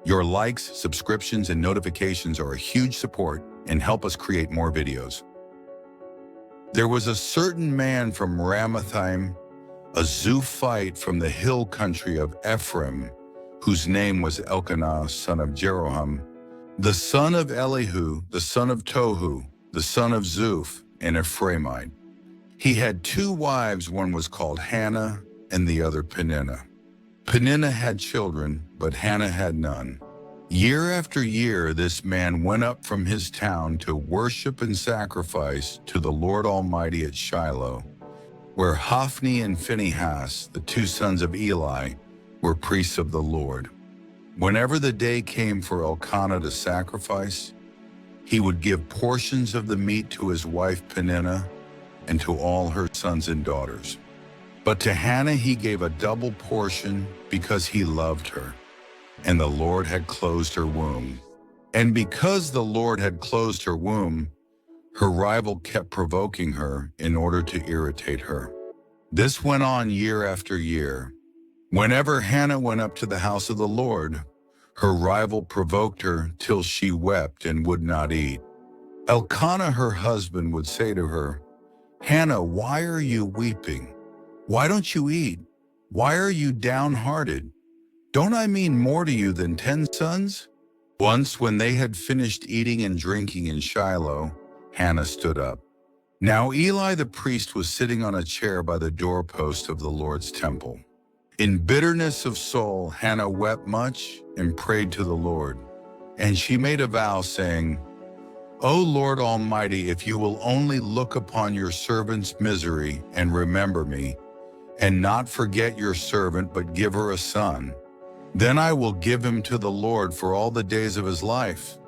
Your likes, subscriptions, and notifications are a huge support and help us create more videos. There was a certain man from Ramathaim, a Zophite from the hill country of Ephraim, whose name was Elkanah, son of Jeroham, the son of Elihu, the son of Tohu, the son of Zuph, an Ephraimite. He had 2 wives, one was called Hannah and the other Peninnah. Peninnah had children, but Hannah had none. Year after year, this man went up from his town to worship and sacrifice to the Lord Almighty at Shiloh, where Hophni and Phinehas, the 2 sons of Eli, were priests of the Lord. Whenever the day came for Elkanah to sacrifice, he would give portions of the meat to his wife Peninnah and to all her sons and daughters. But to Hannah he gave a double portion because he loved her, and the Lord had closed her womb. And because the Lord had closed her womb, her rival kept provoking her in order to irritate her. This went on year after year. Whenever Hannah went up to the house of the Lord, her rival provoked her till she wept and would not eat. Elkanah, her husband, would say to her, "Hannah, why are you weeping? Why don't you eat? Why are you downhearted? Don't I mean more to you than 10 sons?" Once, when they had finished eating and drinking in Shiloh, Hannah stood up. Now Eli the priest was sitting on a chair by the doorpost of the Lord's temple. In bitterness of soul, Hannah wept much and prayed to the Lord. And she made a vow, saying, "O Lord Almighty, if you will only look upon your servant's misery and remember me, and not forget your servant, but give her a son, then I will give him to the Lord for all the days of his life,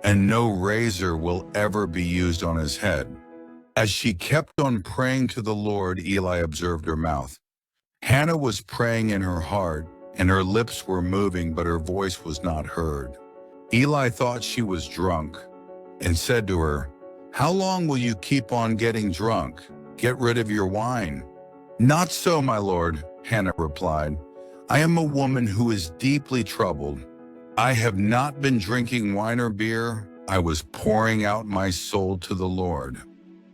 and no razor will ever be used on his head." As she kept on praying to the Lord, Eli observed her mouth. Hannah was praying in her heart, and her lips were moving, but her voice was not heard. Eli thought she was drunk, and said to her, "How long will you keep on getting drunk? Get rid of your wine." "Not so, my lord," Hannah replied. "I am a woman who is deeply troubled. I have not been drinking wine or beer. I was pouring out my soul to the Lord.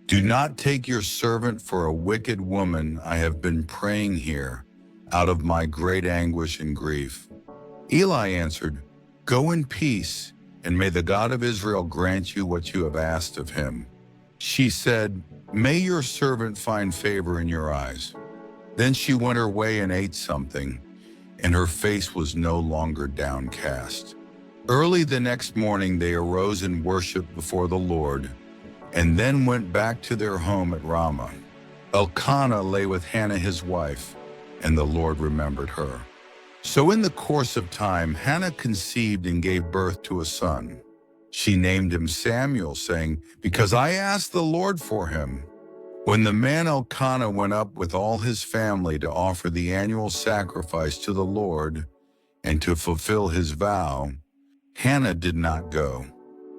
Do not take your servant for a wicked woman. I have been praying here out of my great anguish and grief." Eli answered, "Go in peace, and may the God of Israel grant you what you have asked of him." She said, "May your servant find favor in your eyes." Then she went her way and ate something, and her face was no longer downcast. Early the next morning they arose and worshiped before the Lord, and then went back to their home at Ramah. Elkanah lay with Hannah his wife, and the Lord remembered her. So in the course of time, Hannah conceived and gave birth to a son. She named him Samuel, saying, "Because I asked the Lord for him." When the man Elkanah went up with all his family to offer the annual sacrifice to the Lord and to fulfill his vow, Hannah did not go.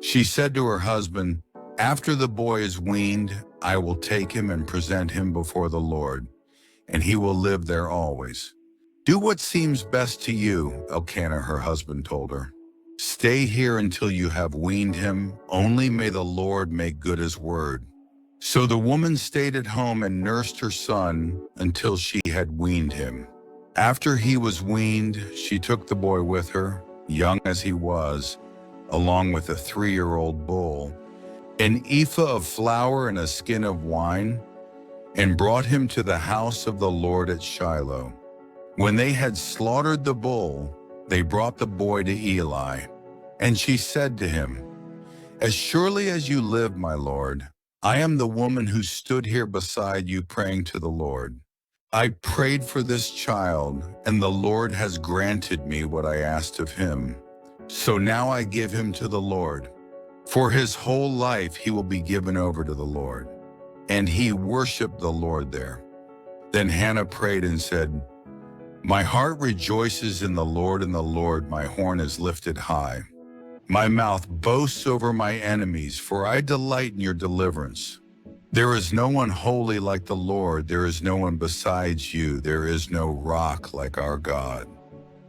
She said to her husband, "After the boy is weaned, I will take him and present him before the Lord, and he will live there always." "Do what seems best to you," Elkanah, her husband, told her. "Stay here until you have weaned him. Only may the Lord make good his word." So the woman stayed at home and nursed her son until she had weaned him. After he was weaned, she took the boy with her, young as he was, along with a 3-year-old bull, an ephah of flour and a skin of wine, and brought him to the house of the Lord at Shiloh. When they had slaughtered the bull, they brought the boy to Eli. And she said to him, "As surely as you live, my lord, I am the woman who stood here beside you praying to the Lord. I prayed for this child, and the Lord has granted me what I asked of him. So now I give him to the Lord. For his whole life he will be given over to the Lord." And he worshiped the Lord there. Then Hannah prayed and said, "My heart rejoices in the Lord, my horn is lifted high. My mouth boasts over my enemies, for I delight in your deliverance. There is no one holy like the Lord. There is no one besides you. There is no rock like our God.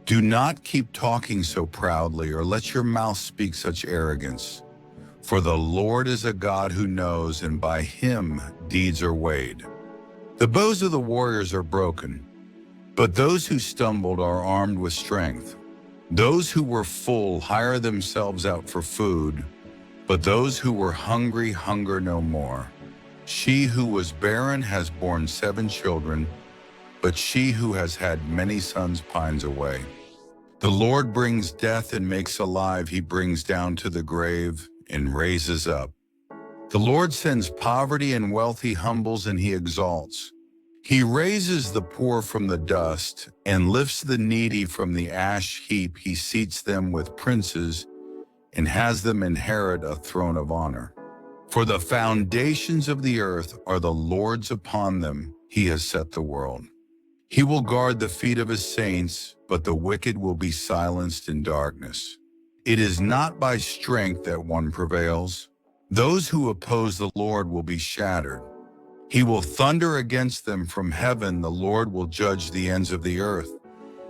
Do not keep talking so proudly, or let your mouth speak such arrogance. For the Lord is a God who knows, and by him deeds are weighed. The bows of the warriors are broken, but those who stumbled are armed with strength. Those who were full hire themselves out for food, but those who were hungry hunger no more. She who was barren has borne 7 children, but she who has had many sons pines away. The Lord brings death and makes alive. He brings down to the grave and raises up. The Lord sends poverty and wealth. He humbles and he exalts. He raises the poor from the dust and lifts the needy from the ash heap. He seats them with princes and has them inherit a throne of honor. For the foundations of the earth are the Lord's, upon them he has set the world. He will guard the feet of his saints, but the wicked will be silenced in darkness. It is not by strength that one prevails. Those who oppose the Lord will be shattered. He will thunder against them from heaven. The Lord will judge the ends of the earth.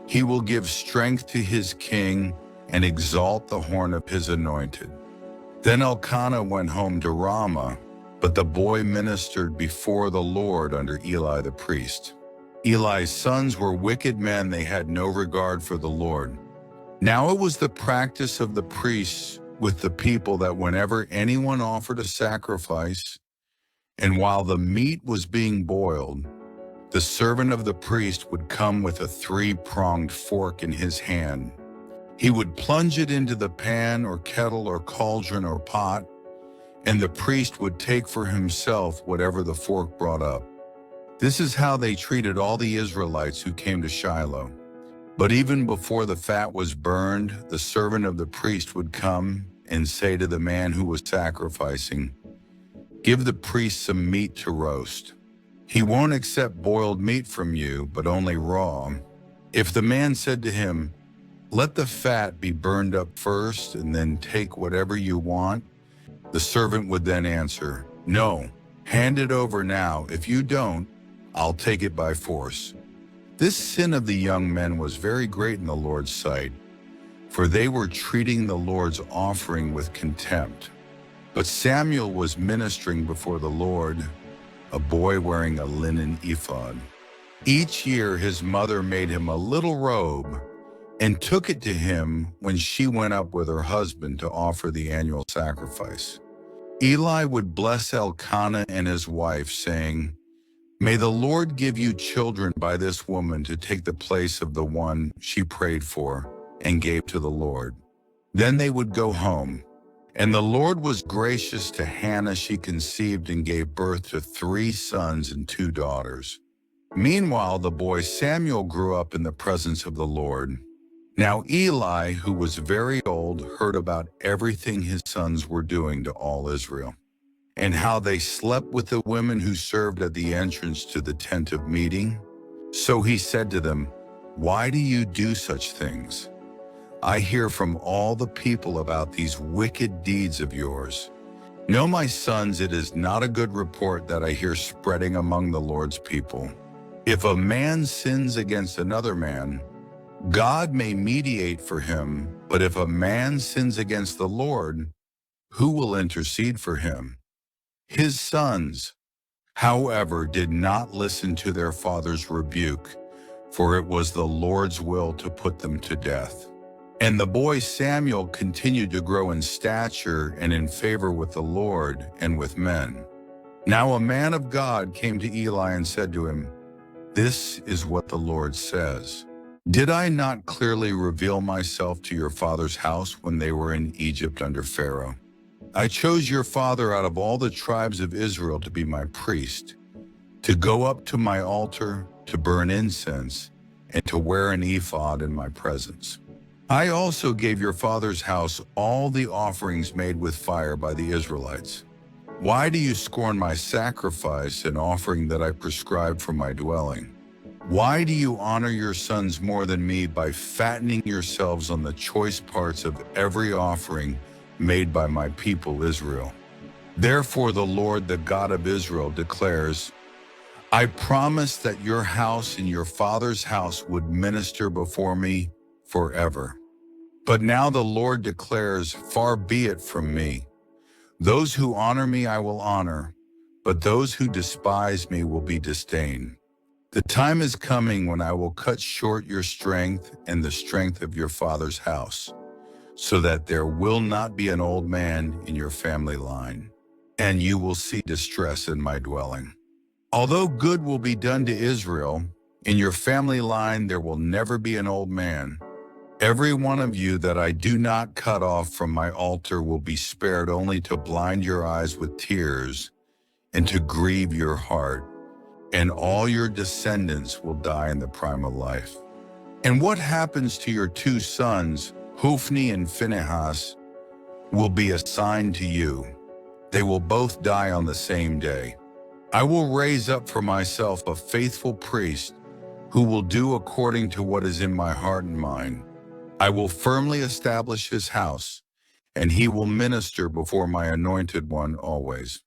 He will give strength to his king and exalt the horn of his anointed. Then Elkanah went home to Ramah, but the boy ministered before the Lord under Eli the priest. Eli's sons were wicked men. They had no regard for the Lord. Now it was the practice of the priests with the people that whenever anyone offered a sacrifice, and while the meat was being boiled, the servant of the priest would come with a 3-pronged fork in his hand. He would plunge it into the pan or kettle or cauldron or pot, and the priest would take for himself whatever the fork brought up. This is how they treated all the Israelites who came to Shiloh. But even before the fat was burned, the servant of the priest would come and say to the man who was sacrificing, "Give the priest some meat to roast. He won't accept boiled meat from you, but only raw." If the man said to him, "Let the fat be burned up first and then take whatever you want," the servant would then answer, "No, hand it over now. If you don't, I'll take it by force." This sin of the young men was very great in the Lord's sight, for they were treating the Lord's offering with contempt. But Samuel was ministering before the Lord, a boy wearing a linen ephod. Each year his mother made him a little robe and took it to him when she went up with her husband to offer the annual sacrifice. Eli would bless Elkanah and his wife, saying, "May the Lord give you children by this woman to take the place of the one she prayed for and gave to the Lord." Then they would go home. And the Lord was gracious to Hannah. She conceived and gave birth to 3 sons and 2 daughters. Meanwhile, the boy Samuel grew up in the presence of the Lord. Now Eli, who was very old, heard about everything his sons were doing to all Israel, and how they slept with the women who served at the entrance to the tent of meeting. So he said to them, "Why do you do such things? I hear from all the people about these wicked deeds of yours. No, my sons, it is not a good report that I hear spreading among the Lord's people. If a man sins against another man, God may mediate for him, but if a man sins against the Lord, who will intercede for him?" His sons, however, did not listen to their father's rebuke, for it was the Lord's will to put them to death. And the boy Samuel continued to grow in stature and in favor with the Lord and with men. Now a man of God came to Eli and said to him, "This is what the Lord says. Did I not clearly reveal myself to your father's house when they were in Egypt under Pharaoh? I chose your father out of all the tribes of Israel to be my priest, to go up to my altar, to burn incense, and to wear an ephod in my presence. I also gave your father's house all the offerings made with fire by the Israelites. Why do you scorn my sacrifice and offering that I prescribed for my dwelling? Why do you honor your sons more than me by fattening yourselves on the choice parts of every offering made by my people Israel? Therefore the Lord, the God of Israel, declares, I promised that your house and your father's house would minister before me forever. But now the Lord declares, far be it from me. Those who honor me I will honor, but those who despise me will be disdained. The time is coming when I will cut short your strength and the strength of your father's house, so that there will not be an old man in your family line, and you will see distress in my dwelling. Although good will be done to Israel, in your family line there will never be an old man. Every one of you that I do not cut off from my altar will be spared only to blind your eyes with tears and to grieve your heart, and all your descendants will die in the prime of life. And what happens to your two sons, Hophni and Phinehas, will be assigned to you. They will both die on the same day. I will raise up for myself a faithful priest who will do according to what is in my heart and mind. I will firmly establish his house, and he will minister before my anointed one always.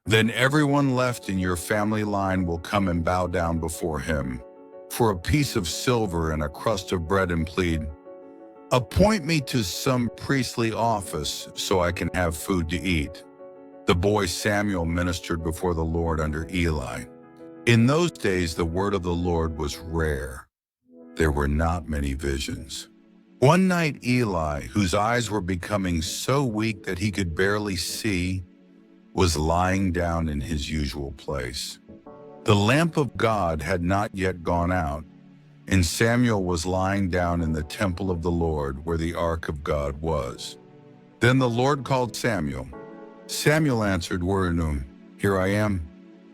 Then everyone left in your family line will come and bow down before him for a piece of silver and a crust of bread and plead, appoint me to some priestly office so I can have food to eat. The boy Samuel ministered before the Lord under Eli. In those days the word of the Lord was rare. There were not many visions. One night Eli, whose eyes were becoming so weak that he could barely see, was lying down in his usual place. The lamp of God had not yet gone out, and Samuel was lying down in the temple of the Lord where the ark of God was. Then the Lord called Samuel. Samuel answered, Word, here I am.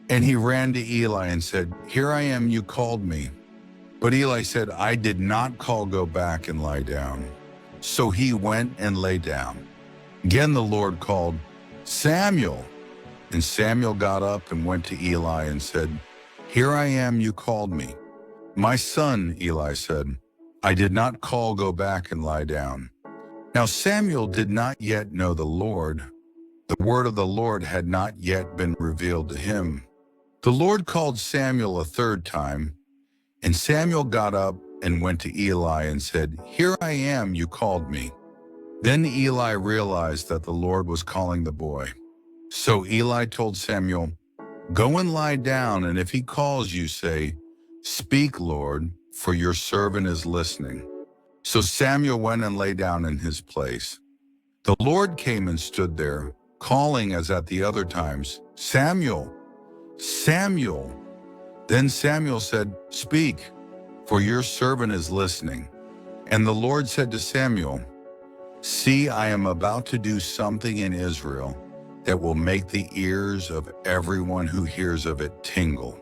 And he ran to Eli and said, Here I am, you called me. But Eli said, I did not call, go back and lie down. So he went and lay down. Again the Lord called, Samuel. And Samuel got up and went to Eli and said, Here I am, you called me. My son, Eli said, I did not call, go back and lie down. Now Samuel did not yet know the Lord. The word of the Lord had not yet been revealed to him. The Lord called Samuel a third time, and Samuel got up and went to Eli and said, Here I am, you called me. Then Eli realized that the Lord was calling the boy. So Eli told Samuel, Go and lie down, and if he calls you, say, Speak, Lord, for your servant is listening. So Samuel went and lay down in his place. The Lord came and stood there, calling as at the other times, Samuel, Samuel. Then Samuel said, Speak, for your servant is listening. And the Lord said to Samuel, See, I am about to do something in Israel that will make the ears of everyone who hears of it tingle.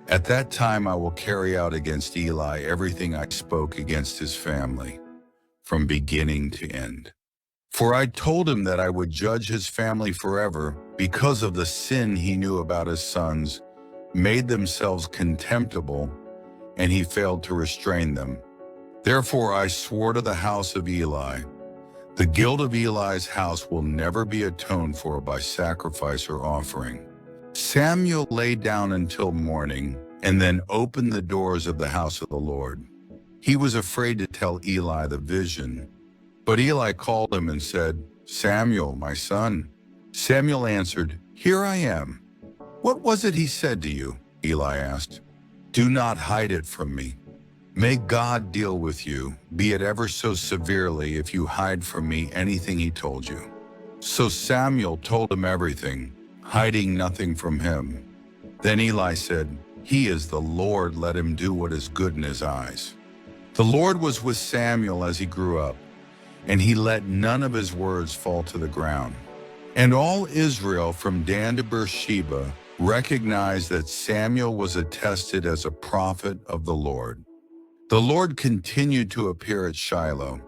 At that time I will carry out against Eli everything I spoke against his family, from beginning to end. For I told him that I would judge his family forever because of the sin he knew about his sons, made themselves contemptible, and he failed to restrain them. Therefore I swore to the house of Eli, the guilt of Eli's house will never be atoned for by sacrifice or offering. Samuel lay down until morning, and then opened the doors of the house of the Lord. He was afraid to tell Eli the vision, but Eli called him and said, Samuel, my son. Samuel answered, Here I am. What was it he said to you? Eli asked. Do not hide it from me. May God deal with you, be it ever so severely, if you hide from me anything he told you. So Samuel told him everything, hiding nothing from him. Then Eli said, He is the Lord, let him do what is good in his eyes. The Lord was with Samuel as he grew up, and he let none of his words fall to the ground. And all Israel from Dan to Beersheba recognized that Samuel was attested as a prophet of the Lord. The Lord continued to appear at Shiloh,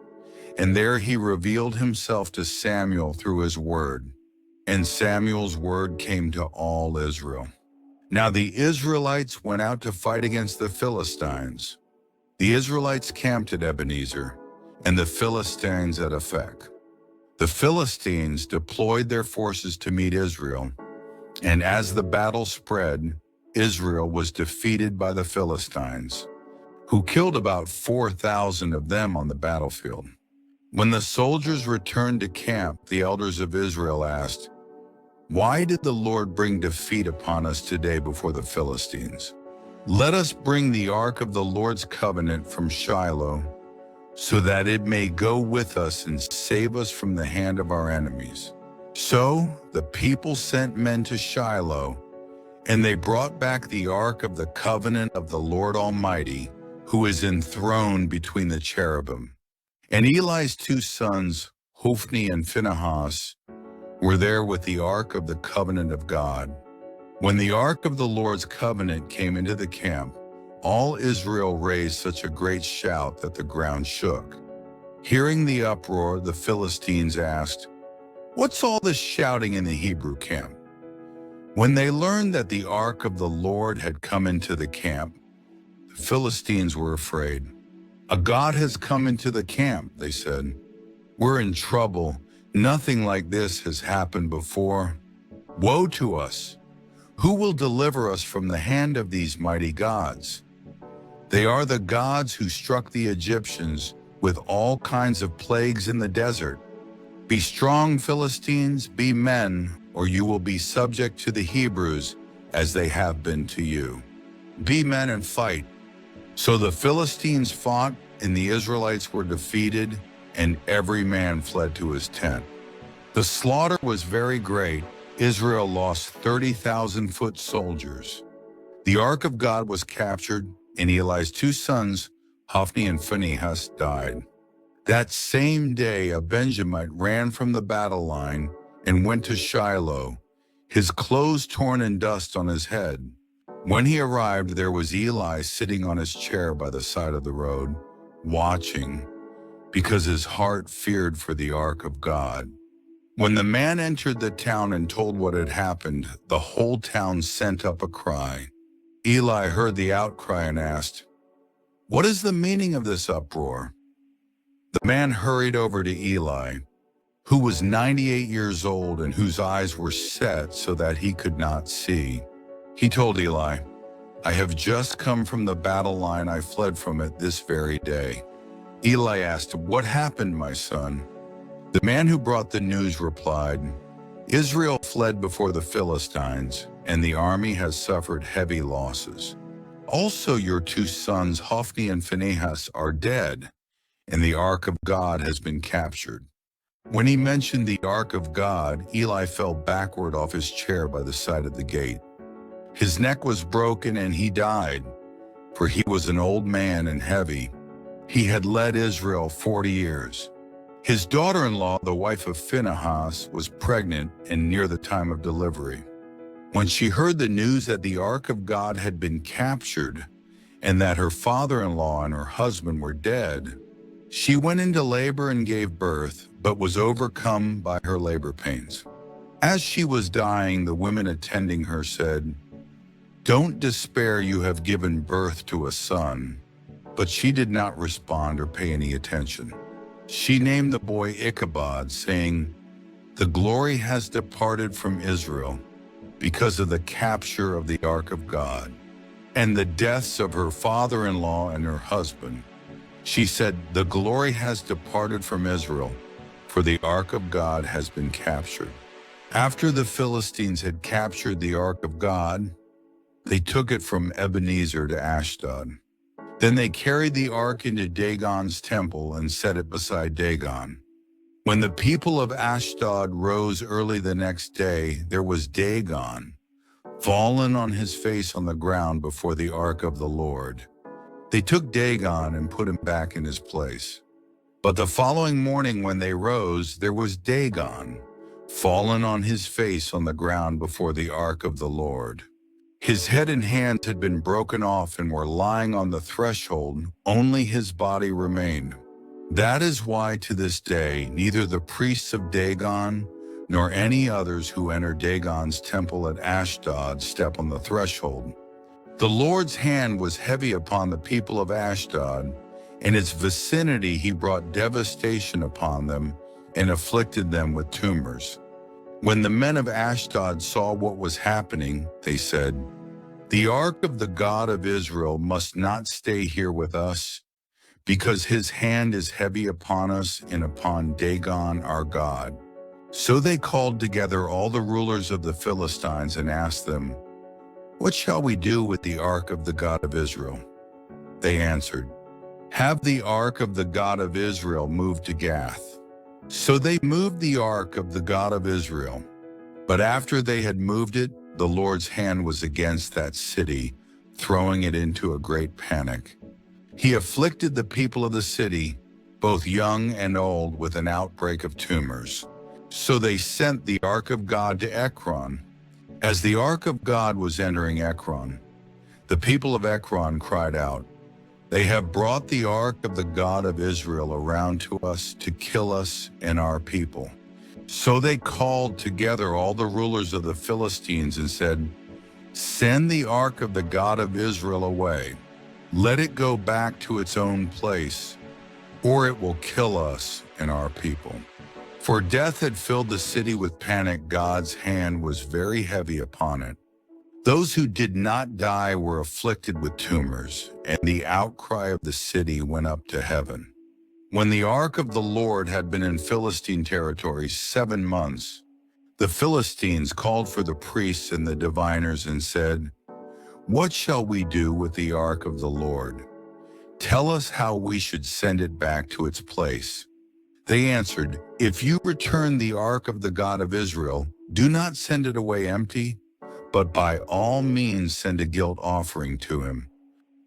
and there he revealed himself to Samuel through his word. And Samuel's word came to all Israel. Now the Israelites went out to fight against the Philistines. The Israelites camped at Ebenezer, and the Philistines at Aphek. The Philistines deployed their forces to meet Israel, and as the battle spread, Israel was defeated by the Philistines, who killed about 4,000 of them on the battlefield. When the soldiers returned to camp, the elders of Israel asked, "Why did the Lord bring defeat upon us today before the Philistines? Let us bring the ark of the Lord's covenant from Shiloh, so that it may go with us and save us from the hand of our enemies." So the people sent men to Shiloh, and they brought back the ark of the covenant of the Lord Almighty, who is enthroned between the cherubim. And Eli's two sons, Hophni and Phinehas, were there with the ark of the covenant of God. When the ark of the Lord's covenant came into the camp, all Israel raised such a great shout that the ground shook. Hearing the uproar, the Philistines asked, "What's all this shouting in the Hebrew camp?" When they learned that the ark of the Lord had come into the camp, the Philistines were afraid. "A god has come into the camp," they said. "We're in trouble. Nothing like this has happened before. Woe to us! Who will deliver us from the hand of these mighty gods? They are the gods who struck the Egyptians with all kinds of plagues in the desert. Be strong, Philistines, be men, or you will be subject to the Hebrews as they have been to you. Be men and fight." So the Philistines fought, and the Israelites were defeated, and every man fled to his tent. The slaughter was very great. Israel lost 30,000 foot soldiers. The ark of God was captured, and Eli's two sons, Hophni and Phinehas, died. That same day, a Benjamite ran from the battle line and went to Shiloh, his clothes torn and dust on his head. When he arrived, there was Eli sitting on his chair by the side of the road, watching, because his heart feared for the ark of God. When the man entered the town and told what had happened, the whole town sent up a cry. Eli heard the outcry and asked, "What is the meaning of this uproar?" The man hurried over to Eli, who was 98 years old and whose eyes were set so that he could not see. He told Eli, "I have just come from the battle line. I fled from it this very day." Eli asked, "What happened, my son?" The man who brought the news replied, "Israel fled before the Philistines, and the army has suffered heavy losses. Also your two sons, Hophni and Phinehas, are dead, and the ark of God has been captured." When he mentioned the ark of God, Eli fell backward off his chair by the side of the gate. His neck was broken and he died, for he was an old man and heavy. He had led Israel 40 years. His daughter-in-law, the wife of Phinehas, was pregnant and near the time of delivery. When she heard the news that the ark of God had been captured and that her father-in-law and her husband were dead, she went into labor and gave birth, but was overcome by her labor pains. As she was dying, the women attending her said, "Don't despair, you have given birth to a son." But she did not respond or pay any attention. She named the boy Ichabod, saying, "The glory has departed from Israel because of the capture of the ark of God and the deaths of her father-in-law and her husband." She said, "The glory has departed from Israel, for the ark of God has been captured." After the Philistines had captured the ark of God, they took it from Ebenezer to Ashdod. Then they carried the ark into Dagon's temple and set it beside Dagon. When the people of Ashdod rose early the next day, there was Dagon, fallen on his face on the ground before the ark of the Lord. They took Dagon and put him back in his place. But the following morning when they rose, there was Dagon, fallen on his face on the ground before the ark of the Lord. His head and hands had been broken off and were lying on the threshold, only his body remained. That is why to this day neither the priests of Dagon nor any others who enter Dagon's temple at Ashdod step on the threshold. The Lord's hand was heavy upon the people of Ashdod. In its vicinity he brought devastation upon them and afflicted them with tumors. When the men of Ashdod saw what was happening, they said, The ark of the God of Israel must not stay here with us, because his hand is heavy upon us and upon Dagon our God. So they called together all the rulers of the Philistines and asked them, "What shall we do with the ark of the God of Israel?" They answered, "Have the ark of the God of Israel moved to Gath." So they moved the ark of the God of Israel. But after they had moved it, the Lord's hand was against that city, throwing it into a great panic. He afflicted the people of the city, both young and old, with an outbreak of tumors. So they sent the ark of God to Ekron. As the ark of God was entering Ekron, the people of Ekron cried out, "They have brought the ark of the God of Israel around to us to kill us and our people." So they called together all the rulers of the Philistines and said, "Send the ark of the God of Israel away. Let it go back to its own place, or it will kill us and our people." For death had filled the city with panic. God's hand was very heavy upon it. Those who did not die were afflicted with tumors, and the outcry of the city went up to heaven. When the ark of the Lord had been in Philistine territory 7 months, the Philistines called for the priests and the diviners and said, "What shall we do with the ark of the Lord? Tell us how we should send it back to its place." They answered, "If you return the ark of the God of Israel, do not send it away empty, but by all means send a guilt offering to him.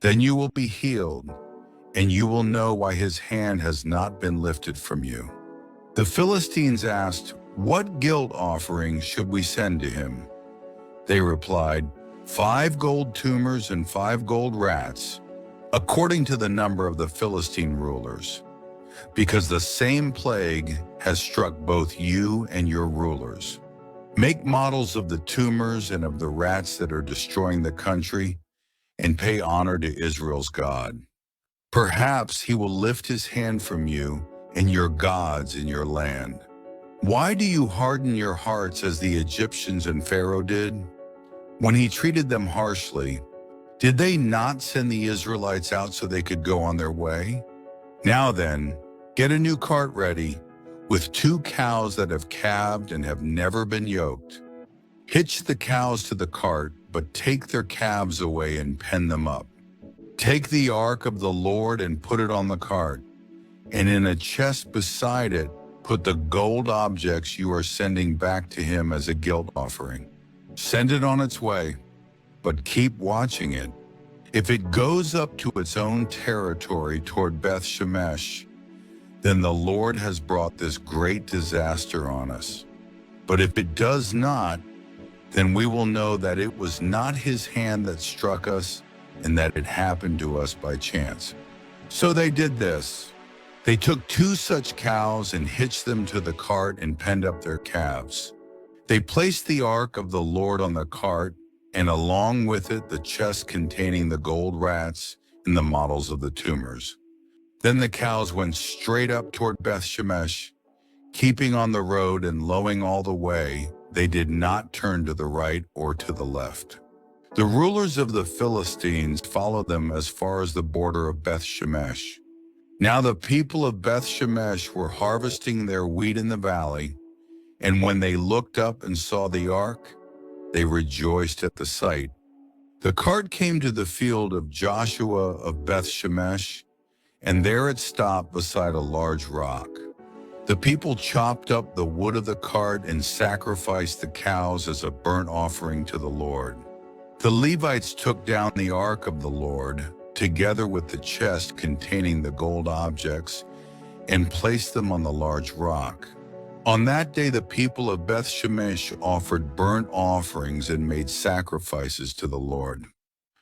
Then you will be healed, and you will know why his hand has not been lifted from you." The Philistines asked, "What guilt offering should we send to him?" They replied, 5 gold tumors and 5 gold rats, according to the number of the Philistine rulers, because the same plague has struck both you and your rulers. Make models of the tumors and of the rats that are destroying the country, and pay honor to Israel's God. Perhaps he will lift his hand from you and your gods in your land. Why do you harden your hearts as the Egyptians and Pharaoh did? When he treated them harshly, did they not send the Israelites out so they could go on their way? Now then, get a new cart ready, with 2 cows that have calved and have never been yoked. Hitch the cows to the cart, but take their calves away and pen them up. Take the ark of the Lord and put it on the cart, and in a chest beside it, put the gold objects you are sending back to him as a guilt offering. Send it on its way, but keep watching it. If it goes up to its own territory toward Beth Shemesh, then the Lord has brought this great disaster on us. But if it does not, then we will know that it was not his hand that struck us, and that it happened to us by chance." So they did this. They took 2 such cows and hitched them to the cart and penned up their calves. They placed the ark of the Lord on the cart, and along with it the chest containing the gold rats and the models of the tumors. Then the cows went straight up toward Beth Shemesh, keeping on the road and lowing all the way. They did not turn to the right or to the left. The rulers of the Philistines followed them as far as the border of Beth Shemesh. Now the people of Beth Shemesh were harvesting their wheat in the valley, and when they looked up and saw the ark, they rejoiced at the sight. The cart came to the field of Joshua of Beth Shemesh, and there it stopped beside a large rock. The people chopped up the wood of the cart and sacrificed the cows as a burnt offering to the Lord. The Levites took down the ark of the Lord, together with the chest containing the gold objects, and placed them on the large rock. On that day the people of Beth Shemesh offered burnt offerings and made sacrifices to the Lord.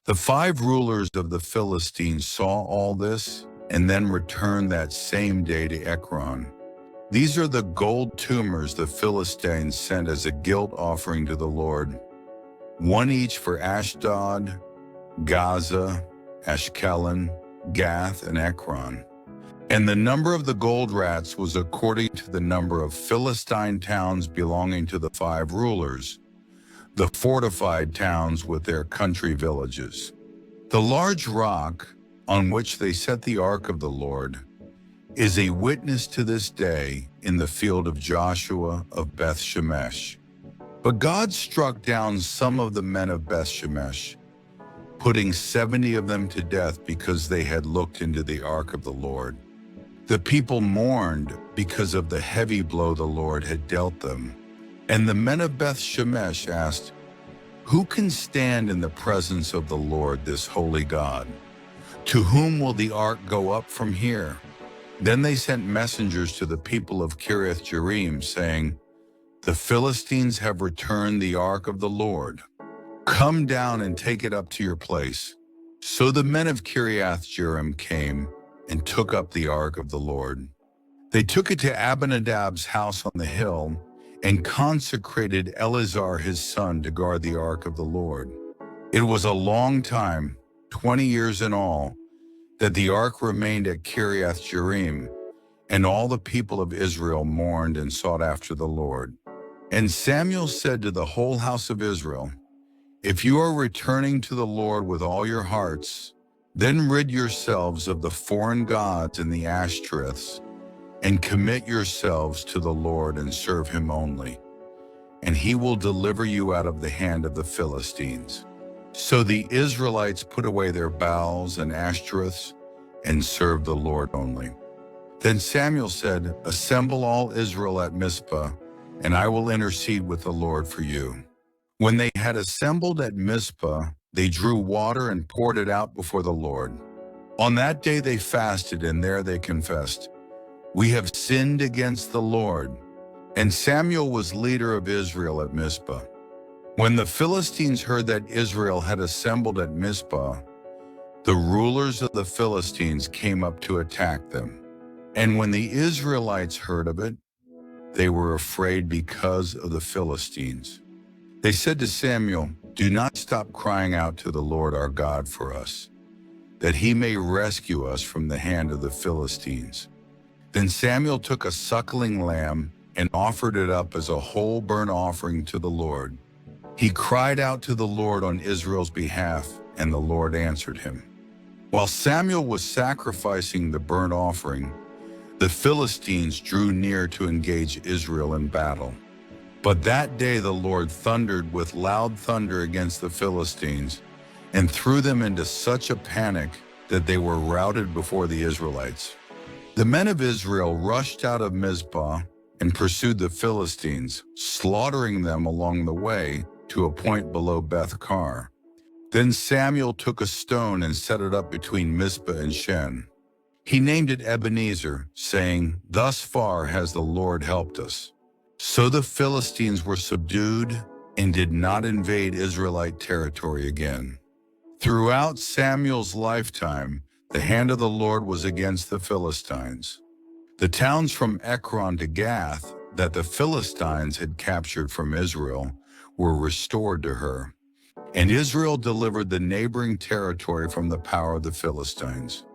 The 5 rulers of the Philistines saw all this, and then returned that same day to Ekron. These are the gold tumors the Philistines sent as a guilt offering to the Lord, 1 each for Ashdod, Gaza, Ashkelon, Gath, and Ekron. And the number of the gold rats was according to the number of Philistine towns belonging to the 5 rulers. the fortified towns with their country villages. The large rock on which they set the ark of the Lord is a witness to this day in the field of Joshua of Beth Shemesh. But God struck down some of the men of Beth Shemesh, putting 70 of them to death because they had looked into the ark of the Lord. The people mourned because of the heavy blow the Lord had dealt them. And the men of Beth Shemesh asked, "Who can stand in the presence of the Lord, this holy God? To whom will the ark go up from here?" Then they sent messengers to the people of Kiriath Jearim, saying, "The Philistines have returned the ark of the Lord. Come down and take it up to your place." So the men of Kiriath Jearim came and took up the ark of the Lord. They took it to Abinadab's house on the hill and consecrated Eleazar his son to guard the ark of the Lord. It was a long time, 20 years in all, that the ark remained at Kiriath Jearim, and all the people of Israel mourned and sought after the Lord. And Samuel said to the whole house of Israel, "If you are returning to the Lord with all your hearts, then rid yourselves of the foreign gods and the Ashtoreths, and commit yourselves to the Lord and serve him only, and he will deliver you out of the hand of the Philistines." So the Israelites put away their Baals and Ashtoreths and served the Lord only. Then Samuel said, "Assemble all Israel at Mizpah, and I will intercede with the Lord for you." When they had assembled at Mizpah, they drew water and poured it out before the Lord. On that day they fasted, and there they confessed, "We have sinned against the Lord." And Samuel was leader of Israel at Mizpah. When the Philistines heard that Israel had assembled at Mizpah, the rulers of the Philistines came up to attack them. And when the Israelites heard of it, they were afraid because of the Philistines. They said to Samuel, "Do not stop crying out to the Lord our God for us, that he may rescue us from the hand of the Philistines." Then Samuel took a suckling lamb and offered it up as a whole burnt offering to the Lord. He cried out to the Lord on Israel's behalf, and the Lord answered him. While Samuel was sacrificing the burnt offering, the Philistines drew near to engage Israel in battle. But that day the Lord thundered with loud thunder against the Philistines and threw them into such a panic that they were routed before the Israelites. The men of Israel rushed out of Mizpah and pursued the Philistines, slaughtering them along the way to a point below Beth-kar. Then Samuel took a stone and set it up between Mizpah and Shen. He named it Ebenezer, saying, "Thus far has the Lord helped us." So the Philistines were subdued and did not invade Israelite territory again. Throughout Samuel's lifetime, the hand of the Lord was against the Philistines. The towns from Ekron to Gath that the Philistines had captured from Israel were restored to her, and Israel delivered the neighboring territory from the power of the Philistines.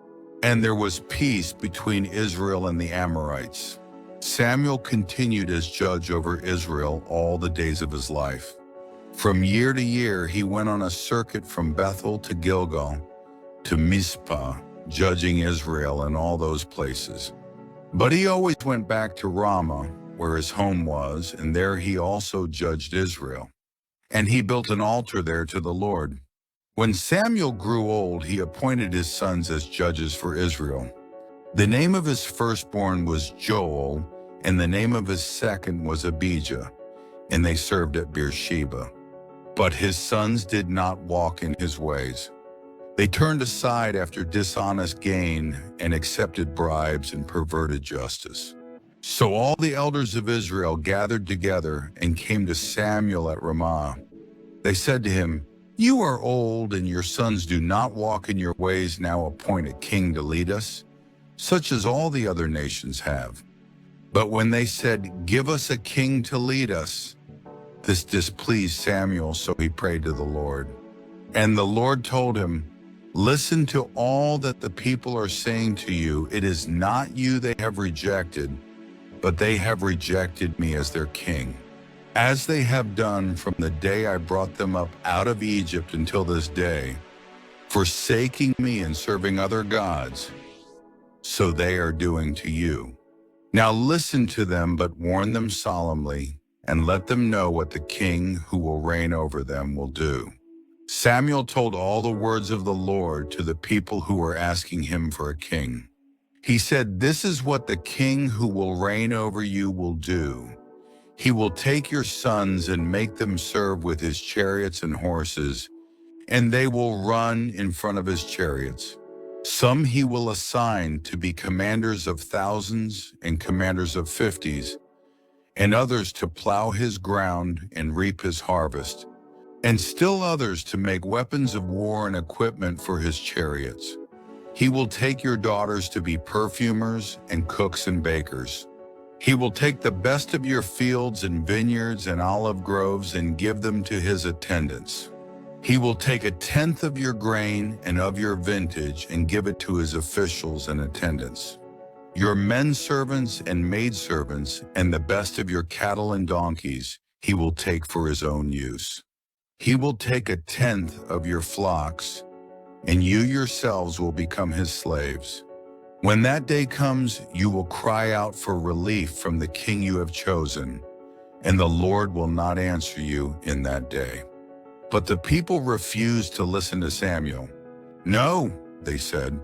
And there was peace between Israel and the Amorites. Samuel continued as judge over Israel all the days of his life. From year to year, he went on a circuit from Bethel to Gilgal to Mizpah, judging Israel in all those places. But he always went back to Ramah, where his home was, and there he also judged Israel. And he built an altar there to the Lord. When Samuel grew old, he appointed his sons as judges for Israel. The name of his firstborn was Joel, and the name of his second was Abijah, and they served at Beersheba. But his sons did not walk in his ways. They turned aside after dishonest gain and accepted bribes and perverted justice. So all the elders of Israel gathered together and came to Samuel at Ramah. They said to him, "You are old, and your sons do not walk in your ways. Now appoint a king to lead us, such as all the other nations have." But when they said, "Give us a king to lead us," this displeased Samuel, so he prayed to the Lord. And the Lord told him, "Listen to all that the people are saying to you. It is not you they have rejected, but they have rejected me as their king. as they have done from the day I brought them up out of Egypt until this day, forsaking me and serving other gods, so they are doing to you. Now listen to them, but warn them solemnly, and let them know what the king who will reign over them will do." Samuel told all the words of the Lord to the people who were asking him for a king. He said, "This is what the king who will reign over you will do. He will take your sons and make them serve with his chariots and horses, and they will run in front of his chariots. Some he will assign to be commanders of thousands and commanders of fifties, and others to plow his ground and reap his harvest, and still others to make weapons of war and equipment for his chariots. He will take your daughters to be perfumers and cooks and bakers. He will take the best of your fields and vineyards and olive groves and give them to his attendants. He will take a tenth of your grain and of your vintage and give it to his officials and attendants. Your men servants and maidservants and the best of your cattle and donkeys he will take for his own use. He will take a tenth of your flocks, and you yourselves will become his slaves. When that day comes, you will cry out for relief from the king you have chosen, and the Lord will not answer you in that day." But the people refused to listen to Samuel. "No," they said,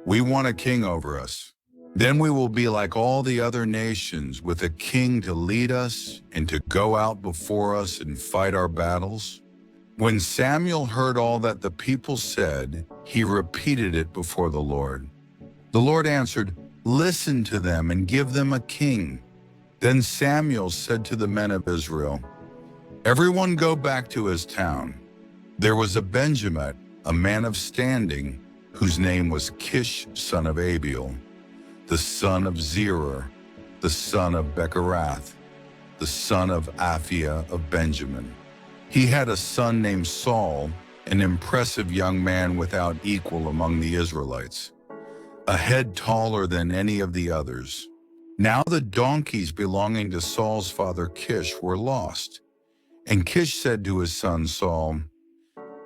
"we want a king over us. Then we will be like all the other nations, with a king to lead us and to go out before us and fight our battles." When Samuel heard all that the people said, he repeated it before the Lord. The Lord answered, "Listen to them and give them a king." Then Samuel said to the men of Israel, "Everyone go back to his town." There was a Benjamite, a man of standing, whose name was Kish, son of Abiel, the son of Zerah, the son of Becherath, the son of Aphiah of Benjamin. He had a son named Saul, an impressive young man without equal among the Israelites, a head taller than any of the others. Now the donkeys belonging to Saul's father Kish were lost, and Kish said to his son Saul,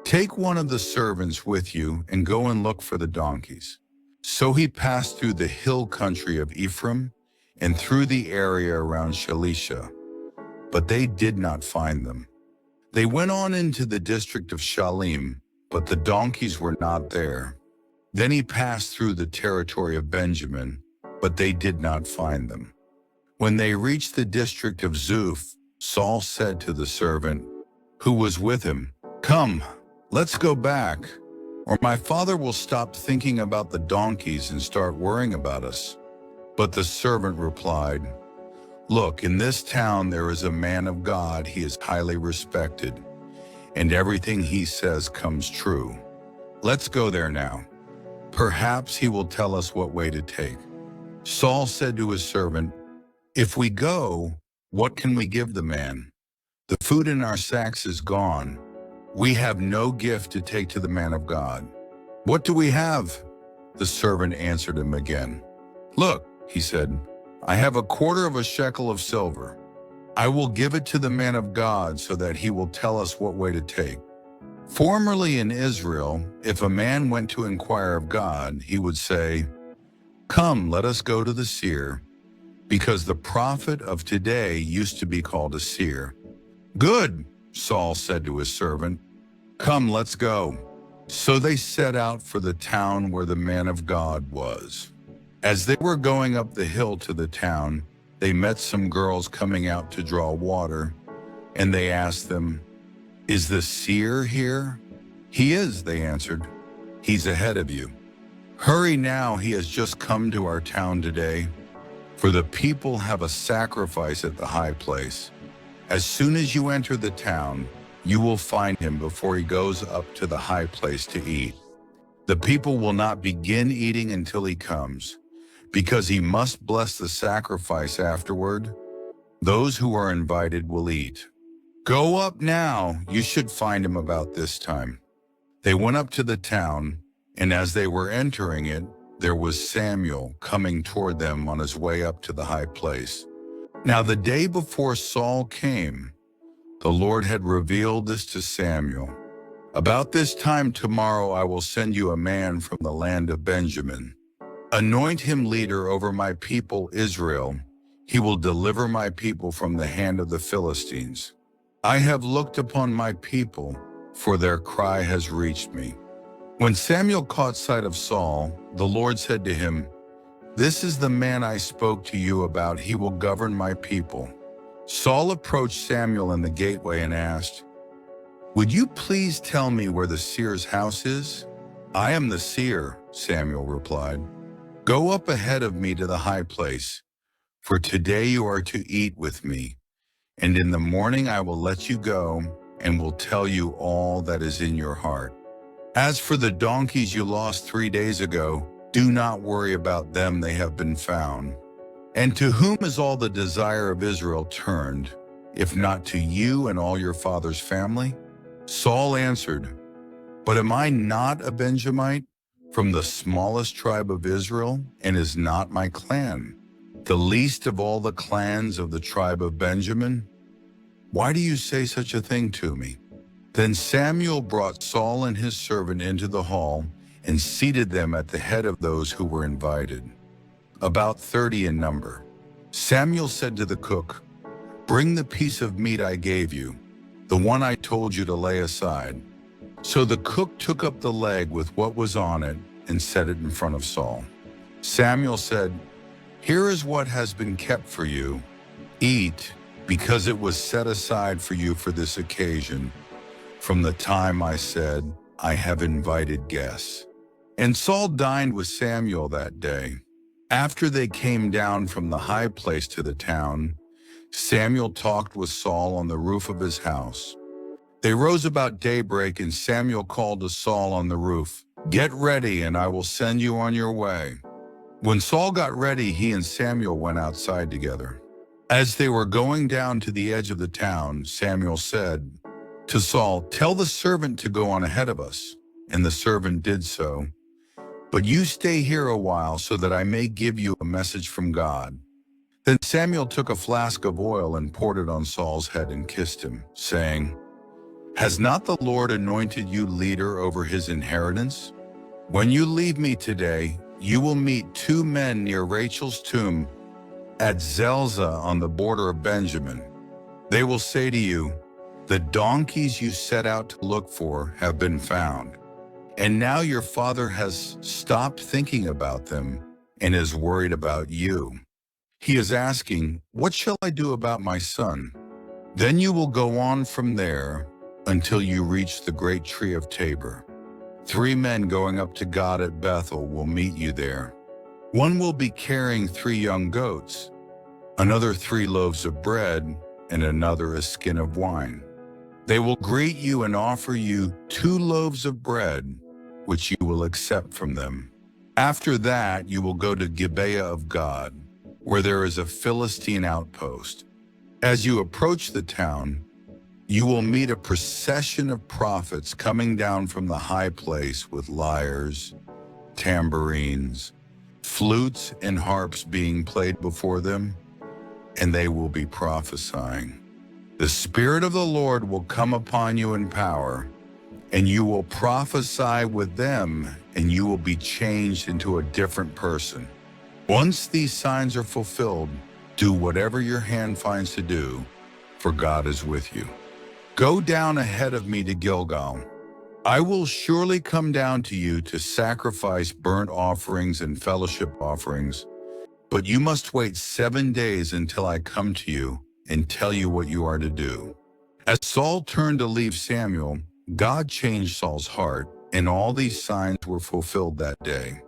"Take one of the servants with you and go and look for the donkeys." So he passed through the hill country of Ephraim and through the area around Shalisha, but they did not find them. They went on into the district of Shalim, but the donkeys were not there. Then he passed through the territory of Benjamin, but they did not find them. When they reached the district of Zuph, Saul said to the servant who was with him, "Come, let's go back, or my father will stop thinking about the donkeys and start worrying about us." But the servant replied, "Look, in this town there is a man of God. He is highly respected, and everything he says comes true. Let's go there now. Perhaps he will tell us what way to take." Saul said to his servant, "If we go, what can we give the man? The food in our sacks is gone. We have no gift to take to the man of God." "What do we have?" The servant answered him again. "Look," he said, "I have a quarter of a shekel of silver. I will give it to the man of God so that he will tell us what way to take." Formerly in Israel, if a man went to inquire of God, he would say, "Come, let us go to the seer," because the prophet of today used to be called a seer. "Good," Saul said to his servant, "Come, let's go." So they set out for the town where the man of God was. As they were going up the hill to the town, they met some girls coming out to draw water, and they asked them, "Is the seer here?" "He is," they answered. "He's ahead of you. Hurry now, he has just come to our town today, for the people have a sacrifice at the high place. As soon as you enter the town, you will find him before he goes up to the high place to eat. The people will not begin eating until he comes, because he must bless the sacrifice afterward. Those who are invited will eat. Go up now, you should find him about this time." They went up to the town, and as they were entering it, there was Samuel coming toward them on his way up to the high place. Now the day before Saul came, The Lord had revealed this to Samuel. "About this time tomorrow I will send you a man from the land of Benjamin. Anoint him leader over my people Israel. He will deliver my people from the hand of the Philistines. I have looked upon my people, for their cry has reached me." When Samuel caught sight of Saul, the Lord said to him, "This is the man I spoke to you about. He will govern my people." Saul approached Samuel in the gateway and asked, "Would you please tell me where the seer's house is?" "I am the seer," Samuel replied. "Go up ahead of me to the high place, for today you are to eat with me, and in the morning I will let you go and will tell you all that is in your heart. As for the donkeys you lost 3 days ago, do not worry about them, they have been found. And to whom is all the desire of Israel turned, if not to you and all your father's family?" Saul answered, "But am I not a Benjamite, from the smallest tribe of Israel, and is not my clan the least of all the clans of the tribe of Benjamin? Why do you say such a thing to me?" Then Samuel brought Saul and his servant into the hall and seated them at the head of those who were invited, about 30 in number. Samuel said to the cook, "Bring the piece of meat I gave you, the one I told you to lay aside." So the cook took up the leg with what was on it and set it in front of Saul. Samuel said, "Here is what has been kept for you. Eat, because it was set aside for you for this occasion, from the time I said, 'I have invited guests.'" And Saul dined with Samuel that day. After they came down from the high place to the town, Samuel talked with Saul on the roof of his house. They rose about daybreak, and Samuel called to Saul on the roof, "Get ready, and I will send you on your way." When Saul got ready, he and Samuel went outside together. As they were going down to the edge of the town, Samuel said to Saul, "Tell the servant to go on ahead of us." And the servant did so. "But you stay here a while so that I may give you a message from God." Then Samuel took a flask of oil and poured it on Saul's head and kissed him, saying, "Has not the Lord anointed you leader over his inheritance? When you leave me today, you will meet 2 men near Rachel's tomb at Zelzah on the border of Benjamin. They will say to you, 'The donkeys you set out to look for have been found.' And now your father has stopped thinking about them and is worried about you. He is asking, 'What shall I do about my son?' Then you will go on from there until you reach the great tree of Tabor. 3 men going up to God at Bethel will meet you there. One will be carrying 3 young goats, another 3 loaves of bread, and another a skin of wine. They will greet you and offer you 2 loaves of bread, which you will accept from them. After that, you will go to Gibeah of God, where there is a Philistine outpost. As you approach the town, you will meet a procession of prophets coming down from the high place with lyres, tambourines, flutes, and harps being played before them, and they will be prophesying. The Spirit of the Lord will come upon you in power, and you will prophesy with them, and you will be changed into a different person. Once these signs are fulfilled, do whatever your hand finds to do, for God is with you. Go down ahead of me to Gilgal. I will surely come down to you to sacrifice burnt offerings and fellowship offerings, but you must wait 7 days until I come to you and tell you what you are to do." As Saul turned to leave Samuel, God changed Saul's heart, and all these signs were fulfilled that day.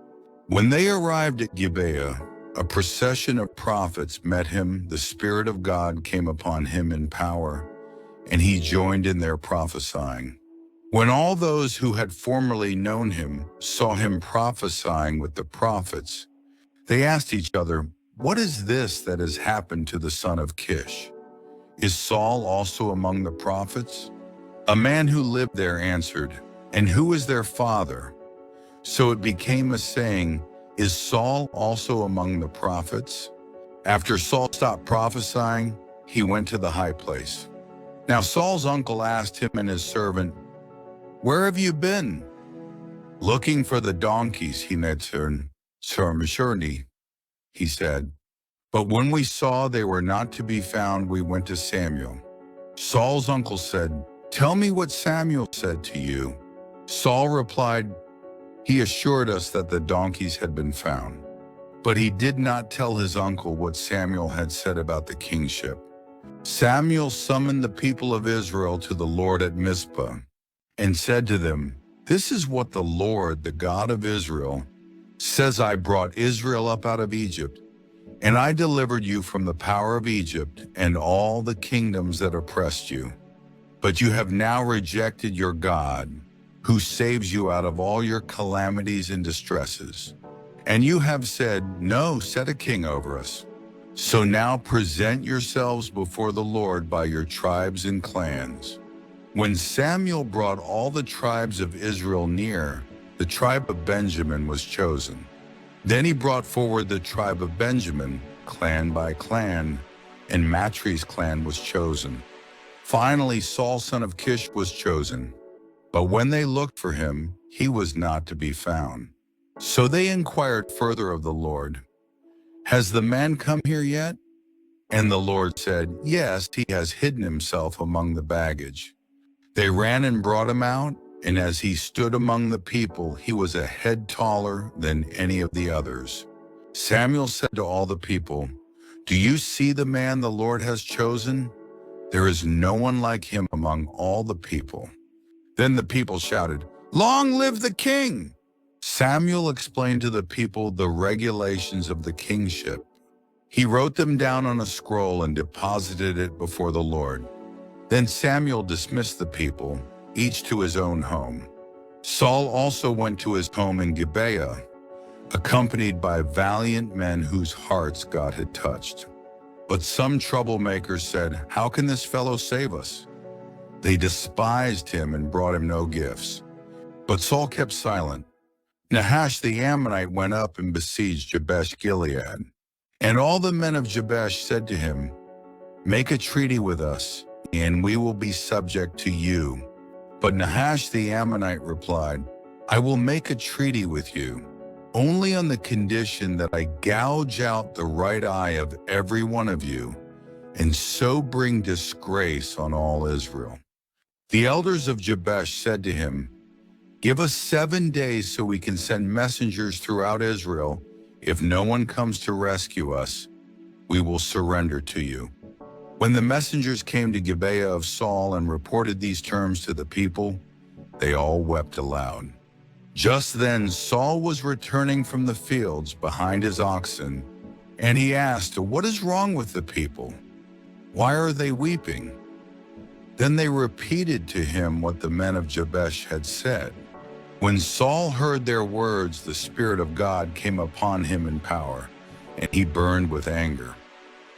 When they arrived at Gibeah, a procession of prophets met him. The Spirit of God came upon him in power, and he joined in their prophesying. When all those who had formerly known him saw him prophesying with the prophets, they asked each other, "What is this that has happened to the son of Kish? Is Saul also among the prophets?" A man who lived there answered, "And who is their father?" So it became a saying, "Is Saul also among the prophets?" After Saul stopped prophesying, he went to the high place. Now Saul's uncle asked him and his servant, "Where have you been?" "Looking for the donkeys," he answered. "Surely," he said. "But when we saw they were not to be found, we went to Samuel." Saul's uncle said, "Tell me what Samuel said to you." Saul replied, "He assured us that the donkeys had been found." But he did not tell his uncle what Samuel had said about the kingship. Samuel summoned the people of Israel to the Lord at Mizpah and said to them, "This is what the Lord, the God of Israel, says: I brought Israel up out of Egypt, and I delivered you from the power of Egypt and all the kingdoms that oppressed you. But you have now rejected your God, who saves you out of all your calamities and distresses. And you have said, 'No, set a king over us.' So now present yourselves before the Lord by your tribes and clans." When Samuel brought all the tribes of Israel near, the tribe of Benjamin was chosen. Then he brought forward the tribe of Benjamin, clan by clan, and Matri's clan was chosen. Finally, Saul son of Kish was chosen. But when they looked for him, he was not to be found. So they inquired further of the Lord, "Has the man come here yet?" And the Lord said, "Yes, he has hidden himself among the baggage." They ran and brought him out, and as he stood among the people, he was a head taller than any of the others. Samuel said to all the people, "Do you see the man the Lord has chosen? There is no one like him among all the people." Then the people shouted, "Long live the king!" Samuel explained to the people the regulations of the kingship. He wrote them down on a scroll and deposited it before the Lord. Then Samuel dismissed the people, each to his own home. Saul also went to his home in Gibeah, accompanied by valiant men whose hearts God had touched. But some troublemakers said, "How can this fellow save us?" They despised him and brought him no gifts. But Saul kept silent. Nahash the Ammonite went up and besieged Jabesh Gilead. And all the men of Jabesh said to him, "Make a treaty with us, and we will be subject to you." But Nahash the Ammonite replied, "I will make a treaty with you, only on the condition that I gouge out the right eye of every one of you, and so bring disgrace on all Israel." The elders of Jabesh said to him, "Give us 7 days so we can send messengers throughout Israel. If no one comes to rescue us, we will surrender to you." When the messengers came to Gibeah of Saul and reported these terms to the people, they all wept aloud. Just then Saul was returning from the fields behind his oxen, and he asked, "What is wrong with the people? Why are they weeping?" Then they repeated to him what the men of Jabesh had said. When Saul heard their words, the Spirit of God came upon him in power, and he burned with anger.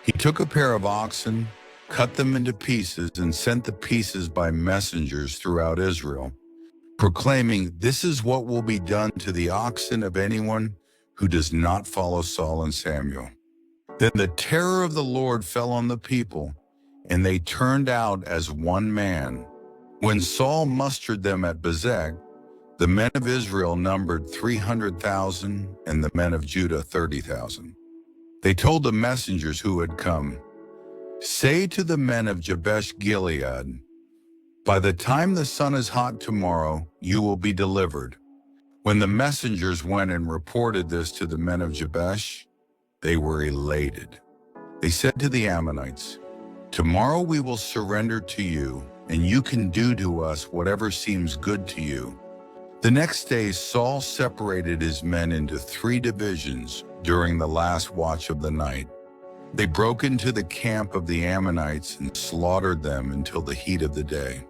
He took a pair of oxen, cut them into pieces, and sent the pieces by messengers throughout Israel, proclaiming, "This is what will be done to the oxen of anyone who does not follow Saul and Samuel." Then the terror of the Lord fell on the people, and they turned out as one man. When Saul mustered them at Bezek, the men of Israel numbered 300,000, and the men of Judah 30,000. They told the messengers who had come, "Say to the men of Jabesh Gilead, by the time the sun is hot tomorrow, you will be delivered." When the messengers went and reported this to the men of Jabesh, they were elated. They said to the Ammonites, "Tomorrow we will surrender to you, and you can do to us whatever seems good to you." The next day Saul separated his men into 3 divisions during the last watch of the night. They broke into the camp of the Ammonites and slaughtered them until the heat of the day.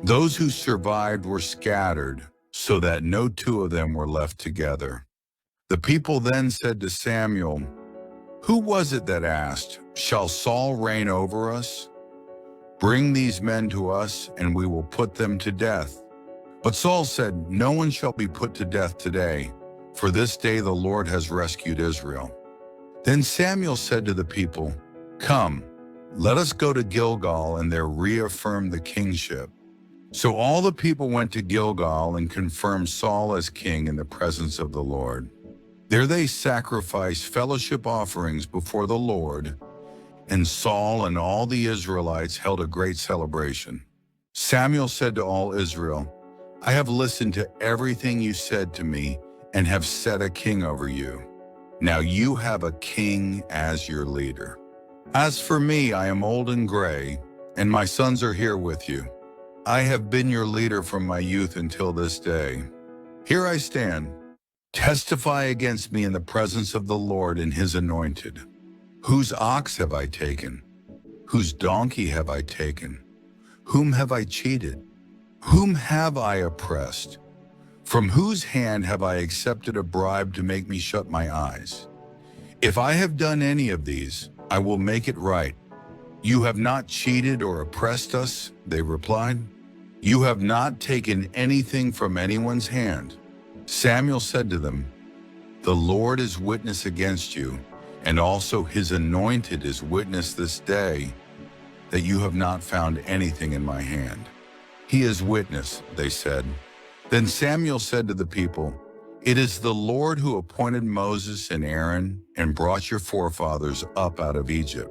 Those who survived were scattered, so that no 2 of them were left together. The people then said to Samuel, "Who was it that asked, 'Shall Saul reign over us?' Bring these men to us, and we will put them to death." But Saul said, "No one shall be put to death today, for this day the Lord has rescued Israel." Then Samuel said to the people, "Come, "Let us go to Gilgal and there reaffirm the kingship." So all the people went to Gilgal and confirmed Saul as king in the presence of the Lord. There they sacrificed fellowship offerings before the Lord, and Saul and all the Israelites held a great celebration. Samuel said to all Israel, "I have listened to everything you said to me and have set a king over you. Now you have a king as your leader. As for me, I am old and gray, and my sons are here with you. I have been your leader from my youth until this day. Here I stand. Testify against me in the presence of the Lord and his anointed. Whose ox have I taken? Whose donkey have I taken? Whom have I cheated? Whom have I oppressed? From whose hand have I accepted a bribe to make me shut my eyes? If I have done any of these, I will make it right." "You have not cheated or oppressed us," they replied. "You have not taken anything from anyone's hand." Samuel said to them, "The Lord is witness against you, and also his anointed is witness this day, that you have not found anything in my hand." "He is witness," they said. Then Samuel said to the people, "It is the Lord who appointed Moses and Aaron and brought your forefathers up out of Egypt.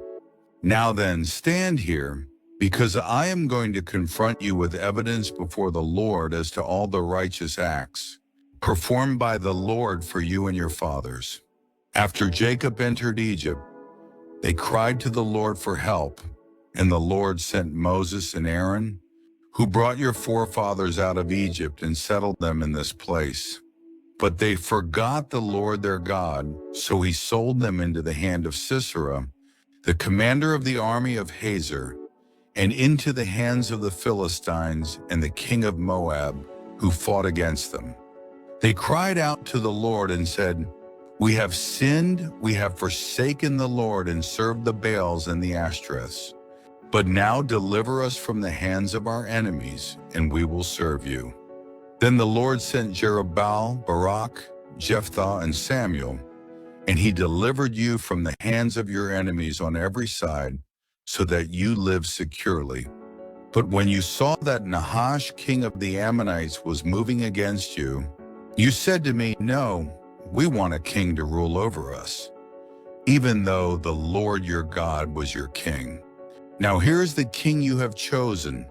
Now then, stand here, because I am going to confront you with evidence before the Lord as to all the righteous acts performed by the Lord for you and your fathers. After Jacob entered Egypt, they cried to the Lord for help, and the Lord sent Moses and Aaron, who brought your forefathers out of Egypt and settled them in this place. But they forgot the Lord their God, so he sold them into the hand of Sisera, the commander of the army of Hazor, and into the hands of the Philistines and the king of Moab, who fought against them. They cried out to the Lord and said, 'We have sinned, we have forsaken the Lord and served the Baals and the Ashtoreths. But now deliver us from the hands of our enemies, and we will serve you.' Then the Lord sent Jerubbaal, Barak, Jephthah, and Samuel, and he delivered you from the hands of your enemies on every side, so that you lived securely. But when you saw that Nahash, king of the Ammonites, was moving against you, you said to me, 'No, we want a king to rule over us,' even though the Lord your God was your king. Now here is the king you have chosen,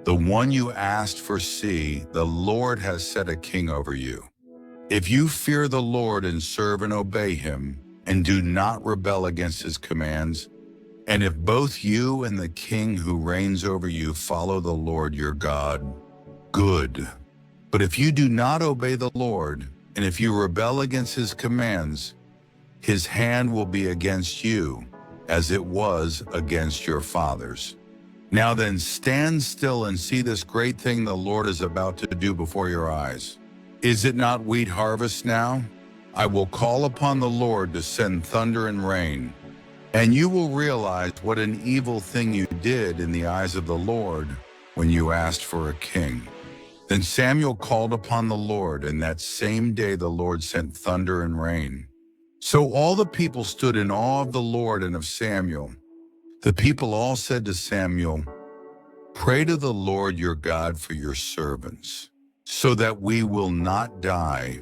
the one you asked for. See, the Lord has set a king over you. If you fear the Lord and serve and obey him, and do not rebel against his commands, and if both you and the king who reigns over you follow the Lord your God, good. But if you do not obey the Lord, and if you rebel against his commands, his hand will be against you, as it was against your fathers. Now then, stand still and see this great thing the Lord is about to do before your eyes. Is it not wheat harvest now? I will call upon the Lord to send thunder and rain, and you will realize what an evil thing you did in the eyes of the Lord when you asked for a king." Then Samuel called upon the Lord, and that same day the Lord sent thunder and rain. So all the people stood in awe of the Lord and of Samuel. The people all said to Samuel, "Pray to the Lord your God for your servants, so that we will not die,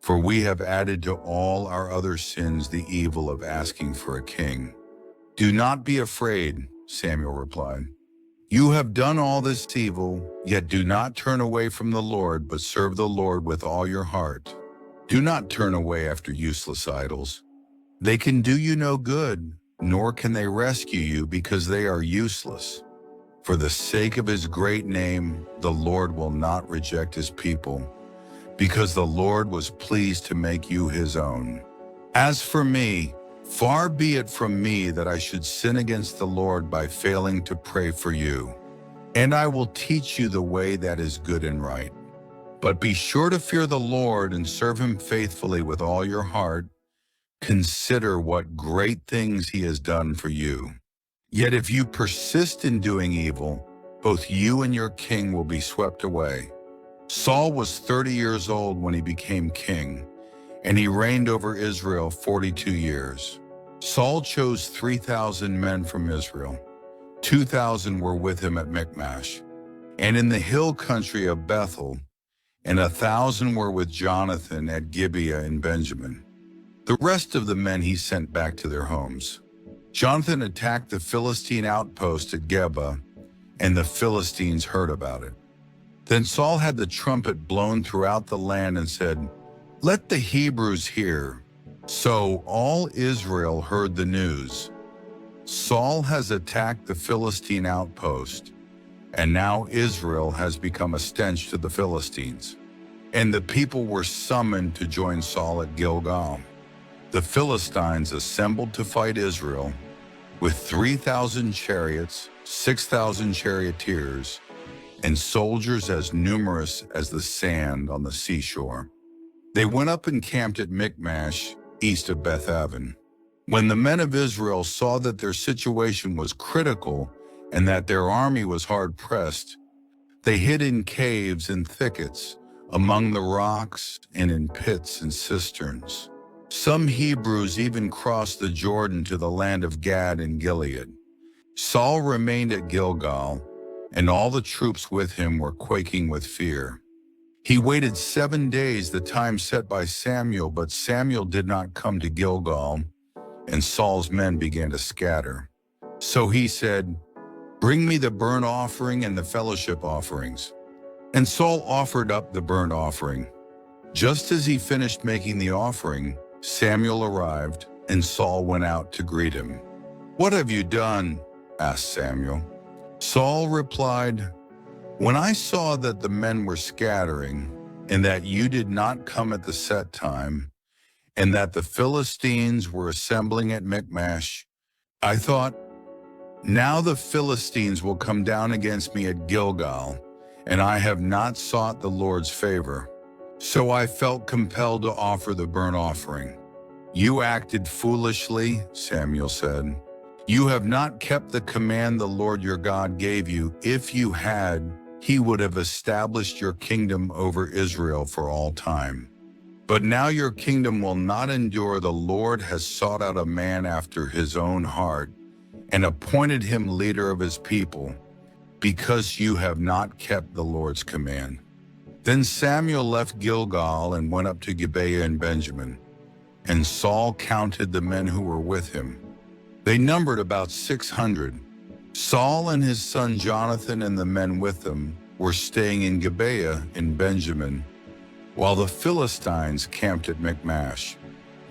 for we have added to all our other sins the evil of asking for a king." "Do not be afraid," Samuel replied. "You have done all this evil, yet do not turn away from the Lord, but serve the Lord with all your heart. Do not turn away after useless idols. They can do you no good, nor can they rescue you, because they are useless. For the sake of his great name, the Lord will not reject his people, because the Lord was pleased to make you his own. As for me, far be it from me that I should sin against the Lord by failing to pray for you, and I will teach you the way that is good and right. But be sure to fear the Lord and serve him faithfully with all your heart. Consider what great things he has done for you. Yet if you persist in doing evil, both you and your king will be swept away." Saul was 30 years old when he became king, and he reigned over Israel 42 years. Saul chose 3,000 men from Israel, 2,000 were with him at Michmash, and in the hill country of Bethel, and 1,000 were with Jonathan at Gibeah in Benjamin. The rest of the men he sent back to their homes. Jonathan attacked the Philistine outpost at Geba, and the Philistines heard about it. Then Saul had the trumpet blown throughout the land and said, "Let the Hebrews hear." So all Israel heard the news. Saul has attacked the Philistine outpost, and now Israel has become a stench to the Philistines. And the people were summoned to join Saul at Gilgal. The Philistines assembled to fight Israel with 3,000 chariots, 6,000 charioteers, and soldiers as numerous as the sand on the seashore. They went up and camped at Michmash, east of Beth-aven. When the men of Israel saw that their situation was critical and that their army was hard-pressed, they hid in caves and thickets, among the rocks and in pits and cisterns. Some Hebrews even crossed the Jordan to the land of Gad and Gilead. Saul remained at Gilgal, and all the troops with him were quaking with fear. He waited 7 days, the time set by Samuel, but Samuel did not come to Gilgal, and Saul's men began to scatter. So he said, "Bring me the burnt offering and the fellowship offerings." And Saul offered up the burnt offering. Just as he finished making the offering, Samuel arrived, and Saul went out to greet him. "What have you done?" asked Samuel. Saul replied, "When I saw that the men were scattering, and that you did not come at the set time, and that the Philistines were assembling at Michmash, I thought, now the Philistines will come down against me at Gilgal, and I have not sought the Lord's favor. So I felt compelled to offer the burnt offering." "You acted foolishly," Samuel said. "You have not kept the command the Lord your God gave you. If you had, he would have established your kingdom over Israel for all time. But now your kingdom will not endure. The Lord has sought out a man after his own heart and appointed him leader of his people, because you have not kept the Lord's command." Then Samuel left Gilgal and went up to Gibeah in Benjamin, and Saul counted the men who were with him. They numbered about 600. Saul and his son Jonathan and the men with them were staying in Gibeah in Benjamin, while the Philistines camped at Michmash.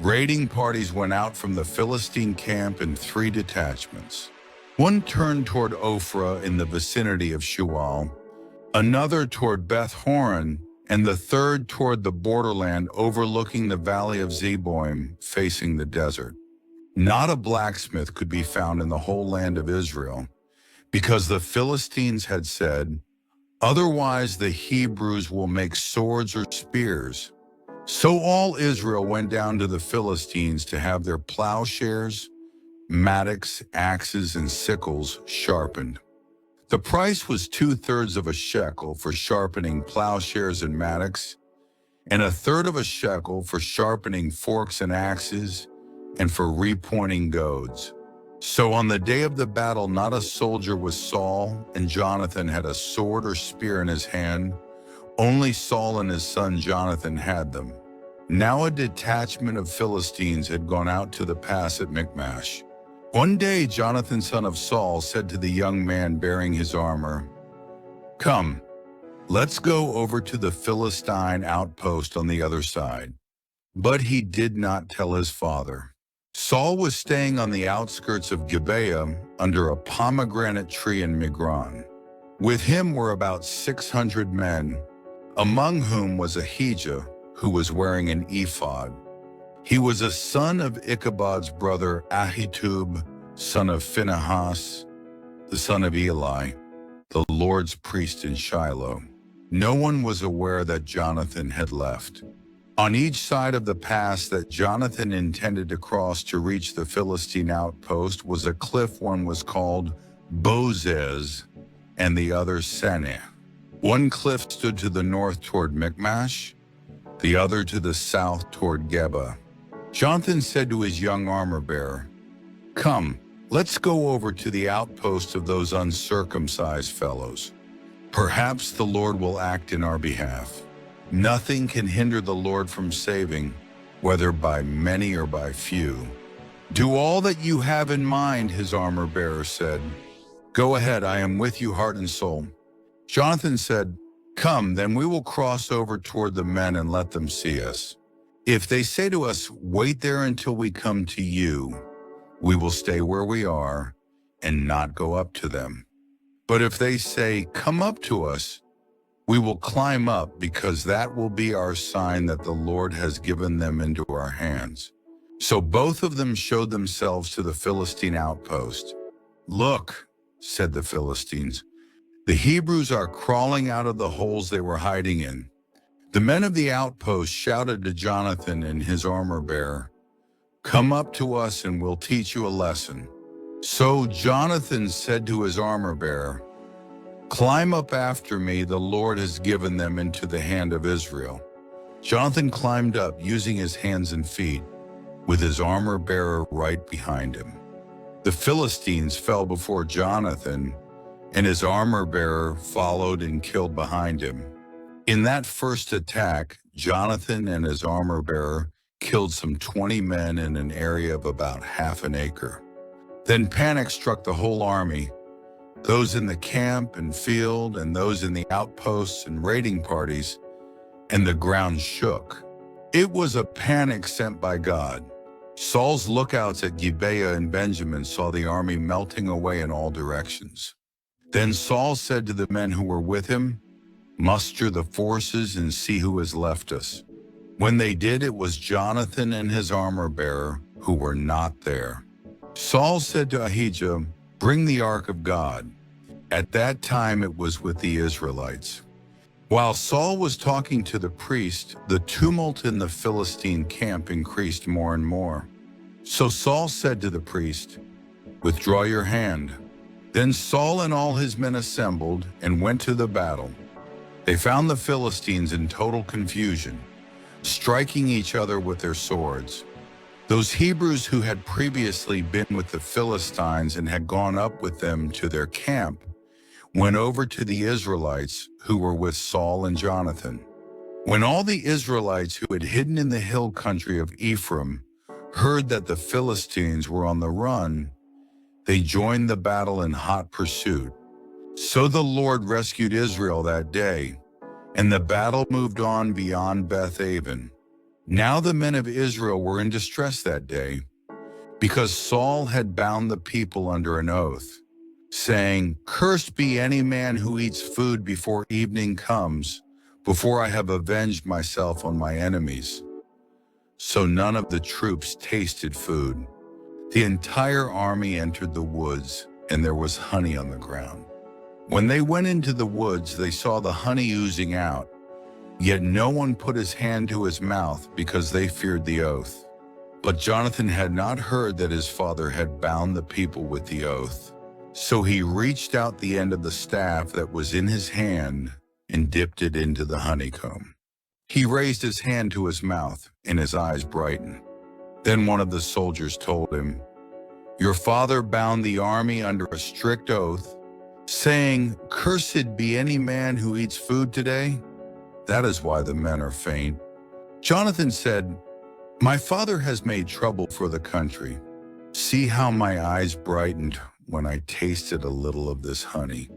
Raiding parties went out from the Philistine camp in 3 detachments. One turned toward Ophrah in the vicinity of Shual, another toward Beth-horon, and the third toward the borderland overlooking the valley of Zeboim, facing the desert. Not a blacksmith could be found in the whole land of Israel, because the Philistines had said, "Otherwise the Hebrews will make swords or spears." So all Israel went down to the Philistines to have their plowshares, mattocks, axes, and sickles sharpened. The price was 2/3 of a shekel for sharpening plowshares and mattocks, and 1/3 of a shekel for sharpening forks and axes, and for repointing goads. So on the day of the battle, not a soldier was Saul, and Jonathan had a sword or spear in his hand. Only Saul and his son Jonathan had them. Now a detachment of Philistines had gone out to the pass at Michmash. One day Jonathan, son of Saul, said to the young man bearing his armor, "Come, let's go over to the Philistine outpost on the other side." But he did not tell his father. Saul was staying on the outskirts of Gibeah under a pomegranate tree in Migron. With him were about 600 men, among whom was Ahijah, who was wearing an ephod. He was a son of Ichabod's brother Ahitub, son of Phinehas, the son of Eli, the Lord's priest in Shiloh. No one was aware that Jonathan had left. On each side of the pass that Jonathan intended to cross to reach the Philistine outpost was a cliff. One was called Bozez, and the other Seneh. One cliff stood to the north toward Michmash, the other to the south toward Geba. Jonathan said to his young armor-bearer, "Come, Let's go over to the outpost of those uncircumcised fellows. Perhaps the Lord will act in our behalf. Nothing can hinder the Lord from saving, whether by many or by few. Do all that you have in mind, his armor-bearer said. Go ahead, I am with you heart and soul. Jonathan said, come, then we will cross over toward the men and let them see us. If they say to us, wait there until we come to you, we will stay where we are and not go up to them. But if they say, come up to us, we will climb up, because that will be our sign that the Lord has given them into our hands. So both of them showed themselves to the Philistine outpost. Look, said the Philistines, the Hebrews are crawling out of the holes they were hiding in. The men of the outpost shouted to Jonathan and his armor-bearer, come up to us and we'll teach you a lesson. So Jonathan said to his armor-bearer, climb up after me, the Lord has given them into the hand of Israel. Jonathan climbed up, using his hands and feet, with his armor-bearer right behind him. The Philistines fell before Jonathan, and his armor-bearer followed and killed behind him. In that first attack, Jonathan and his armor-bearer killed some 20 men in an area of about half an acre. Then panic struck the whole army, those in the camp and field and those in the outposts and raiding parties, and the ground shook. It was a panic sent by God. Saul's lookouts at Gibeah and Benjamin saw the army melting away in all directions. Then Saul said to the men who were with him, muster the forces and see who has left us. When they did, it was Jonathan and his armor-bearer who were not there. Saul said to Ahijah, bring the ark of God. At that time it was with the Israelites. While Saul was talking to the priest, the tumult in the Philistine camp increased more and more. So Saul said to the priest, withdraw your hand. Then Saul and all his men assembled and went to the battle. They found the Philistines in total confusion, striking each other with their swords. Those Hebrews who had previously been with the Philistines and had gone up with them to their camp went over to the Israelites who were with Saul and Jonathan. When all the Israelites who had hidden in the hill country of Ephraim heard that the Philistines were on the run, they joined the battle in hot pursuit. So the Lord rescued Israel that day, and the battle moved on beyond Beth-aven. Now the men of Israel were in distress that day, because Saul had bound the people under an oath, saying, cursed be any man who eats food before evening comes, before I have avenged myself on my enemies. So none of the troops tasted food. The entire army entered the woods, and there was honey on the ground. When they went into the woods, they saw the honey oozing out, yet no one put his hand to his mouth because they feared the oath. But Jonathan had not heard that his father had bound the people with the oath. So he reached out the end of the staff that was in his hand and dipped it into the honeycomb. He raised his hand to his mouth, and his eyes brightened. Then one of the soldiers told him, your father bound the army under a strict oath, saying, cursed be any man who eats food today. That is why the men are faint. Jonathan said, my father has made trouble for the country. See how my eyes brightened when I tasted a little of this honey.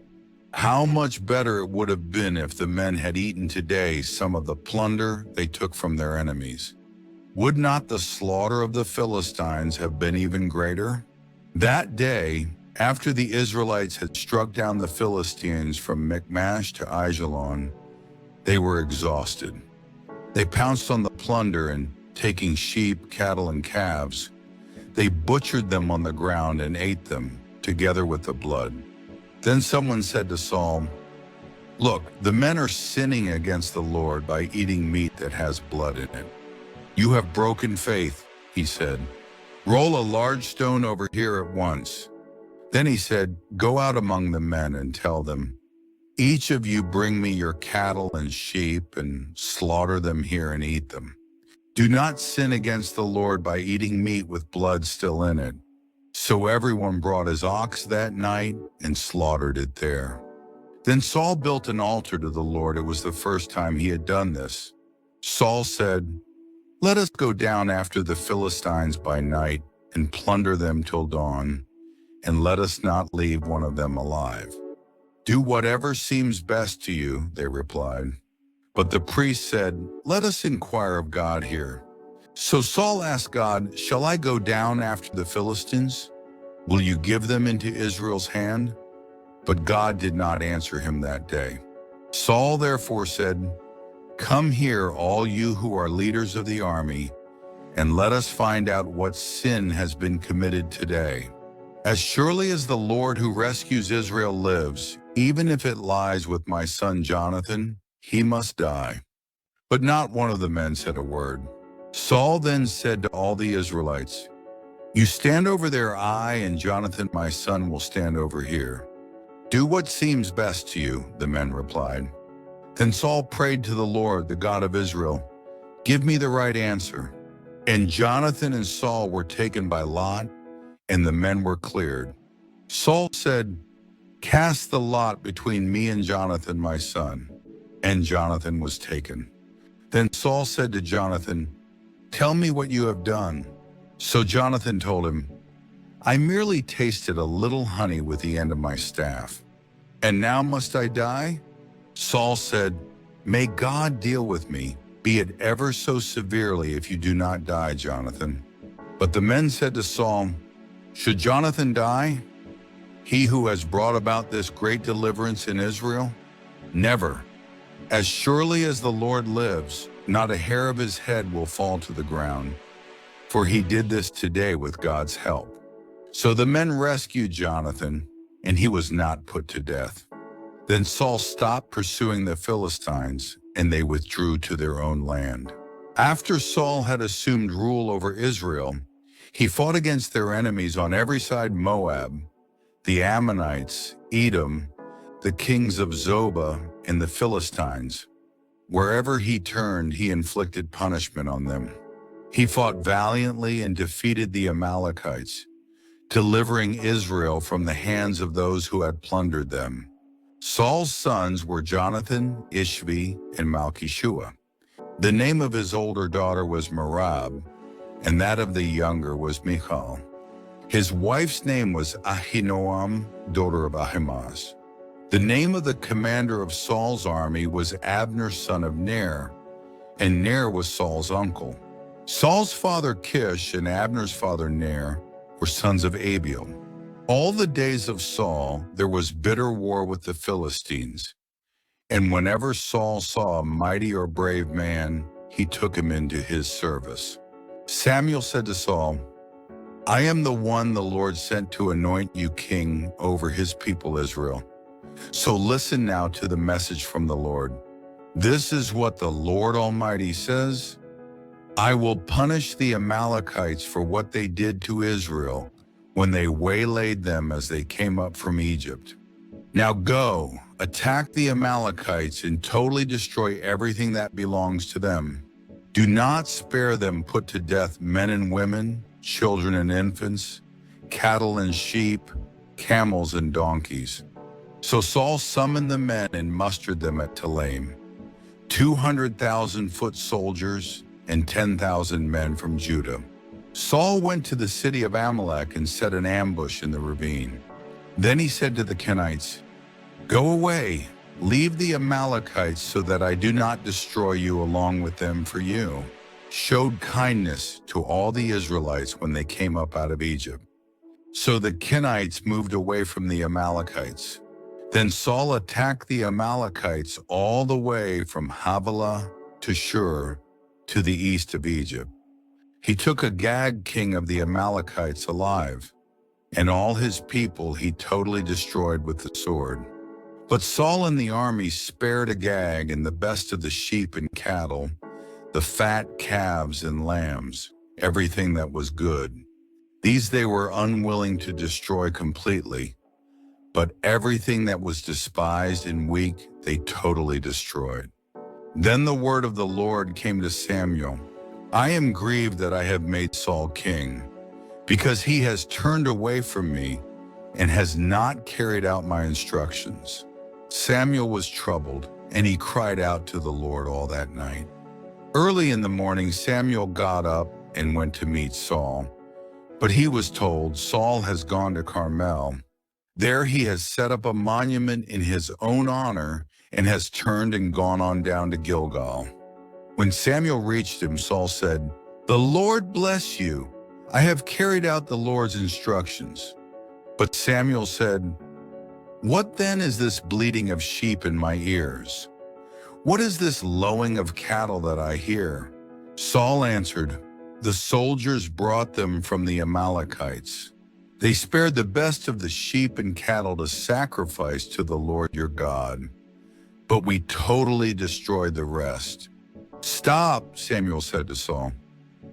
How much better it would have been if the men had eaten today some of the plunder they took from their enemies. Would not the slaughter of the Philistines have been even greater? That day, after the Israelites had struck down the Philistines from Michmash to Aijalon, they were exhausted. They pounced on the plunder, and taking sheep, cattle, and calves, they butchered them on the ground and ate them, together with the blood. Then someone said to Saul, look, the men are sinning against the Lord by eating meat that has blood in it. You have broken faith, he said. Roll a large stone over here at once. Then he said, go out among the men and tell them, each of you bring me your cattle and sheep and slaughter them here and eat them. Do not sin against the Lord by eating meat with blood still in it. So everyone brought his ox that night and slaughtered it there. Then Saul built an altar to the Lord. It was the first time he had done this. Saul said, "Let us go down after the Philistines by night and plunder them till dawn, and let us not leave one of them alive." "Do whatever seems best to you," they replied. But the priest said, "Let us inquire of God here." So Saul asked God, "Shall I go down after the Philistines? Will you give them into Israel's hand?" But God did not answer him that day. Saul therefore said, "Come here, all you who are leaders of the army, and let us find out what sin has been committed today. As surely as the Lord who rescues Israel lives, even if it lies with my son Jonathan, he must die." But not one of the men said a word. Saul then said to all the Israelites, "You stand over there, I and Jonathan my son will stand over here. Do what seems best to you," the men replied. Then Saul prayed to the Lord, the God of Israel, "Give me the right answer." And Jonathan and Saul were taken by lot, and the men were cleared. Saul said, "Cast the lot between me and Jonathan my son." And Jonathan was taken. Then Saul said to Jonathan, "Tell me what you have done." So Jonathan told him, "I merely tasted a little honey with the end of my staff. And now must I die?" Saul said, "May God deal with me, be it ever so severely, if you do not die, Jonathan." But the men said to Saul, "Should Jonathan die, he who has brought about this great deliverance in Israel? Never. As surely as the Lord lives, not a hair of his head will fall to the ground. For he did this today with God's help." So the men rescued Jonathan, and he was not put to death. Then Saul stopped pursuing the Philistines, and they withdrew to their own land. After Saul had assumed rule over Israel, he fought against their enemies on every side: Moab, the Ammonites, Edom, the kings of Zobah, and the Philistines. Wherever he turned, he inflicted punishment on them. He fought valiantly and defeated the Amalekites, delivering Israel from the hands of those who had plundered them. Saul's sons were Jonathan, Ishvi, and Malchishua. The name of his older daughter was Merab, and that of the younger was Michal. His wife's name was Ahinoam, daughter of Ahimaaz. The name of the commander of Saul's army was Abner, son of Ner, and Ner was Saul's uncle. Saul's father Kish and Abner's father Ner were sons of Abiel. All the days of Saul there was bitter war with the Philistines, and whenever Saul saw a mighty or brave man, he took him into his service. Samuel said to Saul, "I am the one the Lord sent to anoint you king over his people Israel. So listen now to the message from the Lord. This is what the Lord Almighty says: I will punish the Amalekites for what they did to Israel when they waylaid them as they came up from Egypt. Now go, attack the Amalekites and totally destroy everything that belongs to them. Do not spare them, put to death men and women, children and infants, cattle and sheep, camels and donkeys." So Saul summoned the men and mustered them at Telaim, 200,000 foot soldiers and 10,000 men from Judah. Saul went to the city of Amalek and set an ambush in the ravine. Then he said to the Kenites, "Go away, leave the Amalekites so that I do not destroy you along with them, for you showed kindness to all the Israelites when they came up out of Egypt." So the Kenites moved away from the Amalekites. Then Saul attacked the Amalekites all the way from Havilah to Shur to the east of Egypt. He took Agag, king of the Amalekites, alive, and all his people he totally destroyed with the sword. But Saul and the army spared Agag and the best of the sheep and cattle, the fat calves and lambs, everything that was good. These they were unwilling to destroy completely, but everything that was despised and weak they totally destroyed. Then the word of the Lord came to Samuel, "I am grieved that I have made Saul king, because he has turned away from me and has not carried out my instructions." Samuel was troubled, and he cried out to the Lord all that night. Early in the morning, Samuel got up and went to meet Saul. But he was told, "Saul has gone to Carmel. There he has set up a monument in his own honor and has turned and gone on down to Gilgal." When Samuel reached him, Saul said, "The Lord bless you. I have carried out the Lord's instructions." But Samuel said, "What then is this bleating of sheep in my ears? What is this lowing of cattle that I hear?" Saul answered, "The soldiers brought them from the Amalekites. They spared the best of the sheep and cattle to sacrifice to the Lord your God, but we totally destroyed the rest." "Stop," Samuel said to Saul.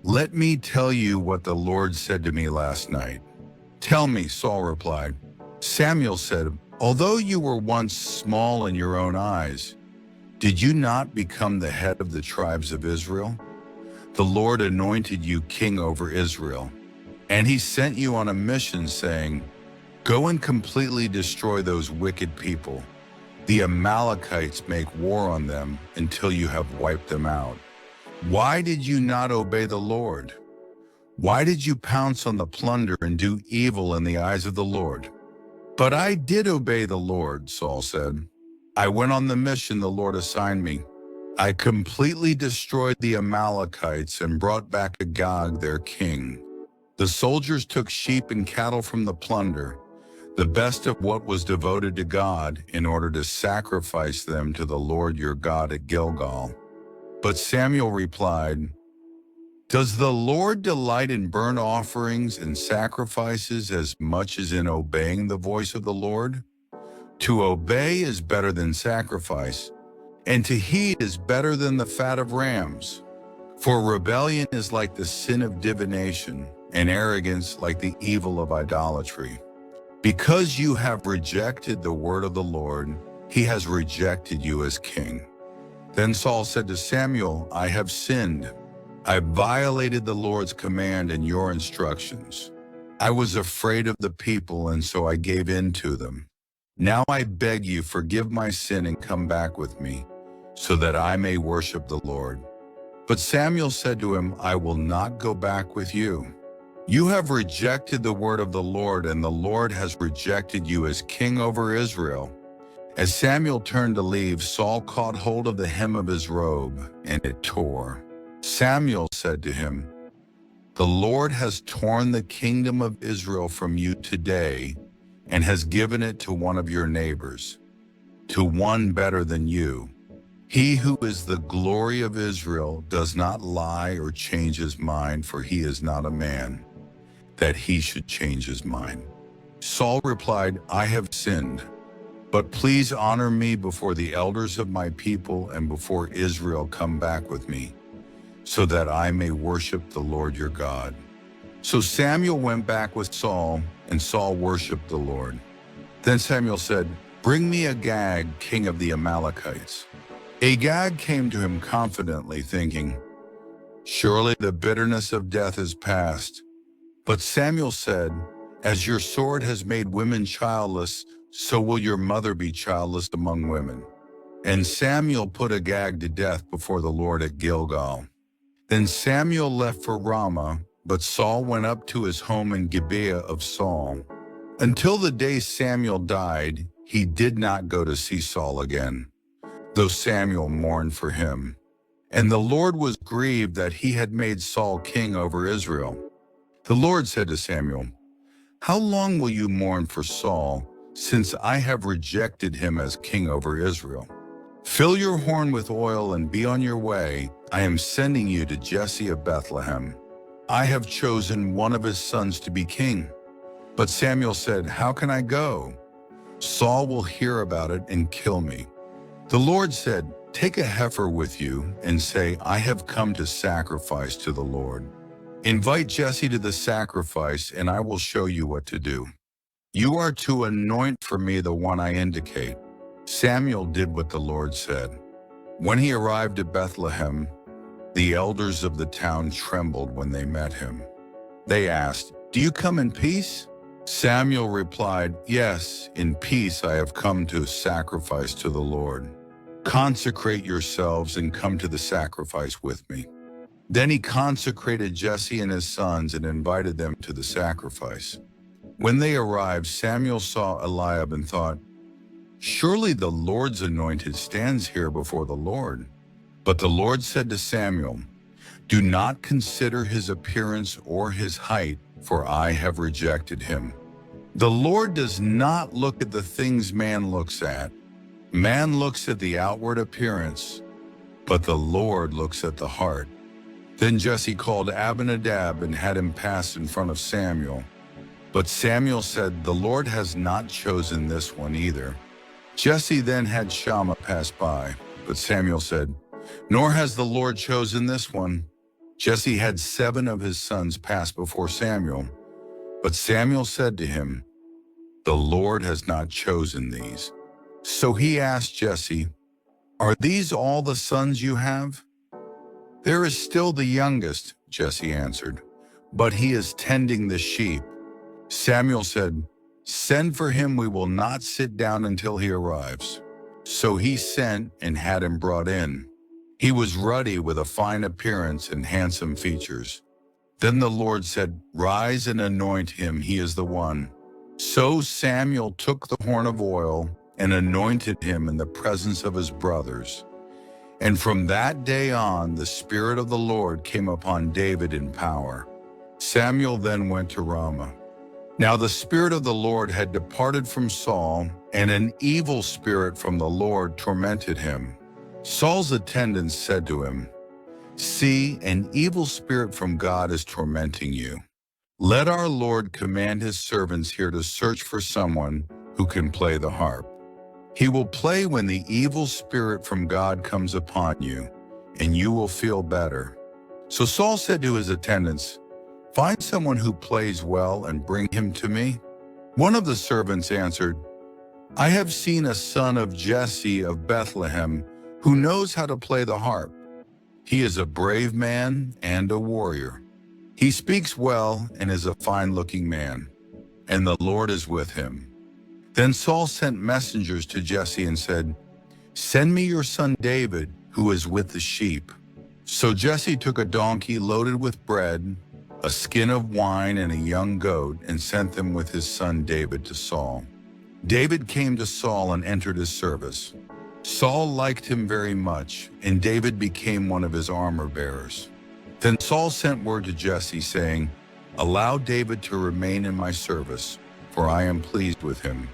"Let me tell you what the Lord said to me last night." "Tell me," Saul replied. Samuel said, "Although you were once small in your own eyes, did you not become the head of the tribes of Israel? The Lord anointed you king over Israel, and he sent you on a mission saying, 'Go and completely destroy those wicked people. The Amalekites make war on them until you have wiped them out.' Why did you not obey the Lord? Why did you pounce on the plunder and do evil in the eyes of the Lord?" "But I did obey the Lord," Saul said. "I went on the mission the Lord assigned me. I completely destroyed the Amalekites and brought back Agag, their king. The soldiers took sheep and cattle from the plunder, the best of what was devoted to God, in order to sacrifice them to the Lord your God at Gilgal." But Samuel replied, "Does the Lord delight in burnt offerings and sacrifices as much as in obeying the voice of the Lord? To obey is better than sacrifice, and to heed is better than the fat of rams. For rebellion is like the sin of divination, and arrogance like the evil of idolatry. Because you have rejected the word of the Lord, he has rejected you as king." Then Saul said to Samuel, "I have sinned. I violated the Lord's command and your instructions. I was afraid of the people, and so I gave in to them. Now I beg you, forgive my sin and come back with me, so that I may worship the Lord." But Samuel said to him, "I will not go back with you. You have rejected the word of the Lord, and the Lord has rejected you as king over Israel." As Samuel turned to leave, Saul caught hold of the hem of his robe, and it tore. Samuel said to him, "The Lord has torn the kingdom of Israel from you today and has given it to one of your neighbors, to one better than you. He who is the glory of Israel does not lie or change his mind, for he is not a man, that he should change his mind." Saul replied, "I have sinned, but please honor me before the elders of my people and before Israel come back with me, so that I may worship the Lord your God." So Samuel went back with Saul, and Saul worshiped the Lord. Then Samuel said, "Bring me Agag, king of the Amalekites." Agag came to him confidently, thinking, "Surely the bitterness of death is past." But Samuel said, "As your sword has made women childless, so will your mother be childless among women." And Samuel put Agag to death before the Lord at Gilgal. Then Samuel left for Ramah, but Saul went up to his home in Gibeah of Saul. Until the day Samuel died, he did not go to see Saul again, though Samuel mourned for him. And the Lord was grieved that he had made Saul king over Israel. The Lord said to Samuel, "How long will you mourn for Saul, since I have rejected him as king over Israel? Fill your horn with oil and be on your way. I am sending you to Jesse of Bethlehem. I have chosen one of his sons to be king." But Samuel said, "How can I go? Saul will hear about it and kill me." The Lord said, "Take a heifer with you and say, 'I have come to sacrifice to the Lord.' Invite Jesse to the sacrifice, and I will show you what to do. You are to anoint for me the one I indicate." Samuel did what the Lord said. When he arrived at Bethlehem, the elders of the town trembled when they met him. They asked, "Do you come in peace?" Samuel replied, "Yes, in peace I have come to sacrifice to the Lord. Consecrate yourselves and come to the sacrifice with me." Then he consecrated Jesse and his sons and invited them to the sacrifice. When they arrived, Samuel saw Eliab and thought, "Surely the Lord's anointed stands here before the Lord." But the Lord said to Samuel, "Do not consider his appearance or his height, for I have rejected him." The Lord does not look at the things man looks at. Man looks at the outward appearance, but the Lord looks at the heart. Then Jesse called Abinadab and had him pass in front of Samuel. But Samuel said, "The Lord has not chosen this one either." Jesse then had Shammah pass by, but Samuel said, "Nor has the Lord chosen this one." Jesse had 7 of his sons pass before Samuel, but Samuel said to him, "The Lord has not chosen these." So he asked Jesse, "Are these all the sons you have?" "There is still the youngest," Jesse answered, "but he is tending the sheep." Samuel said, "Send for him, we will not sit down until he arrives." So he sent and had him brought in. He was ruddy with a fine appearance and handsome features. Then the Lord said, "Rise and anoint him, he is the one." So Samuel took the horn of oil and anointed him in the presence of his brothers. And from that day on, the Spirit of the Lord came upon David in power. Samuel then went to Ramah. Now the Spirit of the Lord had departed from Saul, and an evil spirit from the Lord tormented him. Saul's attendants said to him, "See, an evil spirit from God is tormenting you. Let our Lord command his servants here to search for someone who can play the harp. He will play when the evil spirit from God comes upon you, and you will feel better." So Saul said to his attendants, "Find someone who plays well and bring him to me." One of the servants answered, "I have seen a son of Jesse of Bethlehem who knows how to play the harp. He is a brave man and a warrior. He speaks well and is a fine-looking man, and the Lord is with him." Then Saul sent messengers to Jesse and said, "Send me your son David, who is with the sheep." So Jesse took a donkey loaded with bread, a skin of wine, and a young goat, and sent them with his son David to Saul. David came to Saul and entered his service. Saul liked him very much, and David became one of his armor-bearers. Then Saul sent word to Jesse, saying, "Allow David to remain in my service, for I am pleased with him."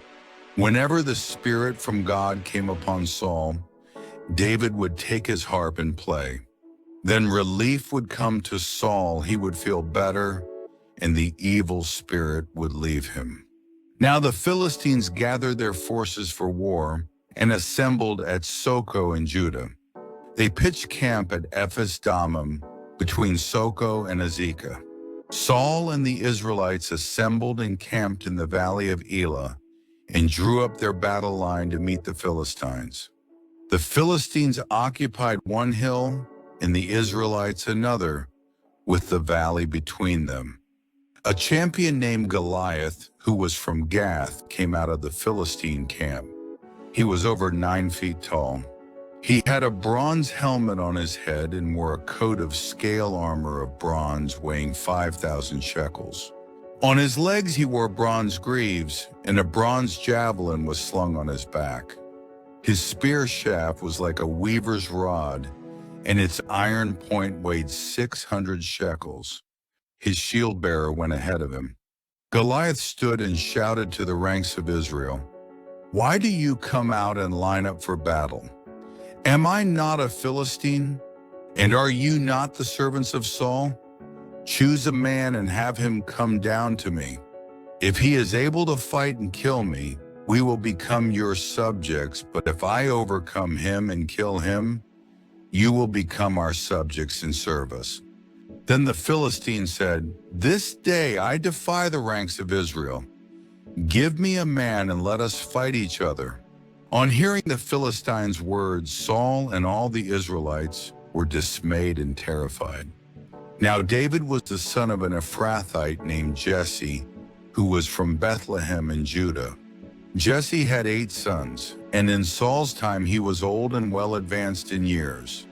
Whenever the Spirit from God came upon Saul, David would take his harp and play. Then relief would come to Saul, he would feel better, and the evil spirit would leave him. Now the Philistines gathered their forces for war and assembled at Soko in Judah. They pitched camp at Ephes-dammim between Soko and Azekah. Saul and the Israelites assembled and camped in the valley of Elah and drew up their battle line to meet the Philistines. The Philistines occupied one hill and the Israelites another, with the valley between them. A champion named Goliath, who was from Gath, came out of the Philistine camp. He was over 9 feet tall. He had a bronze helmet on his head and wore a coat of scale armor of bronze weighing 5,000 shekels. On his legs he wore bronze greaves, and a bronze javelin was slung on his back. His spear shaft was like a weaver's rod, and its iron point weighed 600 shekels. His shield-bearer went ahead of him. Goliath stood and shouted to the ranks of Israel, "Why do you come out and line up for battle? Am I not a Philistine? And are you not the servants of Saul? Choose a man and have him come down to me. If he is able to fight and kill me, we will become your subjects, but if I overcome him and kill him, you will become our subjects and serve us." Then the Philistine said, "This day I defy the ranks of Israel. Give me a man and let us fight each other." On hearing the Philistines' words, Saul and all the Israelites were dismayed and terrified. Now David was the son of an Ephrathite named Jesse, who was from Bethlehem in Judah. Jesse had 8 sons, and in Saul's time he was old and well advanced in years.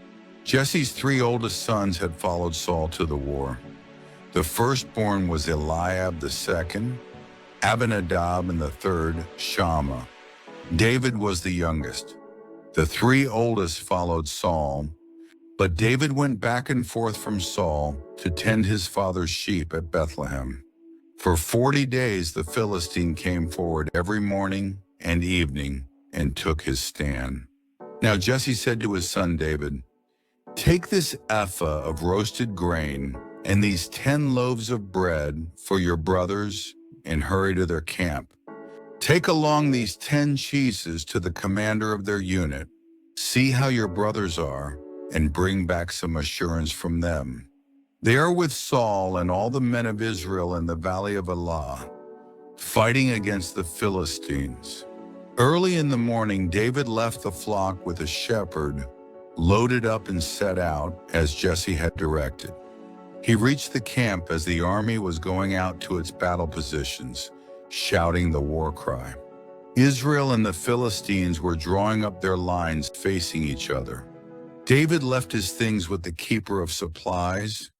Jesse's 3 oldest sons had followed Saul to the war. The firstborn was Eliab, the second, Abinadab, and the third, Shammah. David was the youngest. The 3 oldest followed Saul, but David went back and forth from Saul to tend his father's sheep at Bethlehem. For 40 days the Philistine came forward every morning and evening and took his stand. Now Jesse said to his son David, "Take this ephah of roasted grain and these 10 loaves of bread for your brothers and hurry to their camp. Take along these 10 cheeses to the commander of their unit. See how your brothers are, and bring back some assurance from them. They are with Saul and all the men of Israel in the valley of Elah, fighting against the Philistines." Early in the morning, David left the flock with a shepherd, loaded up and set out, as Jesse had directed. He reached the camp as the army was going out to its battle positions, shouting the war cry. Israel and the Philistines were drawing up their lines facing each other. David left his things with the keeper of supplies,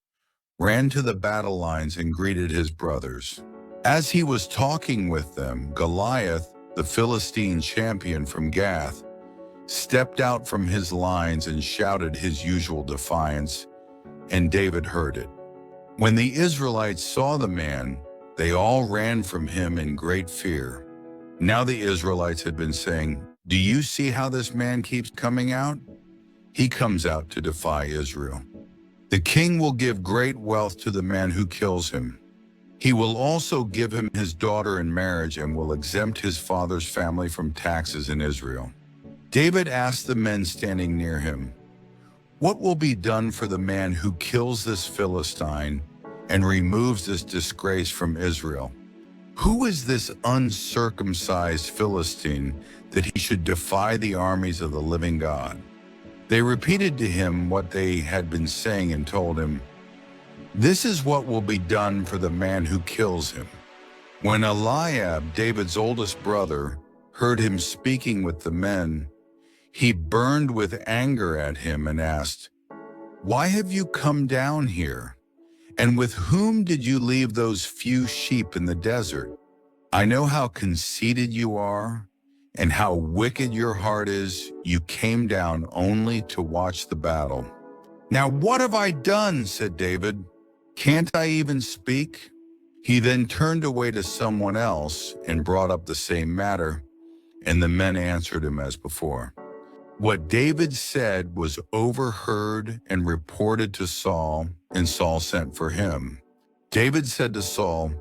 ran to the battle lines and greeted his brothers. As he was talking with them, Goliath, the Philistine champion from Gath, stepped out from his lines and shouted his usual defiance, and David heard it. When the Israelites saw the man, they all ran from him in great fear. Now the Israelites had been saying, "Do you see how this man keeps coming out? He comes out to defy Israel. The king will give great wealth to the man who kills him. He will also give him his daughter in marriage and will exempt his father's family from taxes in Israel." David asked the men standing near him, "What will be done for the man who kills this Philistine and removes this disgrace from Israel? Who is this uncircumcised Philistine that he should defy the armies of the living God?" They repeated to him what they had been saying and told him, "This is what will be done for the man who kills him." When Eliab, David's oldest brother, heard him speaking with the men, he burned with anger at him and asked, "Why have you come down here? And with whom did you leave those few sheep in the desert? I know how conceited you are and how wicked your heart is. You came down only to watch the battle." "Now what have I done?" said David. "Can't I even speak?" He then turned away to someone else and brought up the same matter, and the men answered him as before. What David said was overheard and reported to Saul, and Saul sent for him. David said to Saul,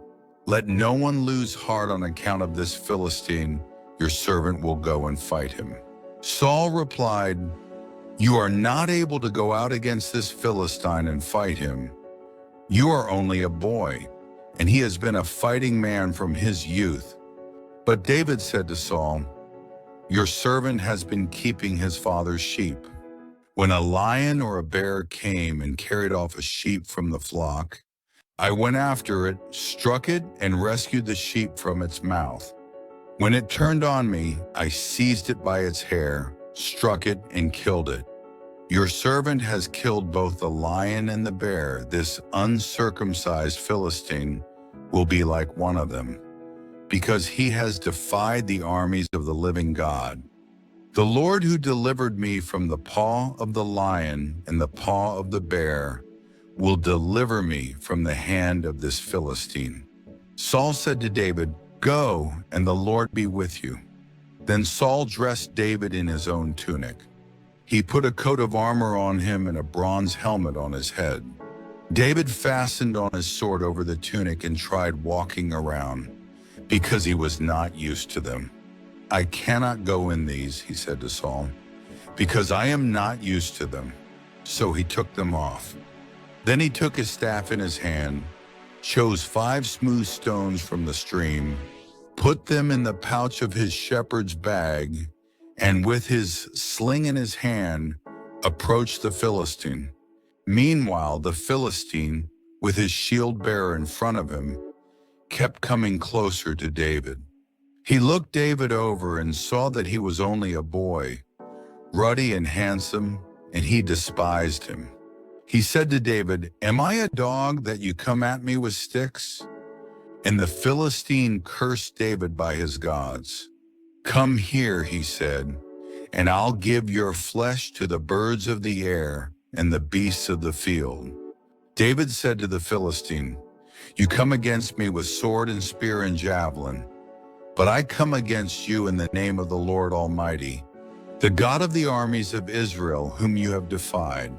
"Let no one lose heart on account of this Philistine. Your servant will go and fight him." Saul replied, "You are not able to go out against this Philistine and fight him. You are only a boy, and he has been a fighting man from his youth." But David said to Saul, "Your servant has been keeping his father's sheep. When a lion or a bear came and carried off a sheep from the flock, I went after it, struck it, and rescued the sheep from its mouth. When it turned on me, I seized it by its hair, struck it, and killed it. Your servant has killed both the lion and the bear. This uncircumcised Philistine will be like one of them, because he has defied the armies of the living God. The Lord who delivered me from the paw of the lion and the paw of the bear will deliver me from the hand of this Philistine." Saul said to David, "Go, and the Lord be with you." Then Saul dressed David in his own tunic. He put a coat of armor on him and a bronze helmet on his head. David fastened on his sword over the tunic and tried walking around, because he was not used to them. "I cannot go in these," he said to Saul, "because I am not used to them." So he took them off. Then he took his staff in his hand, chose 5 smooth stones from the stream, put them in the pouch of his shepherd's bag, and with his sling in his hand, approached the Philistine. Meanwhile, the Philistine, with his shield bearer in front of him, kept coming closer to David. He looked David over and saw that he was only a boy, ruddy and handsome, and he despised him. He said to David, "Am I a dog that you come at me with sticks?" And the Philistine cursed David by his gods. "Come here," he said, "and I'll give your flesh to the birds of the air and the beasts of the field." David said to the Philistine, "You come against me with sword and spear and javelin, but I come against you in the name of the Lord Almighty, the God of the armies of Israel, whom you have defied.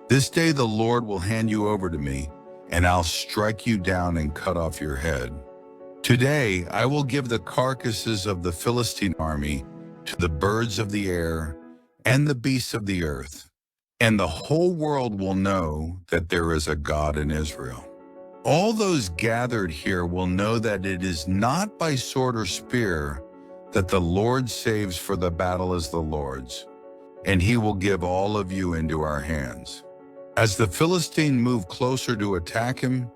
This day the Lord will hand you over to me, and I'll strike you down and cut off your head. Today I will give the carcasses of the Philistine army to the birds of the air and the beasts of the earth, and the whole world will know that there is a God in Israel. All those gathered here will know that it is not by sword or spear that the Lord saves, for the battle is the Lord's, and he will give all of you into our hands." As the Philistine moved closer to attack him,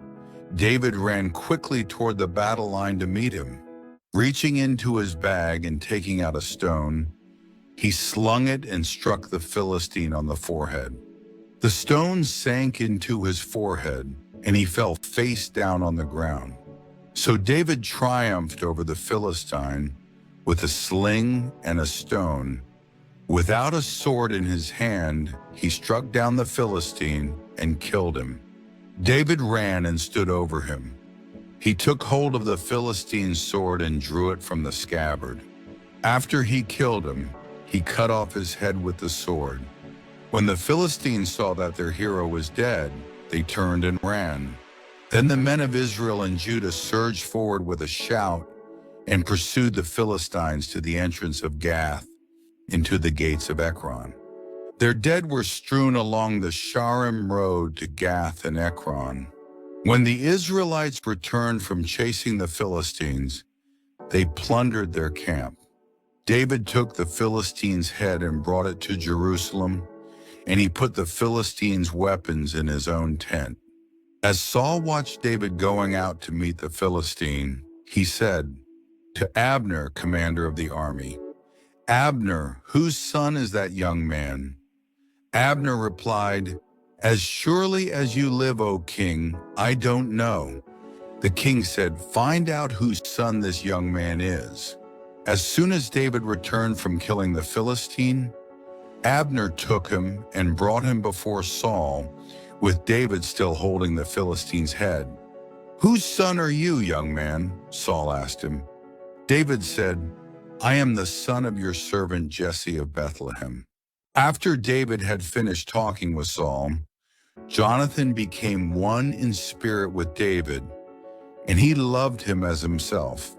David ran quickly toward the battle line to meet him. Reaching into his bag and taking out a stone, he slung it and struck the Philistine on the forehead. The stone sank into his forehead, and he fell face down on the ground. So David triumphed over the Philistine with a sling and a stone. Without a sword in his hand, he struck down the Philistine and killed him. David ran and stood over him. He took hold of the Philistine's sword and drew it from the scabbard. After he killed him, he cut off his head with the sword. When the Philistines saw that their hero was dead, they turned and ran. Then the men of Israel and Judah surged forward with a shout and pursued the Philistines to the entrance of Gath, into the gates of Ekron. Their dead were strewn along the Sharim road to Gath and Ekron. When the Israelites returned from chasing the Philistines, they plundered their camp. David took the Philistine's head and brought it to Jerusalem, and he put the Philistines' weapons in his own tent. As Saul watched David going out to meet the Philistine, he said to Abner, commander of the army, "Abner, whose son is that young man?" Abner replied, "As surely as you live, O king, I don't know." The king said, "Find out whose son this young man is." As soon as David returned from killing the Philistine, Abner took him and brought him before Saul, with David still holding the Philistine's head. "Whose son are you, young man?" Saul asked him. David said, "I am the son of your servant Jesse of Bethlehem." After David had finished talking with Saul, Jonathan became one in spirit with David, and he loved him as himself.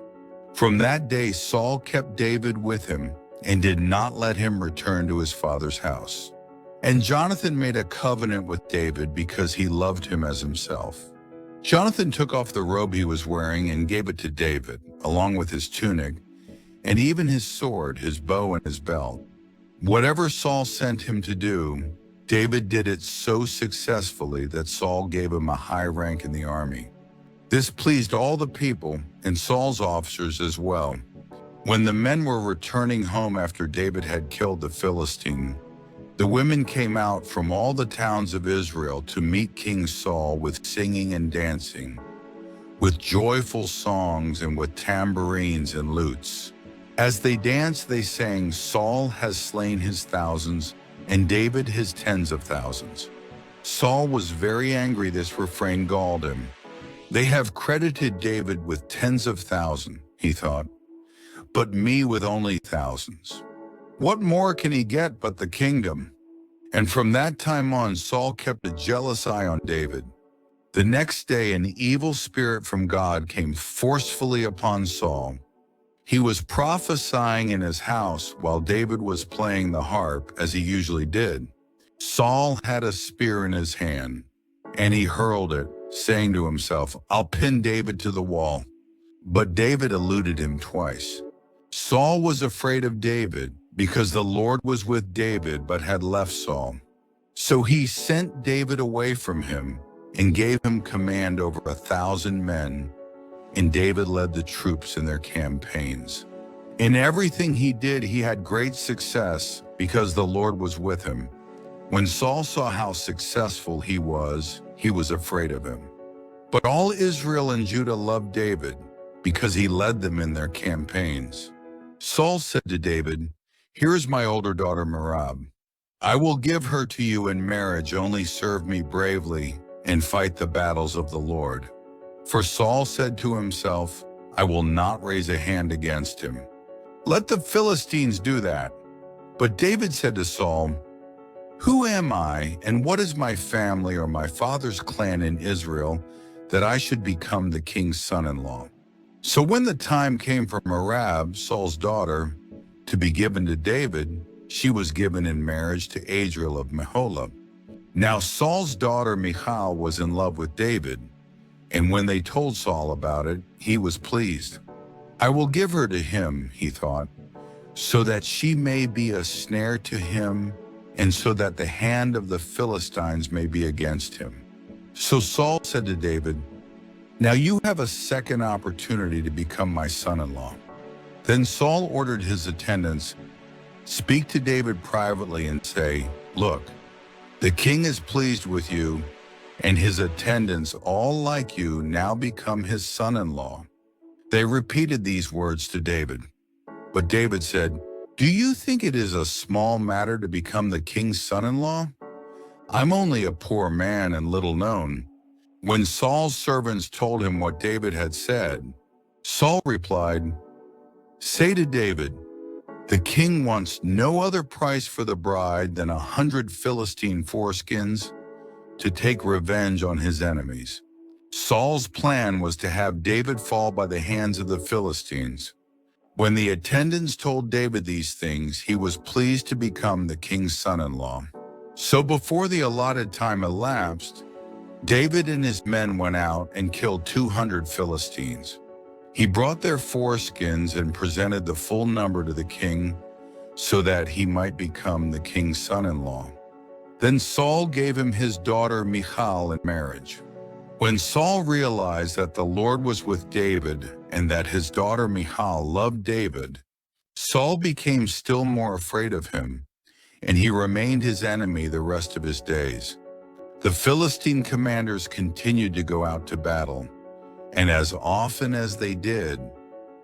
From that day Saul kept David with him and did not let him return to his father's house. And Jonathan made a covenant with David because he loved him as himself. Jonathan took off the robe he was wearing and gave it to David, along with his tunic, and even his sword, his bow, and his belt. Whatever Saul sent him to do, David did it so successfully that Saul gave him a high rank in the army. This pleased all the people and Saul's officers as well. When the men were returning home after David had killed the Philistine, the women came out from all the towns of Israel to meet King Saul with singing and dancing, with joyful songs and with tambourines and lutes. As they danced, they sang, "Saul has slain his thousands, and David his tens of thousands." Saul was very angry. This refrain galled him. "They have credited David with tens of thousands," he thought, "but me with only thousands. What more can he get but the kingdom?" And from that time on, Saul kept a jealous eye on David. The next day, an evil spirit from God came forcefully upon Saul. He was prophesying in his house while David was playing the harp, as he usually did. Saul had a spear in his hand, and he hurled it, saying to himself, "I'll pin David to the wall." But David eluded him twice. Saul was afraid of David because the Lord was with David but had left Saul. So he sent David away from him and gave him command over 1,000 men, and David led the troops in their campaigns. In everything he did, he had great success because the Lord was with him. When Saul saw how successful he was afraid of him. But all Israel and Judah loved David because he led them in their campaigns. Saul said to David, "Here is my older daughter Merab. I will give her to you in marriage, only serve me bravely and fight the battles of the Lord." For Saul said to himself, "I will not raise a hand against him. Let the Philistines do that." But David said to Saul, "Who am I, and what is my family or my father's clan in Israel, that I should become the king's son-in-law?" So when the time came for Merab, Saul's daughter, to be given to David, she was given in marriage to Adriel of Meholah. Now Saul's daughter Michal was in love with David, and when they told Saul about it, he was pleased. "I will give her to him," he thought, "so that she may be a snare to him, and so that the hand of the Philistines may be against him." So Saul said to David, "Now you have a second opportunity to become my son-in-law." Then Saul ordered his attendants, "Speak to David privately and say, 'Look, the king is pleased with you, and his attendants, all like you, now become his son-in-law.'" They repeated these words to David. But David said, "Do you think it is a small matter to become the king's son-in-law? I'm only a poor man and little known." When Saul's servants told him what David had said, Saul replied, "Say to David, 'The king wants no other price for the bride than 100 Philistine foreskins to take revenge on his enemies.'" Saul's plan was to have David fall by the hands of the Philistines. When the attendants told David these things, he was pleased to become the king's son-in-law. So before the allotted time elapsed, David and his men went out and killed 200 Philistines. He brought their foreskins and presented the full number to the king so that he might become the king's son-in-law. Then Saul gave him his daughter Michal in marriage. When Saul realized that the Lord was with David and that his daughter Michal loved David, Saul became still more afraid of him, and he remained his enemy the rest of his days. The Philistine commanders continued to go out to battle, and as often as they did,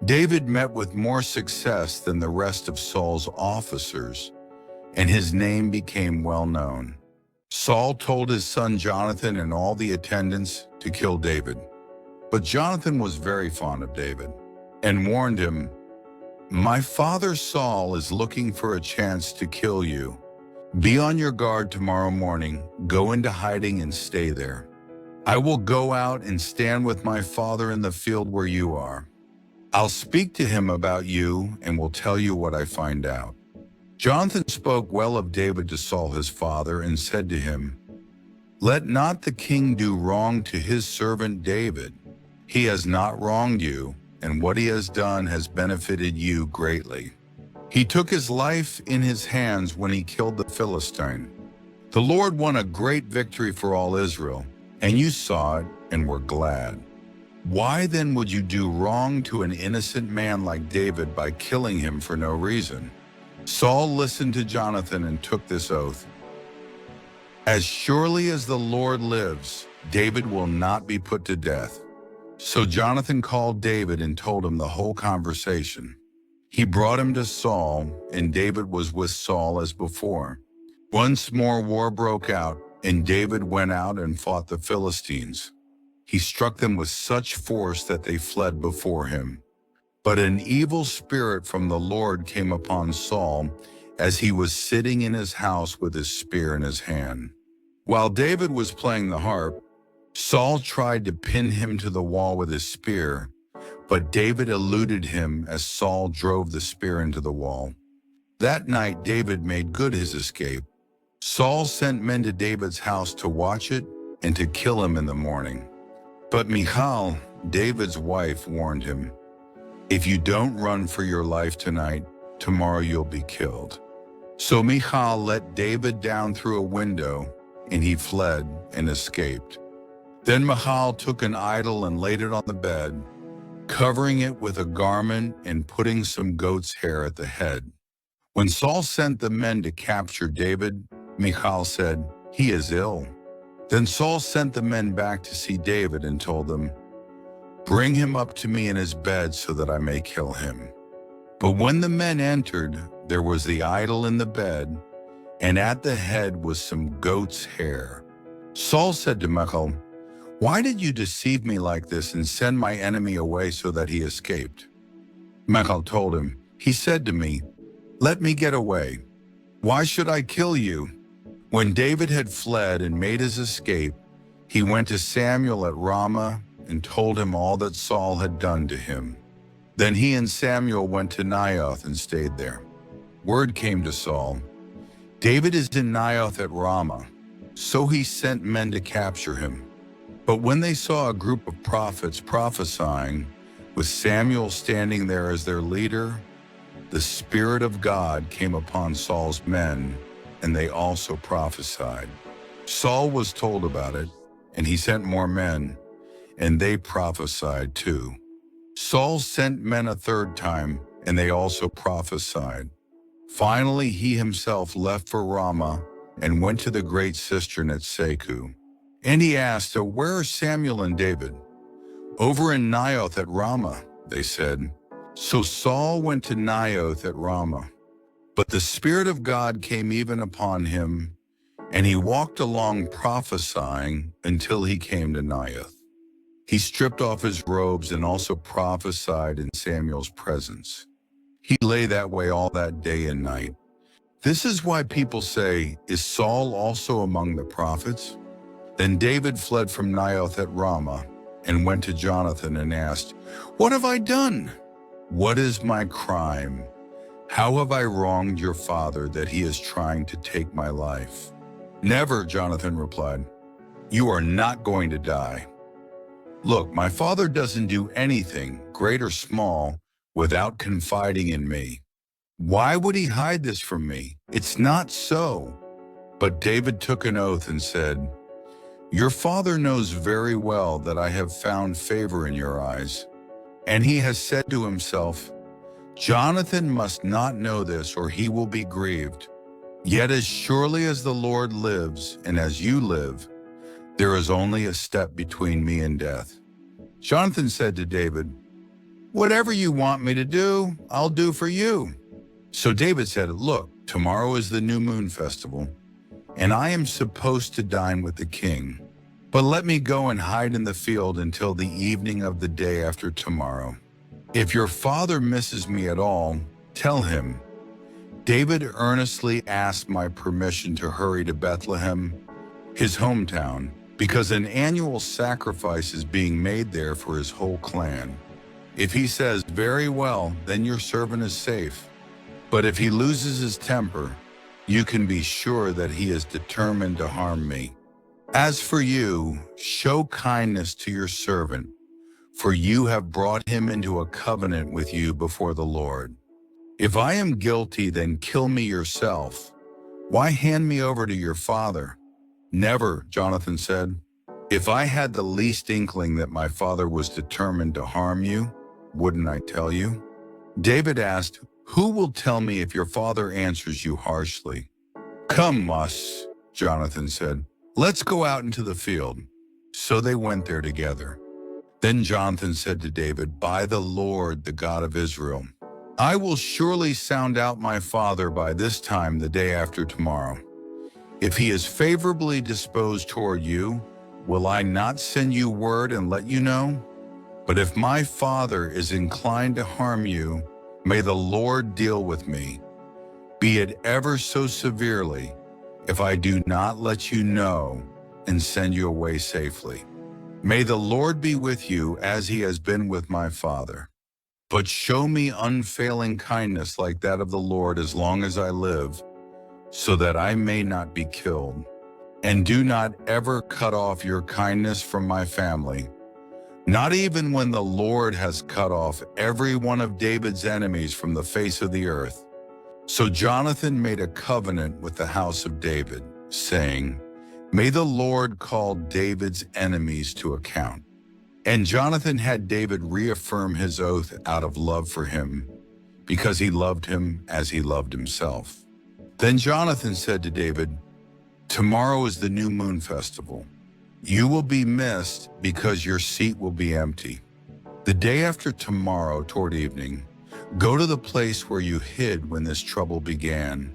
David met with more success than the rest of Saul's officers, and his name became well known. Saul told his son Jonathan and all the attendants to kill David. But Jonathan was very fond of David and warned him, "My father Saul is looking for a chance to kill you. Be on your guard tomorrow morning, go into hiding and stay there. I will go out and stand with my father in the field where you are. I'll speak to him about you and will tell you what I find out." Jonathan spoke well of David to Saul his father and said to him, "Let not the king do wrong to his servant David. He has not wronged you, and what he has done has benefited you greatly. He took his life in his hands when he killed the Philistine. The Lord won a great victory for all Israel, and you saw it and were glad. Why then would you do wrong to an innocent man like David by killing him for no reason?" Saul listened to Jonathan and took this oath, "As surely as the Lord lives, David will not be put to death." So Jonathan called David and told him the whole conversation. He brought him to Saul, and David was with Saul as before. Once more war broke out, and David went out and fought the Philistines. He struck them with such force that they fled before him. But an evil spirit from the Lord came upon Saul as he was sitting in his house with his spear in his hand. While David was playing the harp, Saul tried to pin him to the wall with his spear, but David eluded him as Saul drove the spear into the wall. That night David made good his escape. Saul sent men to David's house to watch it and to kill him in the morning. But Michal, David's wife, warned him, "If you don't run for your life tonight, tomorrow you'll be killed." So Michal let David down through a window, and he fled and escaped. Then Michal took an idol and laid it on the bed, covering it with a garment and putting some goat's hair at the head. When Saul sent the men to capture David, Michal said, "He is ill." Then Saul sent the men back to see David and told them, "Bring him up to me in his bed so that I may kill him." But when the men entered, there was the idol in the bed, and at the head was some goat's hair. Saul said to Michal, "Why did you deceive me like this and send my enemy away so that he escaped?" Michal told him, "He said to me, 'Let me get away. Why should I kill you?'" When David had fled and made his escape, he went to Samuel at Ramah and told him all that Saul had done to him. Then he and Samuel went to Naioth and stayed there. Word came to Saul, "David is in Naioth at Ramah." So he sent men to capture him. But when they saw a group of prophets prophesying, with Samuel standing there as their leader, the Spirit of God came upon Saul's men, and they also prophesied. Saul was told about it, and he sent more men, and they prophesied too. Saul sent men a third time, and they also prophesied. Finally, he himself left for Ramah and went to the great cistern at Seku. And he asked, "Where are Samuel and David?" "Over in Naioth at Ramah," they said. So Saul went to Naioth at Ramah. But the Spirit of God came even upon him, and he walked along prophesying until he came to Naioth. He stripped off his robes and also prophesied in Samuel's presence. He lay that way all that day and night. This is why people say, "Is Saul also among the prophets?" Then David fled from Naioth at Ramah and went to Jonathan and asked, "What have I done? What is my crime? How have I wronged your father that he is trying to take my life?" "Never," Jonathan replied. "You are not going to die. Look, my father doesn't do anything, great or small, without confiding in me. Why would he hide this from me? It's not so." But David took an oath and said, "Your father knows very well that I have found favor in your eyes." And he has said to himself, "Jonathan must not know this, or he will be grieved. Yet as surely as the Lord lives and as you live, there is only a step between me and death." Jonathan said to David, "Whatever you want me to do, I'll do for you." So David said, "Look, tomorrow is the new moon festival, and I am supposed to dine with the king. But let me go and hide in the field until the evening of the day after tomorrow. If your father misses me at all, tell him, 'David earnestly asked my permission to hurry to Bethlehem, his hometown, because an annual sacrifice is being made there for his whole clan.' If he says, 'Very well,' then your servant is safe. But if he loses his temper, you can be sure that he is determined to harm me. As for you, show kindness to your servant, for you have brought him into a covenant with you before the Lord. If I am guilty, then kill me yourself. Why hand me over to your father?" "Never," Jonathan said. "If I had the least inkling that my father was determined to harm you, wouldn't I tell you?" David asked, "Who will tell me if your father answers you harshly?" "Come, us," Jonathan said. "Let's go out into the field." So they went there together. Then Jonathan said to David, "By the Lord, the God of Israel, I will surely sound out my father by this time the day after tomorrow. If he is favorably disposed toward you, will I not send you word and let you know? But if my father is inclined to harm you, may the Lord deal with me, be it ever so severely, if I do not let you know and send you away safely. May the Lord be with you as he has been with my father. But show me unfailing kindness like that of the Lord as long as I live, so that I may not be killed. And do not ever cut off your kindness from my family, not even when the Lord has cut off every one of David's enemies from the face of the earth. So Jonathan made a covenant with the house of David, saying, "May the Lord call David's enemies to account." And Jonathan had David reaffirm his oath out of love for him, because he loved him as he loved himself. Then Jonathan said to David, "Tomorrow is the new moon festival. You will be missed because your seat will be empty. The day after tomorrow, toward evening, go to the place where you hid when this trouble began,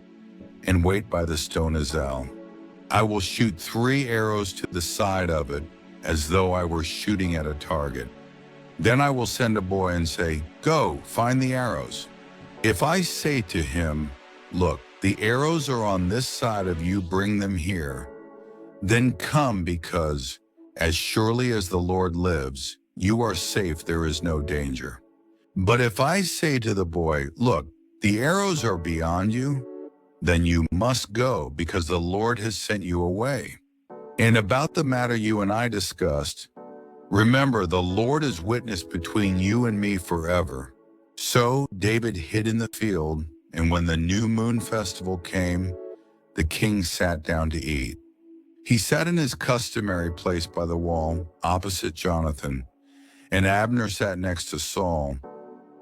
and wait by the stone Azel. I will shoot 3 arrows to the side of it, as though I were shooting at a target. Then I will send a boy and say, 'Go, find the arrows.' If I say to him, 'Look, the arrows are on this side of you, bring them here,' then come, because, as surely as the Lord lives, you are safe, there is no danger. But if I say to the boy, 'Look, the arrows are beyond you,' then you must go, because the Lord has sent you away. And about the matter you and I discussed, remember, the Lord is witness between you and me forever." So David hid in the field, and when the new moon festival came, the king sat down to eat. He sat in his customary place by the wall, opposite Jonathan, and Abner sat next to Saul,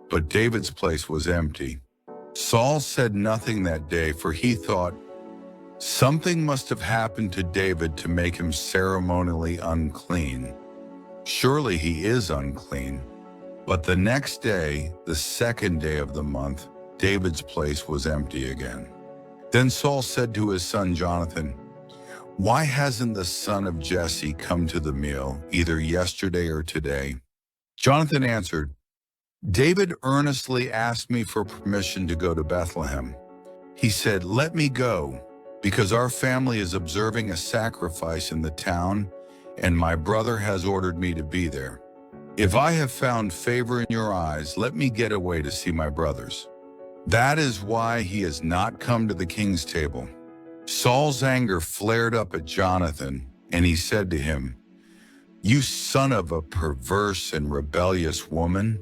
but David's place was empty. Saul said nothing that day, for he thought, "Something must have happened to David to make him ceremonially unclean. Surely he is unclean." But the next day, the second day of the month, David's place was empty again. Then Saul said to his son Jonathan, "Why hasn't the son of Jesse come to the meal, either yesterday or today?" Jonathan answered, "David earnestly asked me for permission to go to Bethlehem. He said, 'Let me go, because our family is observing a sacrifice in the town, and my brother has ordered me to be there. If I have found favor in your eyes, let me get away to see my brothers.' That is why he has not come to the king's table." Saul's anger flared up at Jonathan, and he said to him, "You son of a perverse and rebellious woman,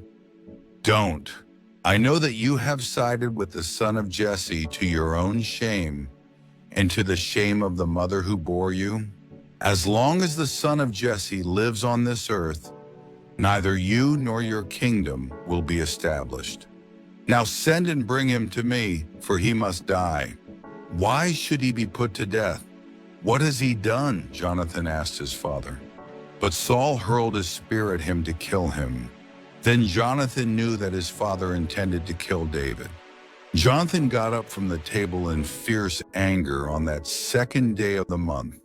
don't. I know that you have sided with the son of Jesse to your own shame and to the shame of the mother who bore you. As long as the son of Jesse lives on this earth, neither you nor your kingdom will be established. Now send and bring him to me, for he must die. Why should he be put to death? What has he done?" Jonathan asked his father. But Saul hurled his spear at him to kill him. Then Jonathan knew that his father intended to kill David. Jonathan got up from the table in fierce anger on that second day of the month.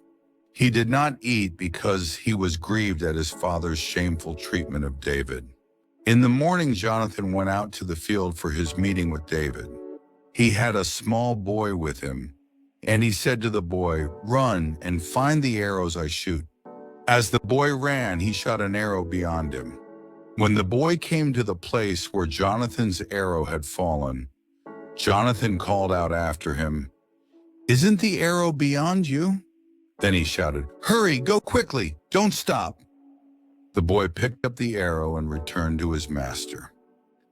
He did not eat because he was grieved at his father's shameful treatment of David. In the morning, Jonathan went out to the field for his meeting with David. He had a small boy with him, and he said to the boy, "Run and find the arrows I shoot." As the boy ran, he shot an arrow beyond him. When the boy came to the place where Jonathan's arrow had fallen, Jonathan called out after him, "Isn't the arrow beyond you?" Then he shouted, "Hurry, go quickly, don't stop." The boy picked up the arrow and returned to his master.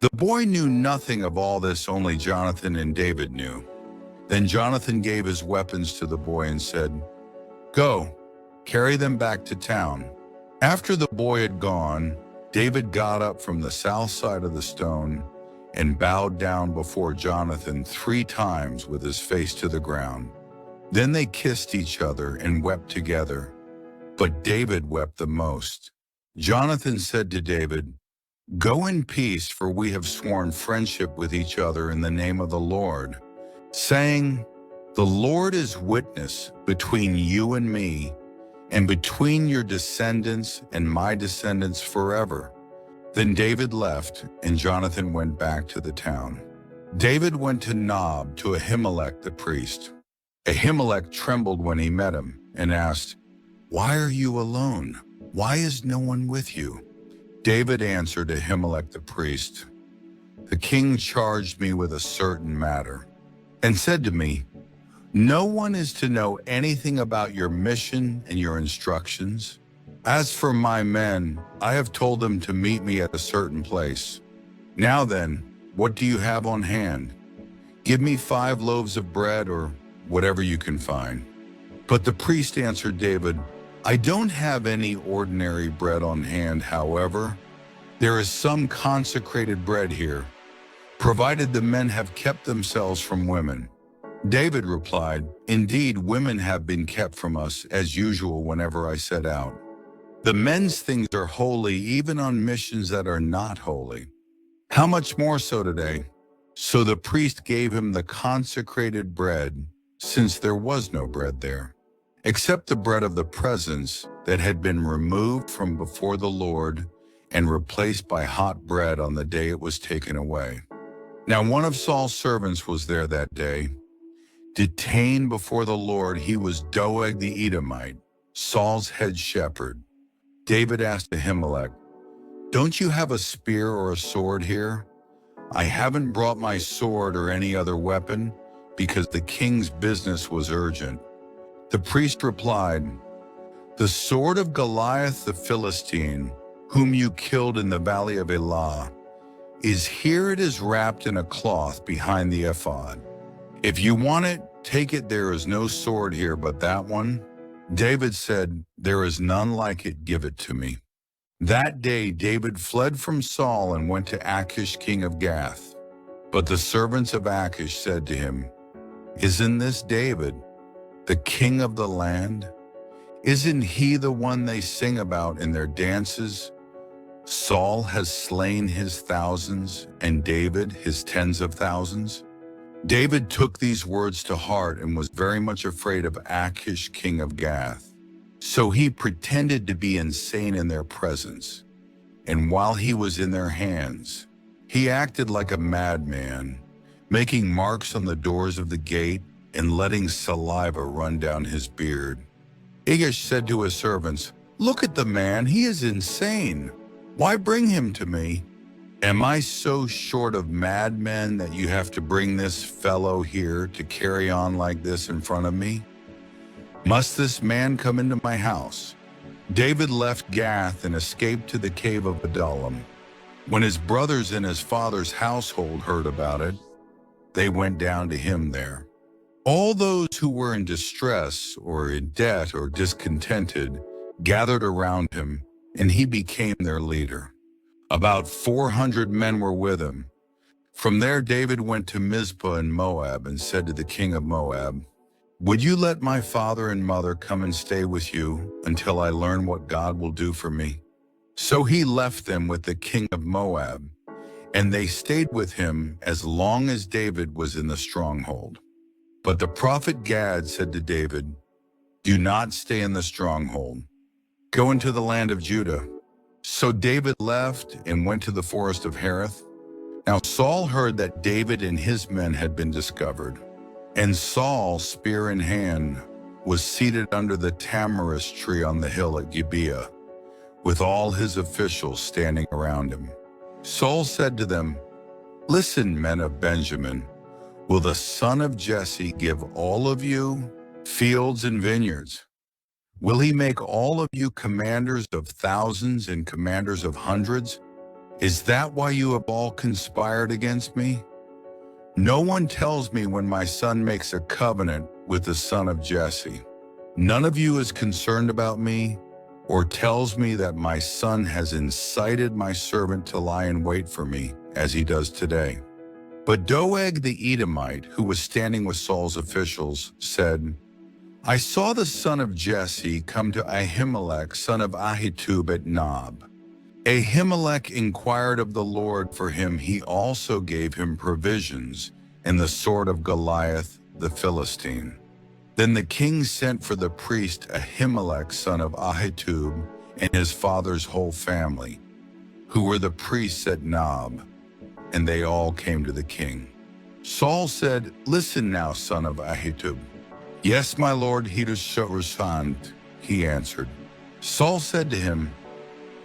The boy knew nothing of all this, only Jonathan and David knew. Then Jonathan gave his weapons to the boy and said, "Go, carry them back to town." After the boy had gone, David got up from the south side of the stone and bowed down before Jonathan 3 times with his face to the ground. Then they kissed each other and wept together, but David wept the most. Jonathan said to David, "Go in peace, for we have sworn friendship with each other in the name of the Lord, saying, 'The Lord is witness between you and me, and between your descendants and my descendants forever.'" Then David left, and Jonathan went back to the town. David went to Nob to Ahimelech the priest. Ahimelech trembled when he met him and asked, "Why are you alone? Why is no one with you?" David answered Ahimelech the priest, "The king charged me with a certain matter, and said to me, 'No one is to know anything about your mission and your instructions. As for my men, I have told them to meet me at a certain place. Now then, what do you have on hand?' Give me 5 loaves of bread or whatever you can find." But the priest answered David, "I don't have any ordinary bread on hand. However, there is some consecrated bread here, provided the men have kept themselves from women." David replied, "Indeed, women have been kept from us as usual whenever I set out. The men's things are holy even on missions that are not holy. How much more so today?" So the priest gave him the consecrated bread, since there was no bread there, except the bread of the presence that had been removed from before the Lord and replaced by hot bread on the day it was taken away. Now one of Saul's servants was there that day. Detained before the Lord, he was Doeg the Edomite, Saul's head shepherd. David asked Ahimelech, "Don't you have a spear or a sword here?" "I haven't brought my sword or any other weapon, because the king's business was urgent." The priest replied, "The sword of Goliath the Philistine, whom you killed in the valley of Elah, is here. It is wrapped in a cloth behind the ephod. If you want it, take it. There is no sword here but that one." David said, "There is none like it. Give it to me." That day David fled from Saul and went to Achish king of Gath. But the servants of Achish said to him, "Isn't this David, the king of the land? Isn't he the one they sing about in their dances? Saul has slain his thousands, and David his tens of thousands." David took these words to heart and was very much afraid of Achish king of Gath. So he pretended to be insane in their presence, and while he was in their hands, he acted like a madman, making marks on the doors of the gate and letting saliva run down his beard. Achish said to his servants, "Look at the man, he is insane. Why bring him to me? Am I so short of madmen that you have to bring this fellow here to carry on like this in front of me? Must this man come into my house?" David left Gath and escaped to the cave of Adullam. When his brothers and his father's household heard about it, they went down to him there. All those who were in distress or in debt or discontented gathered around him, and he became their leader. About 400 men were with him. From there David went to Mizpah in Moab and said to the king of Moab, "Would you let my father and mother come and stay with you until I learn what God will do for me?" So he left them with the king of Moab, and they stayed with him as long as David was in the stronghold. But the prophet Gad said to David, "Do not stay in the stronghold. Go into the land of Judah." So David left and went to the forest of Hereth. Now Saul heard that David and his men had been discovered, and Saul, spear in hand, was seated under the tamarisk tree on the hill at Gibeah, with all his officials standing around him. Saul said to them, "Listen, men of Benjamin, will the son of Jesse give all of you fields and vineyards? Will he make all of you commanders of thousands and commanders of hundreds? Is that why you have all conspired against me? No one tells me when my son makes a covenant with the son of Jesse. None of you is concerned about me or tells me that my son has incited my servant to lie in wait for me, as he does today." But Doeg the Edomite, who was standing with Saul's officials, said, "I saw the son of Jesse come to Ahimelech, son of Ahitub at Nob. Ahimelech inquired of the Lord for him. He also gave him provisions and the sword of Goliath the Philistine." Then the king sent for the priest Ahimelech, son of Ahitub, and his father's whole family, who were the priests at Nob, and they all came to the king. Saul said, "Listen now, son of Ahitub." "Yes, my lord," he answered. Saul said to him,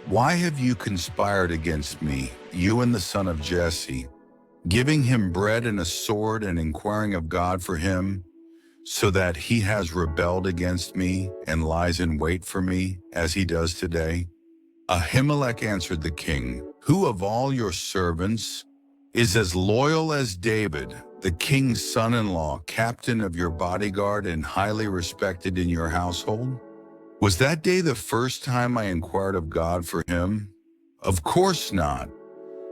"Why have you conspired against me, you and the son of Jesse, giving him bread and a sword and inquiring of God for him, so that he has rebelled against me and lies in wait for me, as he does today?" Ahimelech answered the king, "Who of all your servants is as loyal as David, the king's son-in-law, captain of your bodyguard and highly respected in your household? Was that day the first time I inquired of God for him? Of course not.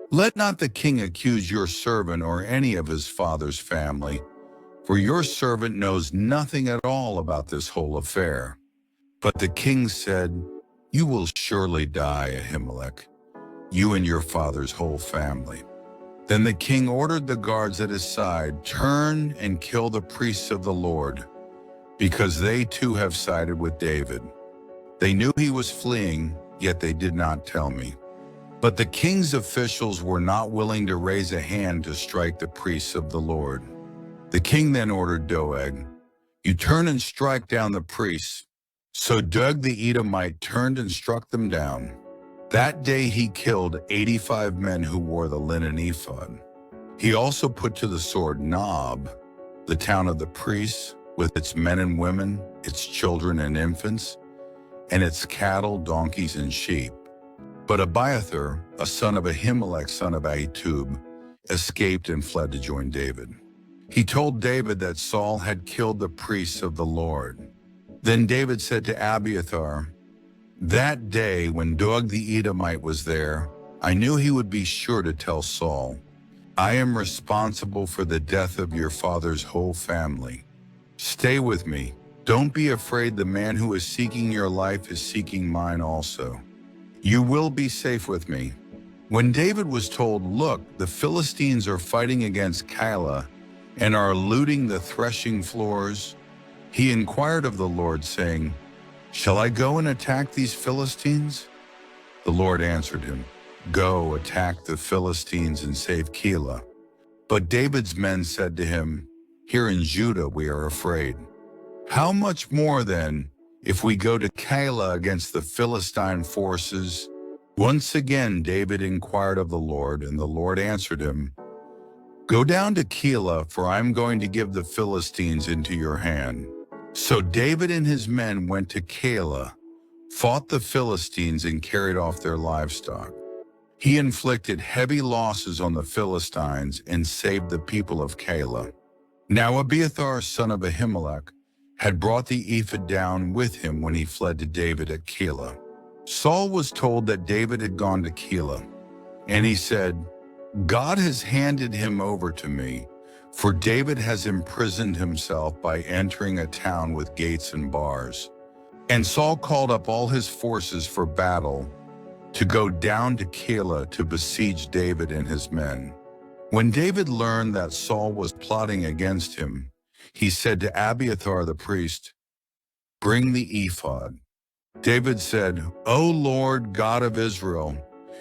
Let not the king accuse your servant or any of his father's family, for your servant knows nothing at all about this whole affair. But the king said, You will surely die, Ahimelech, you and your father's whole family. Then the king ordered the guards at his side, Turn and kill the priests of the Lord, because they too have sided with David. They knew he was fleeing, yet they did not tell me. But the king's officials were not willing to raise a hand to strike the priests of the Lord. The king then ordered Doeg, You turn and strike down the priests. So Doeg the Edomite turned and struck them down. That day he killed 85 men who wore the linen ephod. He also put to the sword Nob, the town of the priests, with its men and women, its children and infants, and its cattle, donkeys, and sheep. But Abiathar, a son of Ahimelech, son of Ahitub, escaped and fled to join David. He told David that Saul had killed the priests of the Lord. Then David said to Abiathar, That day when Doeg the Edomite was there, I knew he would be sure to tell Saul, I am responsible for the death of your father's whole family. Stay with me. Don't be afraid. The man who is seeking your life is seeking mine also. You will be safe with me. When David was told, Look, the Philistines are fighting against Keilah and are looting the threshing floors, he inquired of the Lord, saying, Shall I go and attack these Philistines? The Lord answered him, Go, attack the Philistines and save Keilah. But David's men said to him, Here in Judah we are afraid. How much more then, if we go to Keilah against the Philistine forces? Once again David inquired of the Lord, and the Lord answered him, Go down to Keilah, for I am going to give the Philistines into your hand. So David and his men went to Keilah, fought the Philistines, and carried off their livestock. He inflicted heavy losses on the Philistines and saved the people of Keilah. Now Abiathar, son of Ahimelech, had brought the ephod down with him when he fled to David at Keilah. Saul was told that David had gone to Keilah, and he said, God has handed him over to me, for David has imprisoned himself by entering a town with gates and bars. And Saul called up all his forces for battle to go down to Keilah to besiege David and his men. When David learned that Saul was plotting against him, he said to Abiathar the priest, Bring the ephod. David said, O Lord God of Israel,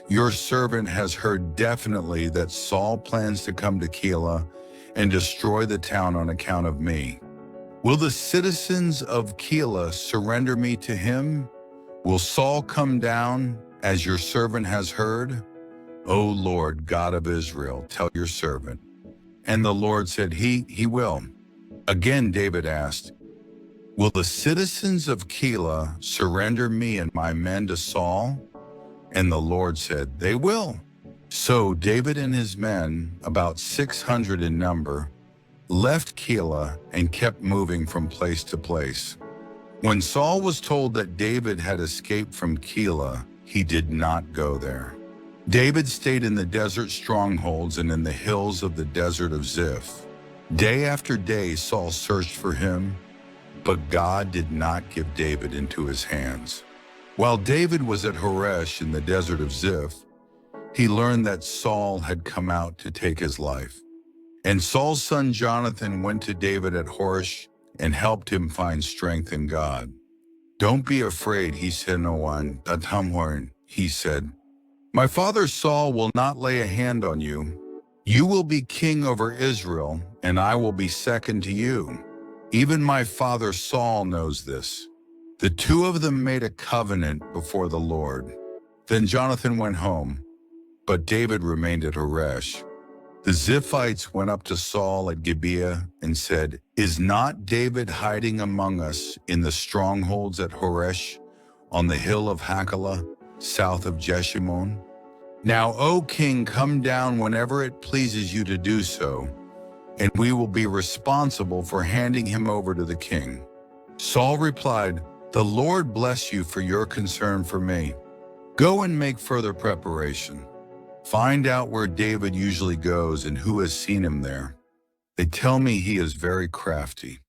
your servant has heard definitely that Saul plans to come to Keilah and destroy the town on account of me. Will the citizens of Keilah surrender me to him? Will Saul come down, as your servant has heard? O Lord God of Israel, tell your servant. And the Lord said, He will. Again David asked, Will the citizens of Keilah surrender me and my men to Saul? And the Lord said, They will. So David and his men, about 600 in number, left Keilah and kept moving from place to place. When Saul was told that David had escaped from Keilah, he did not go there. David stayed in the desert strongholds and in the hills of the desert of Ziph. Day after day Saul searched for him, but God did not give David into his hands. While David was at Horesh in the desert of Ziph, he learned that Saul had come out to take his life. And Saul's son Jonathan went to David at Horesh and helped him find strength in God. Don't be afraid, he said. No one, he said. My father Saul will not lay a hand on you. You will be king over Israel, and I will be second to you. Even my father Saul knows this. The two of them made a covenant before the Lord. Then Jonathan went home, but David remained at Horesh. The Ziphites went up to Saul at Gibeah and said, Is not David hiding among us in the strongholds at Horesh, on the hill of Hachilah, south of Jeshimon? Now, O king, come down whenever it pleases you to do so. and we will be responsible for handing him over to the king." Saul replied, "The Lord bless you for your concern for me. Go and make further preparation. Find out where David usually goes and who has seen him there. They tell me he is very crafty.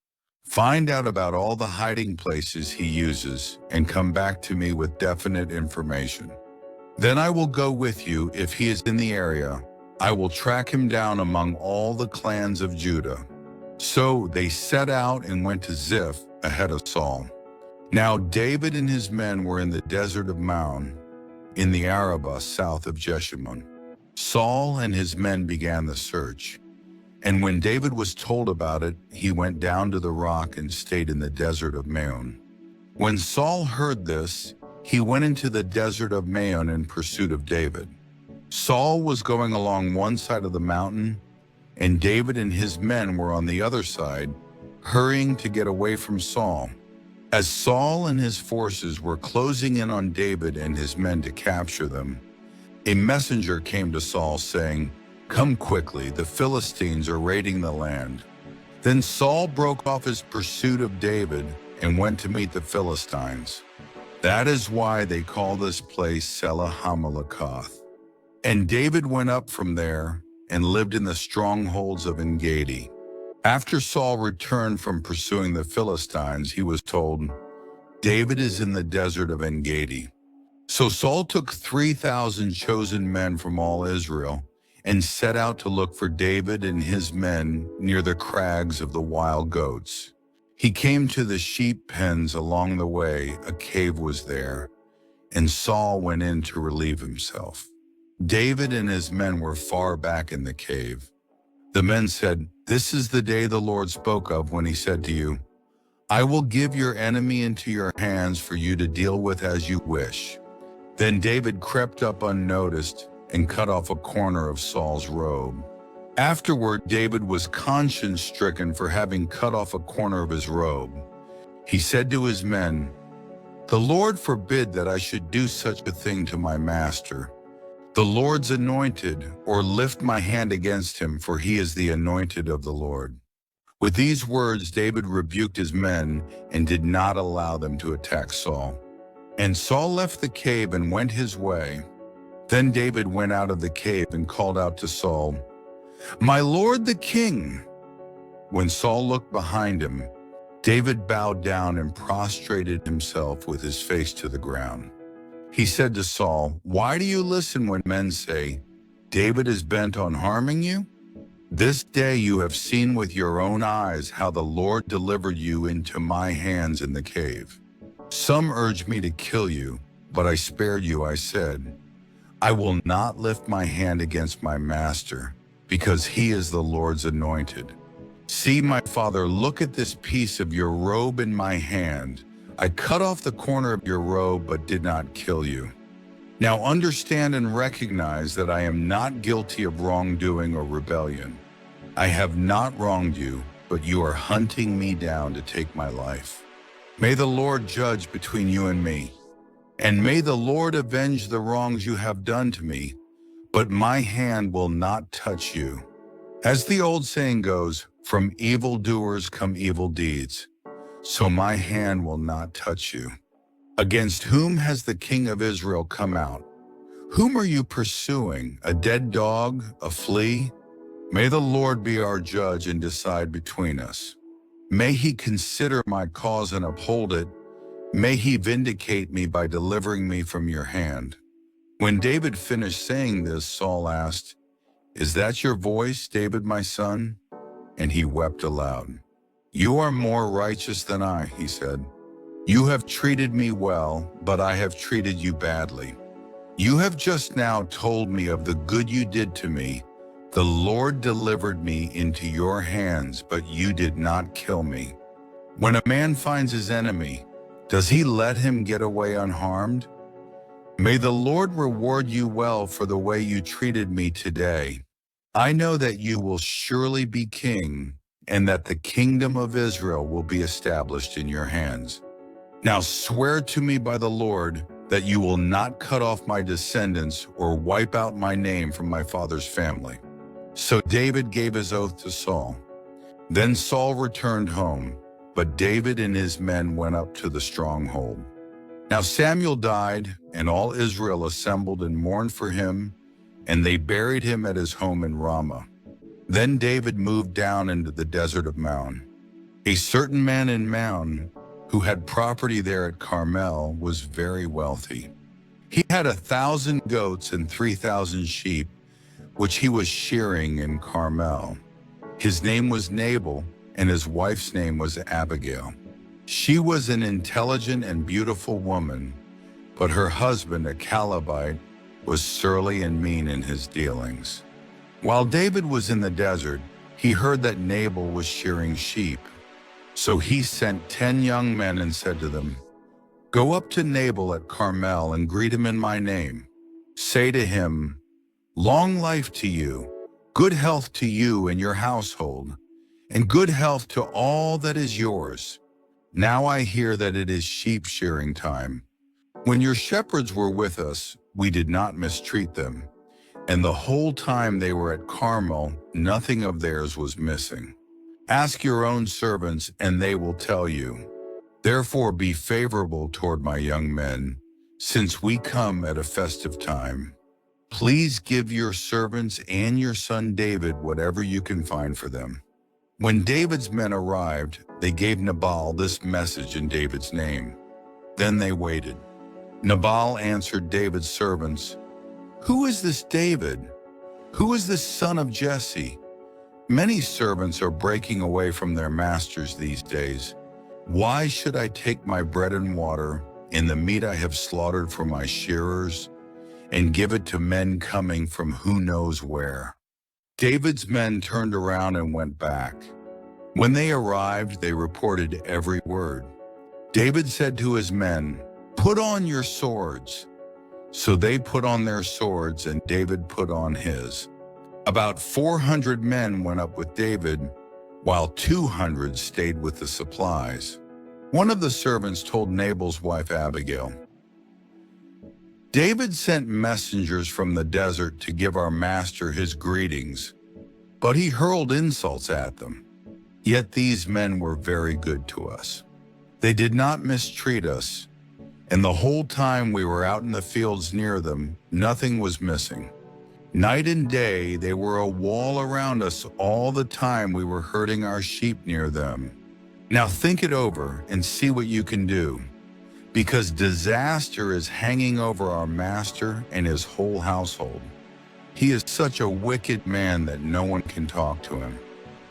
Find out about all the hiding places he uses and come back to me with definite information. Then I will go with you if he is in the area. I will track him down among all the clans of Judah." So they set out and went to Ziph ahead of Saul. Now David and his men were in the desert of Maon, in the Arabah south of Jeshimon. Saul and his men began the search. And when David was told about it, he went down to the rock and stayed in the desert of Maon. When Saul heard this, he went into the desert of Maon in pursuit of David. Saul was going along one side of the mountain, and David and his men were on the other side, hurrying to get away from Saul. As Saul and his forces were closing in on David and his men to capture them, a messenger came to Saul saying, "Come quickly, the Philistines are raiding the land." Then Saul broke off his pursuit of David and went to meet the Philistines. That is why they call this place Selah Hamalakoth. And David went up from there and lived in the strongholds of En-Gedi. After Saul returned from pursuing the Philistines, he was told, "David is in the desert of En-Gedi." So Saul took 3,000 chosen men from all Israel and set out to look for David and his men near the crags of the wild goats. He came to the sheep pens along the way. A cave was there, and Saul went in to relieve himself. David and his men were far back in the cave. The men said, "This is the day the Lord spoke of when he said to you, 'I will give your enemy into your hands for you to deal with as you wish.'" Then David crept up unnoticed and cut off a corner of Saul's robe. Afterward, David was conscience-stricken for having cut off a corner of his robe. He said to his men, "The Lord forbid that I should do such a thing to my master, the Lord's anointed, or lift my hand against him, for he is the anointed of the Lord." With these words, David rebuked his men and did not allow them to attack Saul. And Saul left the cave and went his way. Then David went out of the cave and called out to Saul, "My lord the king." When Saul looked behind him, David bowed down and prostrated himself with his face to the ground. He said to Saul, "Why do you listen when men say, 'David is bent on harming you'? This day you have seen with your own eyes how the Lord delivered you into my hands in the cave. Some urged me to kill you, but I spared you. I said, 'I will not lift my hand against my master, because he is the Lord's anointed.' See, my father, look at this piece of your robe in my hand. I cut off the corner of your robe, but did not kill you. Now understand and recognize that I am not guilty of wrongdoing or rebellion. I have not wronged you, but you are hunting me down to take my life. May the Lord judge between you and me, and may the Lord avenge the wrongs you have done to me, but my hand will not touch you." As the old saying goes, from evildoers come evil deeds, so my hand will not touch you. Against whom has the king of Israel come out? Whom are you pursuing? A dead dog? A flea? May the Lord be our judge and decide between us. May he consider my cause and uphold it. May he vindicate me by delivering me from your hand." When David finished saying this, Saul asked, "Is that your voice, David, my son?" And he wept aloud. "You are more righteous than I," he said. "You have treated me well, but I have treated you badly. You have just now told me of the good you did to me. The Lord delivered me into your hands, but you did not kill me. When a man finds his enemy, does he let him get away unharmed? May the Lord reward you well for the way you treated me today. I know that you will surely be king, and that the kingdom of Israel will be established in your hands. Now swear to me by the Lord that you will not cut off my descendants or wipe out my name from my father's family." So David gave his oath to Saul. Then Saul returned home, but David and his men went up to the stronghold. Now Samuel died, and all Israel assembled and mourned for him, and they buried him at his home in Ramah. Then David moved down into the desert of Maon. A certain man in Maon, who had property there at Carmel, was very wealthy. He had 1,000 goats and 3,000 sheep, which he was shearing in Carmel. His name was Nabal, and his wife's name was Abigail. She was an intelligent and beautiful woman, but her husband, a Calebite, was surly and mean in his dealings. While David was in the desert, he heard that Nabal was shearing sheep. So he sent 10 young men and said to them, "Go up to Nabal at Carmel and greet him in my name. Say to him, 'Long life to you, good health to you and your household, and good health to all that is yours. Now I hear that it is sheep shearing time. When your shepherds were with us, we did not mistreat them, and the whole time they were at Carmel, nothing of theirs was missing. Ask your own servants, and they will tell you. Therefore be favorable toward my young men, since we come at a festive time. Please give your servants and your son David whatever you can find for them.'" When David's men arrived, they gave Nabal this message in David's name. Then they waited. Nabal answered David's servants, "Who is this David? Who is this son of Jesse? Many servants are breaking away from their masters these days. Why should I take my bread and water and the meat I have slaughtered for my shearers and give it to men coming from who knows where?" David's men turned around and went back. When they arrived, they reported every word. David said to his men, "Put on your swords." So they put on their swords, and David put on his. About 400 men went up with David, while 200 stayed with the supplies. One of the servants told Nabal's wife Abigail, "David sent messengers from the desert to give our master his greetings, but he hurled insults at them. Yet these men were very good to us. They did not mistreat us, and the whole time we were out in the fields near them, nothing was missing. Night and day they were a wall around us all the time we were herding our sheep near them. Now think it over and see what you can do, because disaster is hanging over our master and his whole household. He is such a wicked man that no one can talk to him."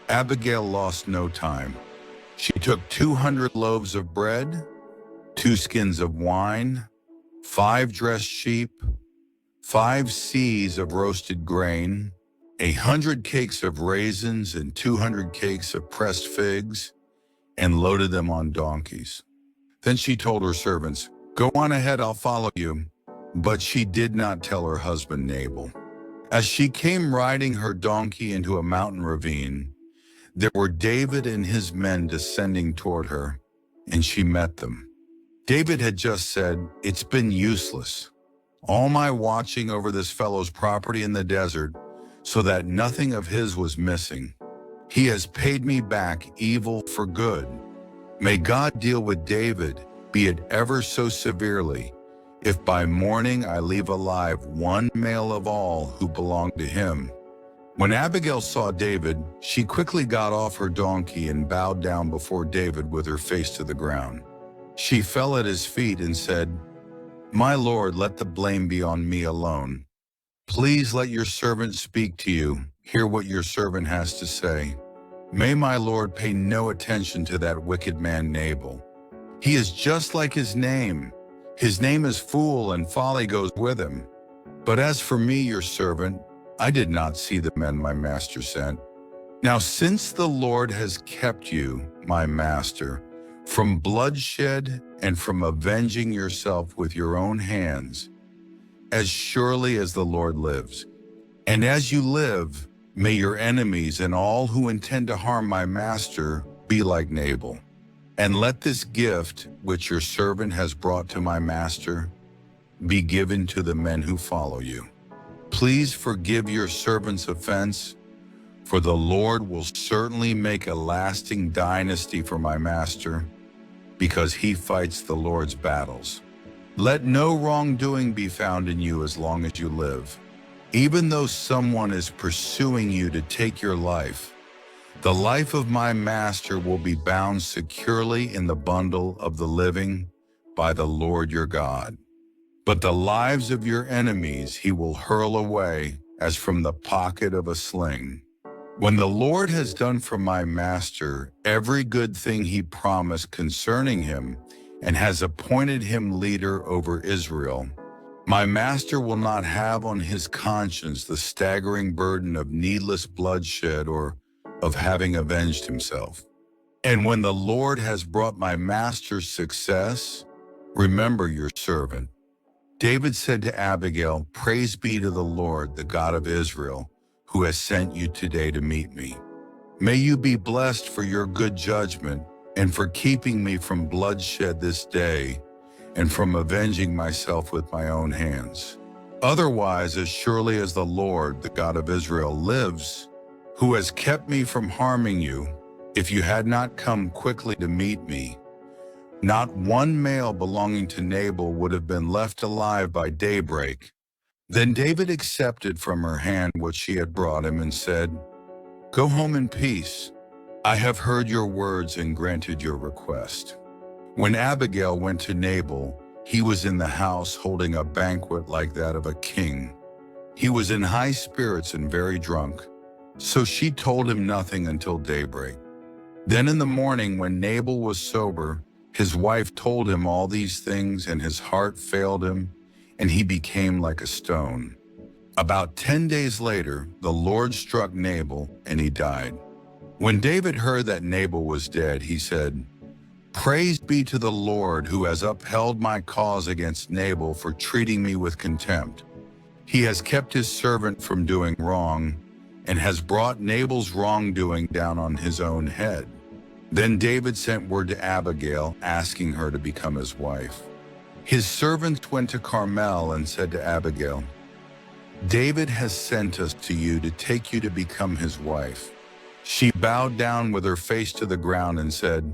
Abigail lost no time. She took 200 loaves of bread, 2 skins of wine, 5 dressed sheep, 5 seahs of roasted grain, 100 cakes of raisins, and 200 cakes of pressed figs, and loaded them on donkeys. Then she told her servants, "Go on ahead, I'll follow you." But she did not tell her husband Nabal. As she came riding her donkey into a mountain ravine, there were David and his men descending toward her, and she met them. David had just said, "It's been useless, all my watching over this fellow's property in the desert, so that nothing of his was missing. He has paid me back evil for good. May God deal with David, be it ever so severely, if by morning I leave alive one male of all who belonged to him." When Abigail saw David, she quickly got off her donkey and bowed down before David with her face to the ground. She fell at his feet and said, "My lord, let the blame be on me alone. Please let your servant speak to you. Hear what your servant has to say. May my lord pay no attention to that wicked man Nabal. He is just like his name. His name is Fool, and folly goes with him. But as for me, your servant, I did not see the men my master sent. Now since the Lord has kept you, my master, from bloodshed and from avenging yourself with your own hands, as surely as the Lord lives, and as you live, may your enemies and all who intend to harm my master be like Nabal. And let this gift, which your servant has brought to my master, be given to the men who follow you. Please forgive your servant's offense, For the Lord will certainly make a lasting dynasty for my master, because he fights the Lord's battles. Let no wrongdoing be found in you as long as you live. Even though someone is pursuing you to take your life, the life of my master will be bound securely in the bundle of the living by the Lord your God. But the lives of your enemies he will hurl away as from the pocket of a sling. When the Lord has done for my master every good thing he promised concerning him and has appointed him leader over Israel, my master will not have on his conscience the staggering burden of needless bloodshed or of having avenged himself. And when the Lord has brought my master success, remember your servant. David said to Abigail, "Praise be to the Lord, the God of Israel, who has sent you today to meet me. May you be blessed for your good judgment and for keeping me from bloodshed this day and from avenging myself with my own hands. Otherwise, as surely as the Lord, the God of Israel, lives, who has kept me from harming you, if you had not come quickly to meet me, not one male belonging to Nabal would have been left alive by daybreak." Then David accepted from her hand what she had brought him and said, "Go home in peace. I have heard your words and granted your request." When Abigail went to Nabal, he was in the house holding a banquet like that of a king. He was in high spirits and very drunk, so she told him nothing until daybreak. Then in the morning, when Nabal was sober, his wife told him all these things, and his heart failed him, and he became like a stone. About 10 days later, the Lord struck Nabal, and he died. When David heard that Nabal was dead, he said, "Praise be to the Lord, who has upheld my cause against Nabal for treating me with contempt. He has kept his servant from doing wrong, and has brought Nabal's wrongdoing down on his own head." Then David sent word to Abigail, asking her to become his wife. His servants went to Carmel and said to Abigail, "David has sent us to you to take you to become his wife." She bowed down with her face to the ground and said,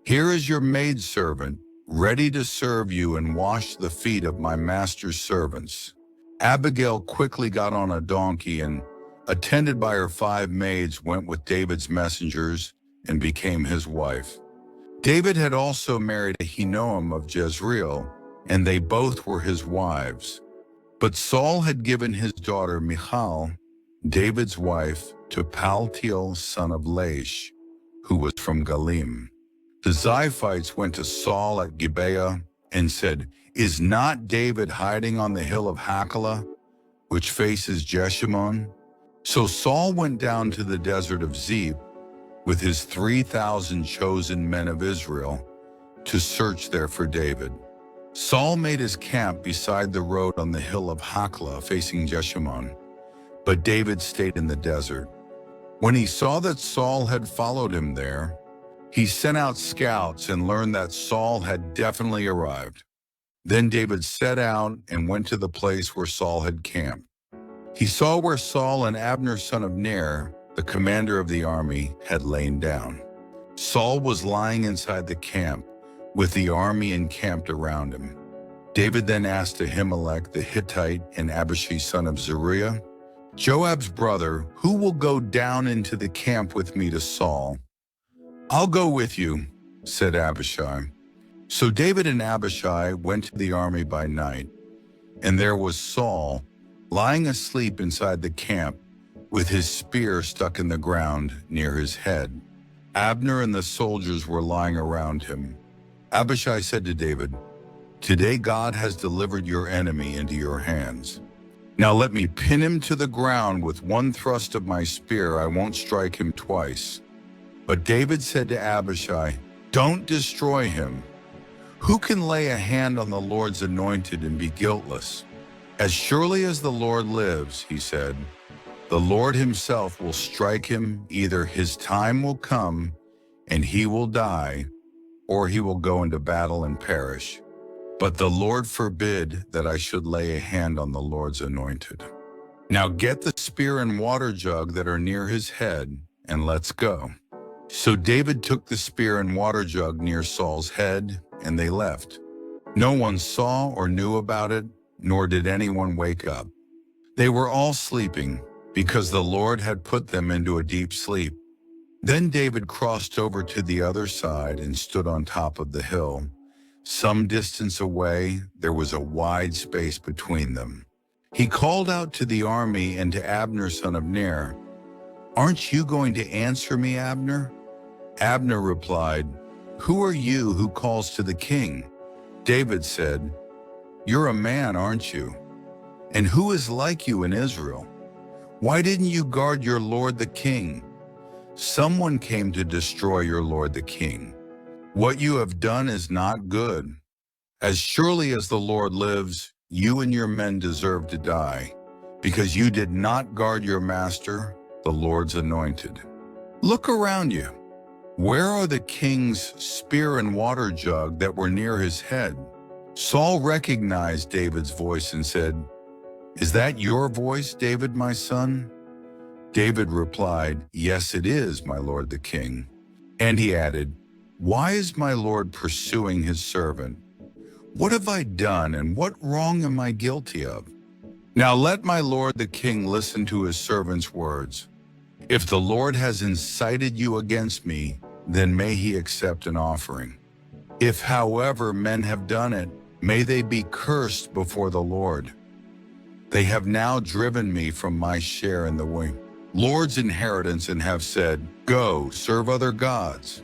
"Here is your maidservant, ready to serve you and wash the feet of my master's servants." Abigail quickly got on a donkey and, attended by her 5 maids, went with David's messengers and became his wife. David had also married Ahinoam of Jezreel, and they both were his wives. But Saul had given his daughter Michal, David's wife, to Paltiel son of Laish, who was from Galim. The Ziphites went to Saul at Gibeah and said, "Is not David hiding on the hill of Hachilah, which faces Jeshimon?" So Saul went down to the desert of Ziph with his 3,000 chosen men of Israel to search there for David. Saul made his camp beside the road on the hill of Hachilah facing Jeshimon, but David stayed in the desert. When he saw that Saul had followed him there, he sent out scouts and learned that Saul had definitely arrived. Then David set out and went to the place where Saul had camped. He saw where Saul and Abner son of Ner, the commander of the army, had lain down. Saul was lying inside the camp, with the army encamped around him. David then asked Ahimelech the Hittite and Abishai son of Zeruiah, Joab's brother, "Who will go down into the camp with me to Saul?" "I'll go with you," said Abishai. So David and Abishai went to the army by night, and there was Saul lying asleep inside the camp, with his spear stuck in the ground near his head. Abner and the soldiers were lying around him. Abishai said to David, "Today God has delivered your enemy into your hands. Now let me pin him to the ground with one thrust of my spear. I won't strike him twice." But David said to Abishai, "Don't destroy him. Who can lay a hand on the Lord's anointed and be guiltless? As surely as the Lord lives," he said, "the Lord himself will strike him. Either his time will come and he will die, or he will go into battle and perish. But the Lord forbid that I should lay a hand on the Lord's anointed." Now get the spear and water jug that are near his head, and let's go." So David took the spear and water jug near Saul's head, and they left. No one saw or knew about it, nor did anyone wake up. They were all sleeping, because the Lord had put them into a deep sleep. Then David crossed over to the other side and stood on top of the hill. Some distance away, there was a wide space between them. He called out to the army and to Abner, son of Ner, "Aren't you going to answer me, Abner?" Abner replied, "Who are you who calls to the king?" David said, "You're a man, aren't you? And who is like you in Israel? Why didn't you guard your lord the king? Someone came to destroy your lord the king. What you have done is not good. As surely as the Lord lives, you and your men deserve to die, because you did not guard your master, the Lord's anointed. Look around you. Where are the king's spear and water jug that were near his head?" Saul recognized David's voice and said, "Is that your voice, David, my son?" David replied, "Yes, it is, my lord the king." And he added, "Why is my lord pursuing his servant? What have I done, and what wrong am I guilty of? Now let my lord the king listen to his servant's words. If the Lord has incited you against me, then may he accept an offering. If, however, men have done it, may they be cursed before the Lord. They have now driven me from my share in the Lord's inheritance and have said, 'Go, serve other gods.'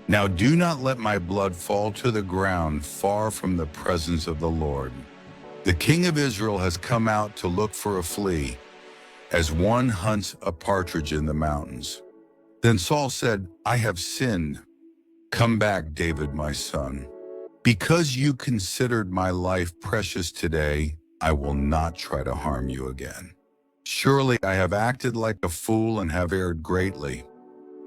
Now do not let my blood fall to the ground far from the presence of the Lord. The king of Israel has come out to look for a flea, as one hunts a partridge in the mountains." Then Saul said, "I have sinned. Come back, David, my son. Because you considered my life precious today, I will not try to harm you again. Surely I have acted like a fool and have erred greatly."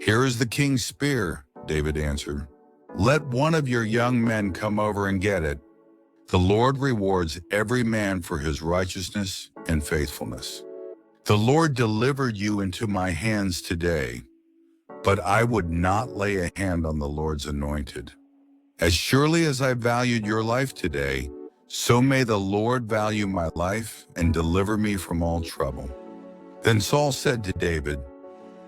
"Here is the king's spear," David answered. "Let one of your young men come over and get it. The Lord rewards every man for his righteousness and faithfulness. The Lord delivered you into my hands today, but I would not lay a hand on the Lord's anointed. As surely as I valued your life today, so may the Lord value my life and deliver me from all trouble." Then Saul said to David,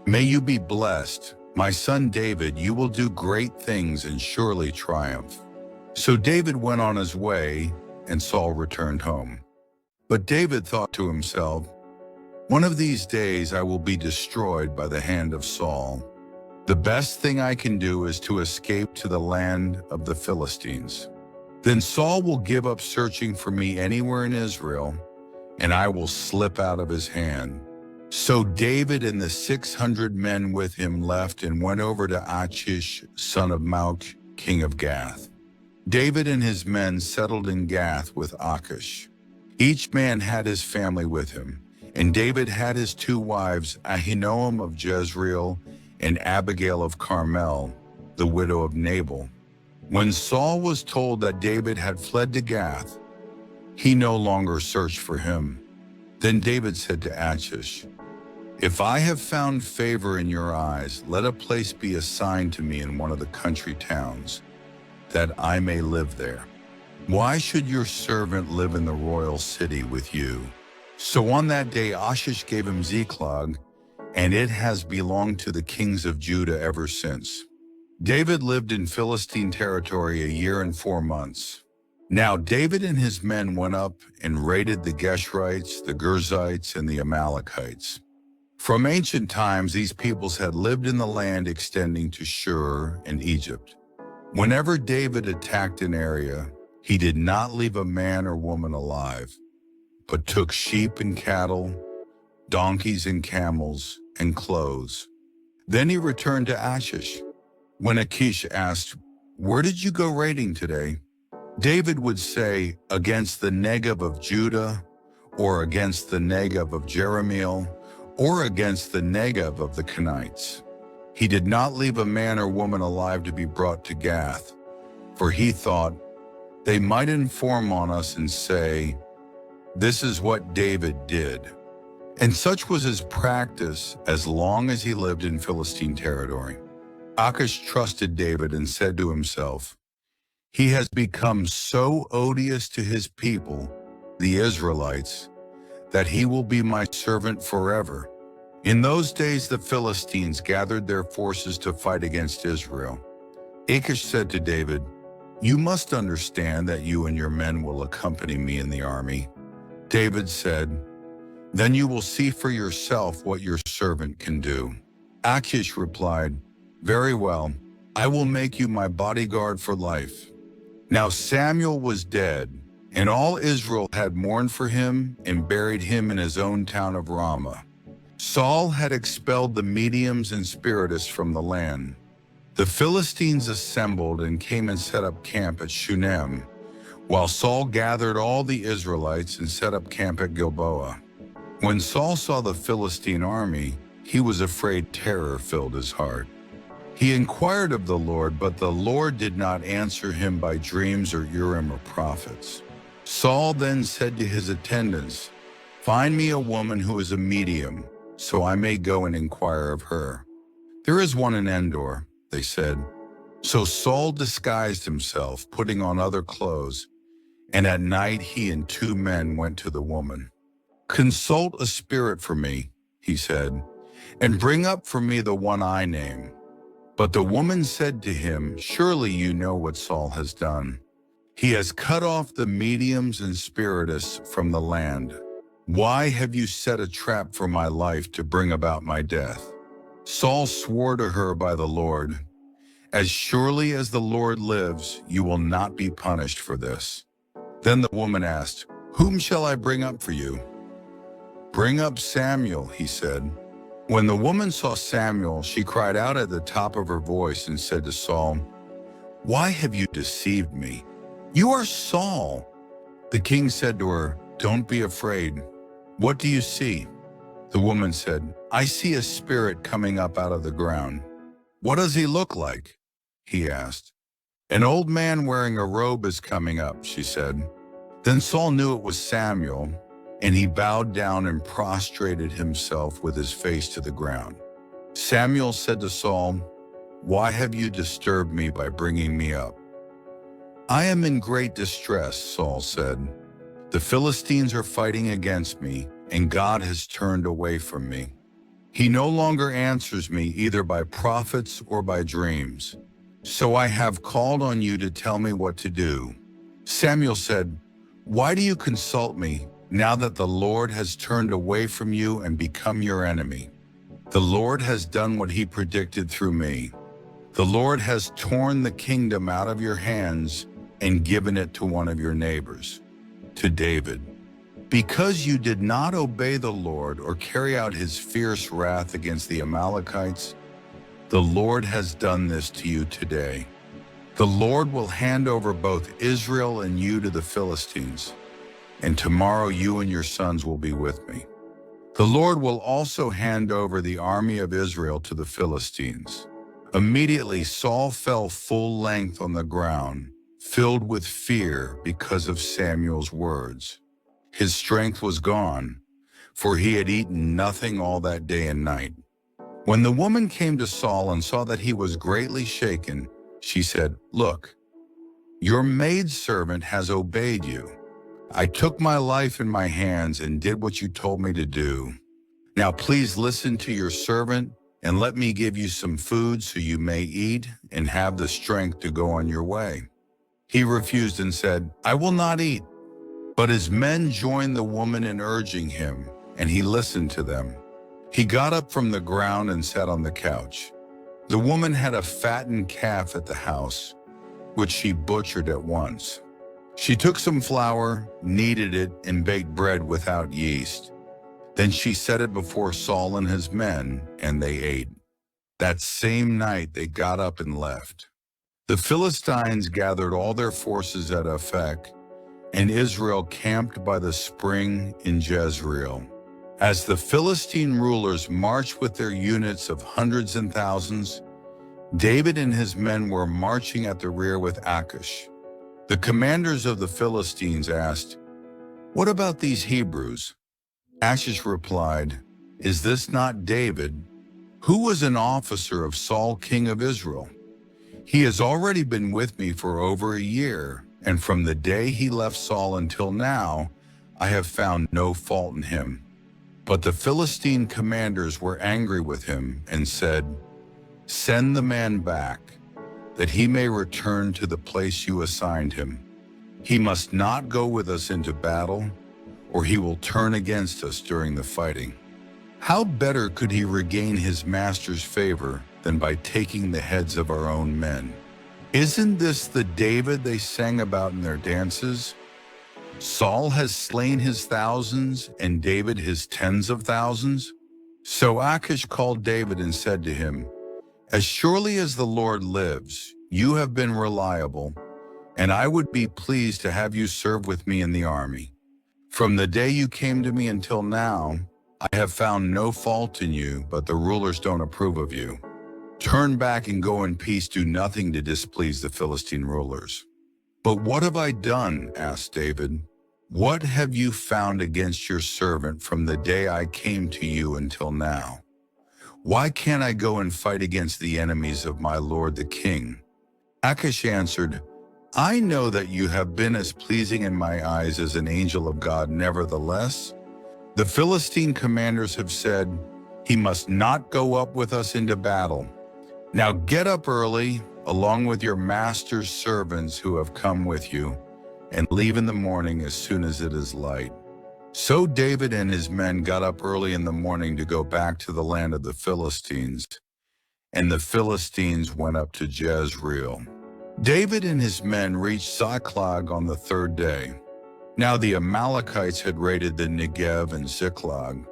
"May you be blessed. My son David, you will do great things and surely triumph." So David went on his way, and Saul returned home. But David thought to himself, "One of these days I will be destroyed by the hand of Saul. The best thing I can do is to escape to the land of the Philistines. Then Saul will give up searching for me anywhere in Israel, and I will slip out of his hand." So David and the 600 men with him left and went over to Achish, son of Maoch, king of Gath. David and his men settled in Gath with Achish. Each man had his family with him, and David had his 2 wives, Ahinoam of Jezreel and Abigail of Carmel, the widow of Nabal. When Saul was told that David had fled to Gath, he no longer searched for him. Then David said to Achish, "If I have found favor in your eyes, let a place be assigned to me in one of the country towns, that I may live there. Why should your servant live in the royal city with you?" So on that day Achish gave him Ziklag, and it has belonged to the kings of Judah ever since. David lived in Philistine territory 1 year and 4 months. Now David and his men went up and raided the Geshurites, the Girzites, and the Amalekites. From ancient times, these peoples had lived in the land extending to Shur and Egypt. Whenever David attacked an area, he did not leave a man or woman alive, but took sheep and cattle, donkeys and camels, and clothes. Then he returned to Achish. When Achish asked, "Where did you go raiding today?" David would say, "Against the Negev of Judah, or against the Negev of Jerahmeel, or against the Negev of the Kenites." He did not leave a man or woman alive to be brought to Gath, for he thought, "They might inform on us and say, 'This is what David did,' And such was his practice as long as he lived in Philistine territory. Achish trusted David and said to himself, "He has become so odious to his people, the Israelites, that he will be my servant forever." In those days the Philistines gathered their forces to fight against Israel. Achish said to David, "You must understand that you and your men will accompany me in the army." David said, "Then you will see for yourself what your servant can do." Achish replied, "Very well, I will make you my bodyguard for life." Now Samuel was dead, and all Israel had mourned for him and buried him in his own town of Ramah. Saul had expelled the mediums and spiritists from the land. The Philistines assembled and came and set up camp at Shunem, while Saul gathered all the Israelites and set up camp at Gilboa. When Saul saw the Philistine army, he was afraid. Terror filled his heart. He inquired of the Lord, but the Lord did not answer him by dreams or Urim or prophets. Saul then said to his attendants, "Find me a woman who is a medium, so I may go and inquire of her." "There is one in Endor," they said. So Saul disguised himself, putting on other clothes, and at night he and 2 men went to the woman. "Consult a spirit for me," he said, "and bring up for me the one I name." But the woman said to him, "Surely you know what Saul has done. He has cut off the mediums and spiritists from the land. Why have you set a trap for my life to bring about my death?" Saul swore to her by the Lord, "As surely as the Lord lives, you will not be punished for this." Then the woman asked, "Whom shall I bring up for you?" "Bring up Samuel," he said. When the woman saw Samuel, she cried out at the top of her voice and said to Saul, "Why have you deceived me? You are Saul." The king said to her, "Don't be afraid. What do you see?" The woman said, "I see a spirit coming up out of the ground." "What does he look like?" he asked. "An old man wearing a robe is coming up," she said. Then Saul knew it was Samuel, and he bowed down and prostrated himself with his face to the ground. Samuel said to Saul, "Why have you disturbed me by bringing me up?" "I am in great distress," Saul said. "The Philistines are fighting against me, and God has turned away from me. He no longer answers me either by prophets or by dreams. So I have called on you to tell me what to do." Samuel said, "Why do you consult me now that the Lord has turned away from you and become your enemy? The Lord has done what he predicted through me. The Lord has torn the kingdom out of your hands and given it to one of your neighbors, to David. Because you did not obey the Lord or carry out his fierce wrath against the Amalekites, the Lord has done this to you today. The Lord will hand over both Israel and you to the Philistines, and tomorrow you and your sons will be with me. The Lord will also hand over the army of Israel to the Philistines." Immediately Saul fell full length on the ground, filled with fear because of Samuel's words. His strength was gone, for he had eaten nothing all that day and night. When the woman came to Saul and saw that he was greatly shaken, she said, "Look, your maidservant has obeyed you. I took my life in my hands and did what you told me to do. Now please listen to your servant and let me give you some food so you may eat and have the strength to go on your way." He refused and said, "I will not eat." But his men joined the woman in urging him, and he listened to them. He got up from the ground and sat on the couch. The woman had a fattened calf at the house, which she butchered at once. She took some flour, kneaded it, and baked bread without yeast. Then she set it before Saul and his men, and they ate. That same night they got up and left. The Philistines gathered all their forces at Aphek, and Israel camped by the spring in Jezreel. As the Philistine rulers marched with their units of hundreds and thousands, David and his men were marching at the rear with Achish. The commanders of the Philistines asked, "What about these Hebrews? Achish replied, "Is this not David, who was an officer of Saul, king of Israel? He has already been with me for over a year, and from the day he left Saul until now, I have found no fault in him." But the Philistine commanders were angry with him and said, "Send the man back, that he may return to the place you assigned him. He must not go with us into battle, or he will turn against us during the fighting. How better could he regain his master's favor than by taking the heads of our own men? Isn't this the David they sang about in their dances? Saul has slain his thousands, and David his tens of thousands." So Achish called David and said to him, "As surely as the Lord lives, you have been reliable, and I would be pleased to have you serve with me in the army. From the day you came to me until now, I have found no fault in you, but the rulers don't approve of you. Turn back and go in peace, do nothing to displease the Philistine rulers." "But what have I done?" asked David. "What have you found against your servant from the day I came to you until now? Why can't I go and fight against the enemies of my lord the king?" Achish answered, "I know that you have been as pleasing in my eyes as an angel of God. Nevertheless, the Philistine commanders have said, 'He must not go up with us into battle.' Now get up early, along with your master's servants who have come with you, and leave in the morning as soon as it is light." So David and his men got up early in the morning to go back to the land of the Philistines, and the Philistines went up to Jezreel. David and his men reached Ziklag on the third day. Now the Amalekites had raided the Negev and Ziklag.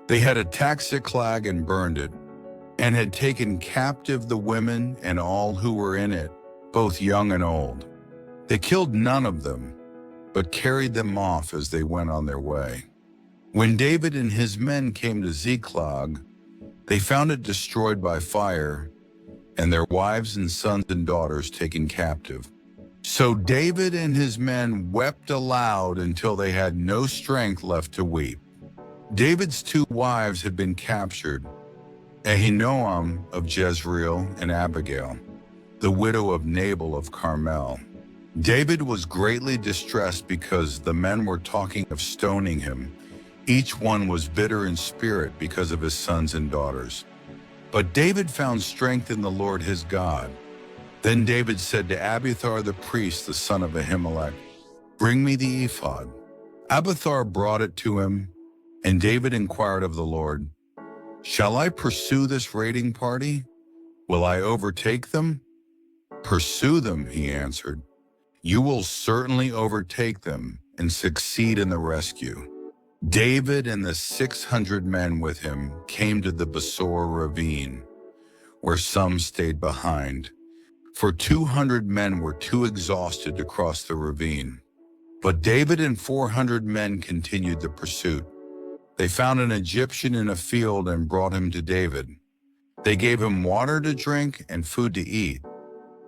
They had attacked Ziklag and burned it, and had taken captive the women and all who were in it, both young and old. They killed none of them, but carried them off as they went on their way. When David and his men came to Ziklag, they found it destroyed by fire, and their wives and sons and daughters taken captive. So David and his men wept aloud until they had no strength left to weep. David's two wives had been captured, Ahinoam of Jezreel and Abigail, the widow of Nabal of Carmel. David was greatly distressed because the men were talking of stoning him. Each one was bitter in spirit because of his sons and daughters. But David found strength in the Lord his God. Then David said to Abiathar the priest, the son of Ahimelech, "Bring me the ephod." Abiathar brought it to him, and David inquired of the Lord, "Shall I pursue this raiding party? Will I overtake them?" "Pursue them," he answered. "You will certainly overtake them and succeed in the rescue." David and the 600 men with him came to the Besor ravine, where some stayed behind, for 200 men were too exhausted to cross the ravine. But David and 400 men continued the pursuit. They found an Egyptian in a field and brought him to David. They gave him water to drink and food to eat,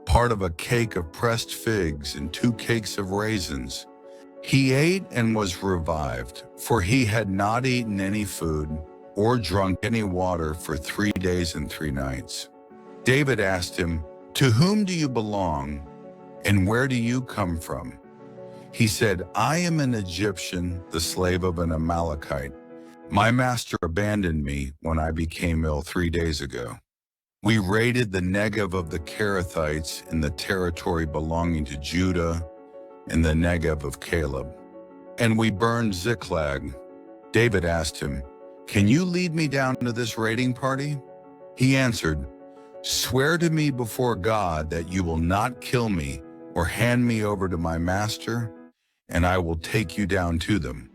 part of a cake of pressed figs and 2 cakes of raisins. He ate and was revived, for he had not eaten any food or drunk any water for 3 days and 3 nights. David asked him, "To whom do you belong, and where do you come from?" He said, "I am an Egyptian, the slave of an Amalekite. My master abandoned me when I became ill 3 days ago. We raided the Negev of the Kerethites in the territory belonging to Judah and the Negev of Caleb, and we burned Ziklag." David asked him, "Can you lead me down to this raiding party?" He answered, "Swear to me before God that you will not kill me or hand me over to my master, and I will take you down to them."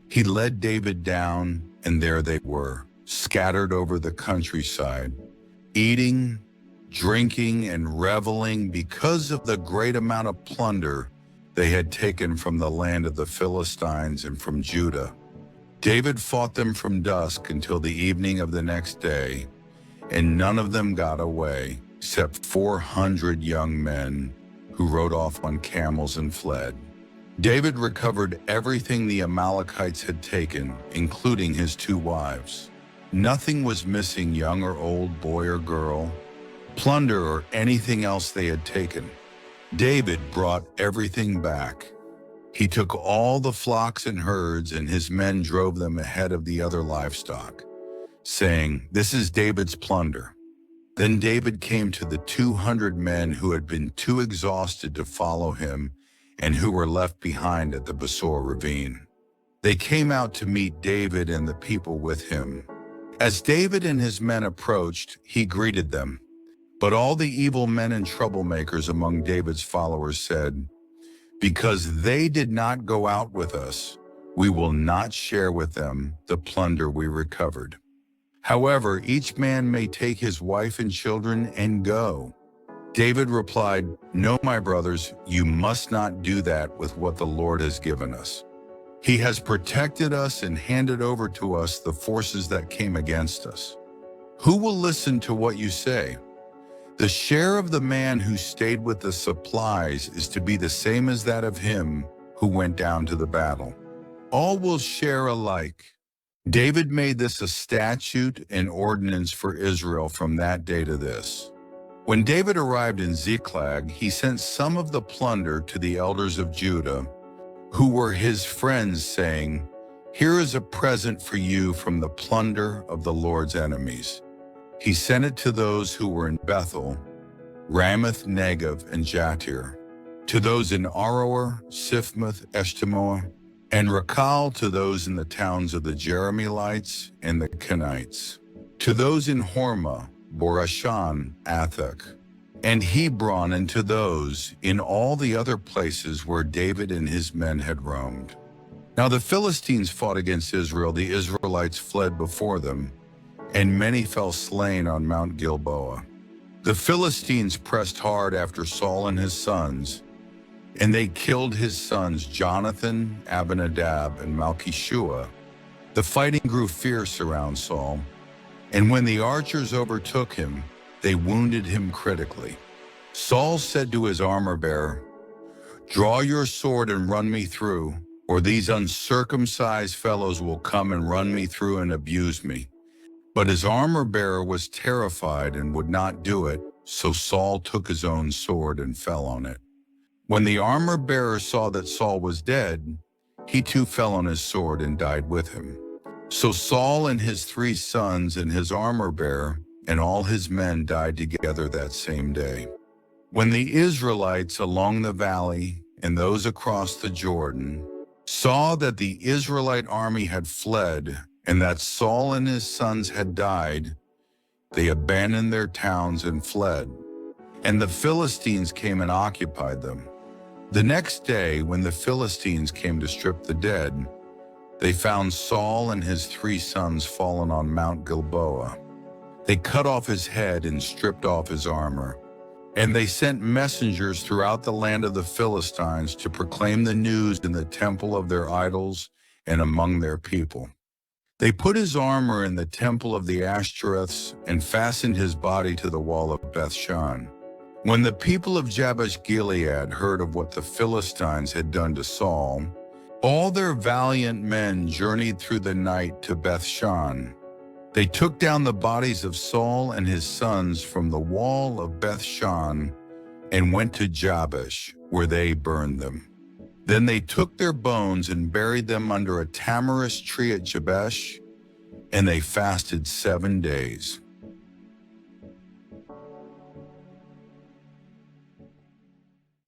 He led David down, and there they were, scattered over the countryside, eating, drinking, and reveling because of the great amount of plunder they had taken from the land of the Philistines and from Judah. David fought them from dusk until the evening of the next day, and none of them got away, except 400 young men who rode off on camels and fled. David recovered everything the Amalekites had taken, including his 2 wives. Nothing was missing, young or old, boy or girl, plunder or anything else they had taken. David brought everything back. He took all the flocks and herds, and his men drove them ahead of the other livestock, saying, "This is David's plunder." Then David came to the 200 men who had been too exhausted to follow him and who were left behind at the Besor ravine. They came out to meet David and the people with him. As David and his men approached, he greeted them. But all the evil men and troublemakers among David's followers said, "Because they did not go out with us, we will not share with them the plunder we recovered. However, each man may take his wife and children and go." David replied, "No, my brothers, you must not do that with what the Lord has given us. He has protected us and handed over to us the forces that came against us. Who will listen to what you say? The share of the man who stayed with the supplies is to be the same as that of him who went down to the battle. All will share alike." David made this a statute and ordinance for Israel from that day to this. When David arrived in Ziklag, he sent some of the plunder to the elders of Judah, who were his friends, saying, "Here is a present for you from the plunder of the Lord's enemies." He sent it to those who were in Bethel, Ramoth Negev, and Jatir, to those in Aroer, Siphmoth, Eshtemoa, and Rakal, to those in the towns of the Jerahmeelites and the Kenites, to those in Hormah, Borashan, Athak, and Hebron, and to those in all the other places where David and his men had roamed. Now the Philistines fought against Israel. The Israelites fled before them, and many fell slain on Mount Gilboa. The Philistines pressed hard after Saul and his sons, and they killed his sons Jonathan, Abinadab, and Malchishua. The fighting grew fierce around Saul, and when the archers overtook him, they wounded him critically. Saul said to his armor-bearer, "Draw your sword and run me through, or these uncircumcised fellows will come and run me through and abuse me." But his armor-bearer was terrified and would not do it, so Saul took his own sword and fell on it. When the armor-bearer saw that Saul was dead, he too fell on his sword and died with him. So Saul and his 3 sons and his armor-bearer and all his men died together that same day. When the Israelites along the valley and those across the Jordan saw that the Israelite army had fled and that Saul and his sons had died, they abandoned their towns and fled, and the Philistines came and occupied them. The next day, when the Philistines came to strip the dead, they found Saul and his 3 sons fallen on Mount Gilboa. They cut off his head and stripped off his armor, and they sent messengers throughout the land of the Philistines to proclaim the news in the temple of their idols and among their people. They put his armor in the temple of the Ashtoreths and fastened his body to the wall of Bethshan. When the people of Jabesh Gilead heard of what the Philistines had done to Saul, all their valiant men journeyed through the night to Bethshan. They took down the bodies of Saul and his sons from the wall of Bethshan and went to Jabesh, where they burned them. Then they took their bones and buried them under a tamarisk tree at Jabesh, and they fasted 7 days.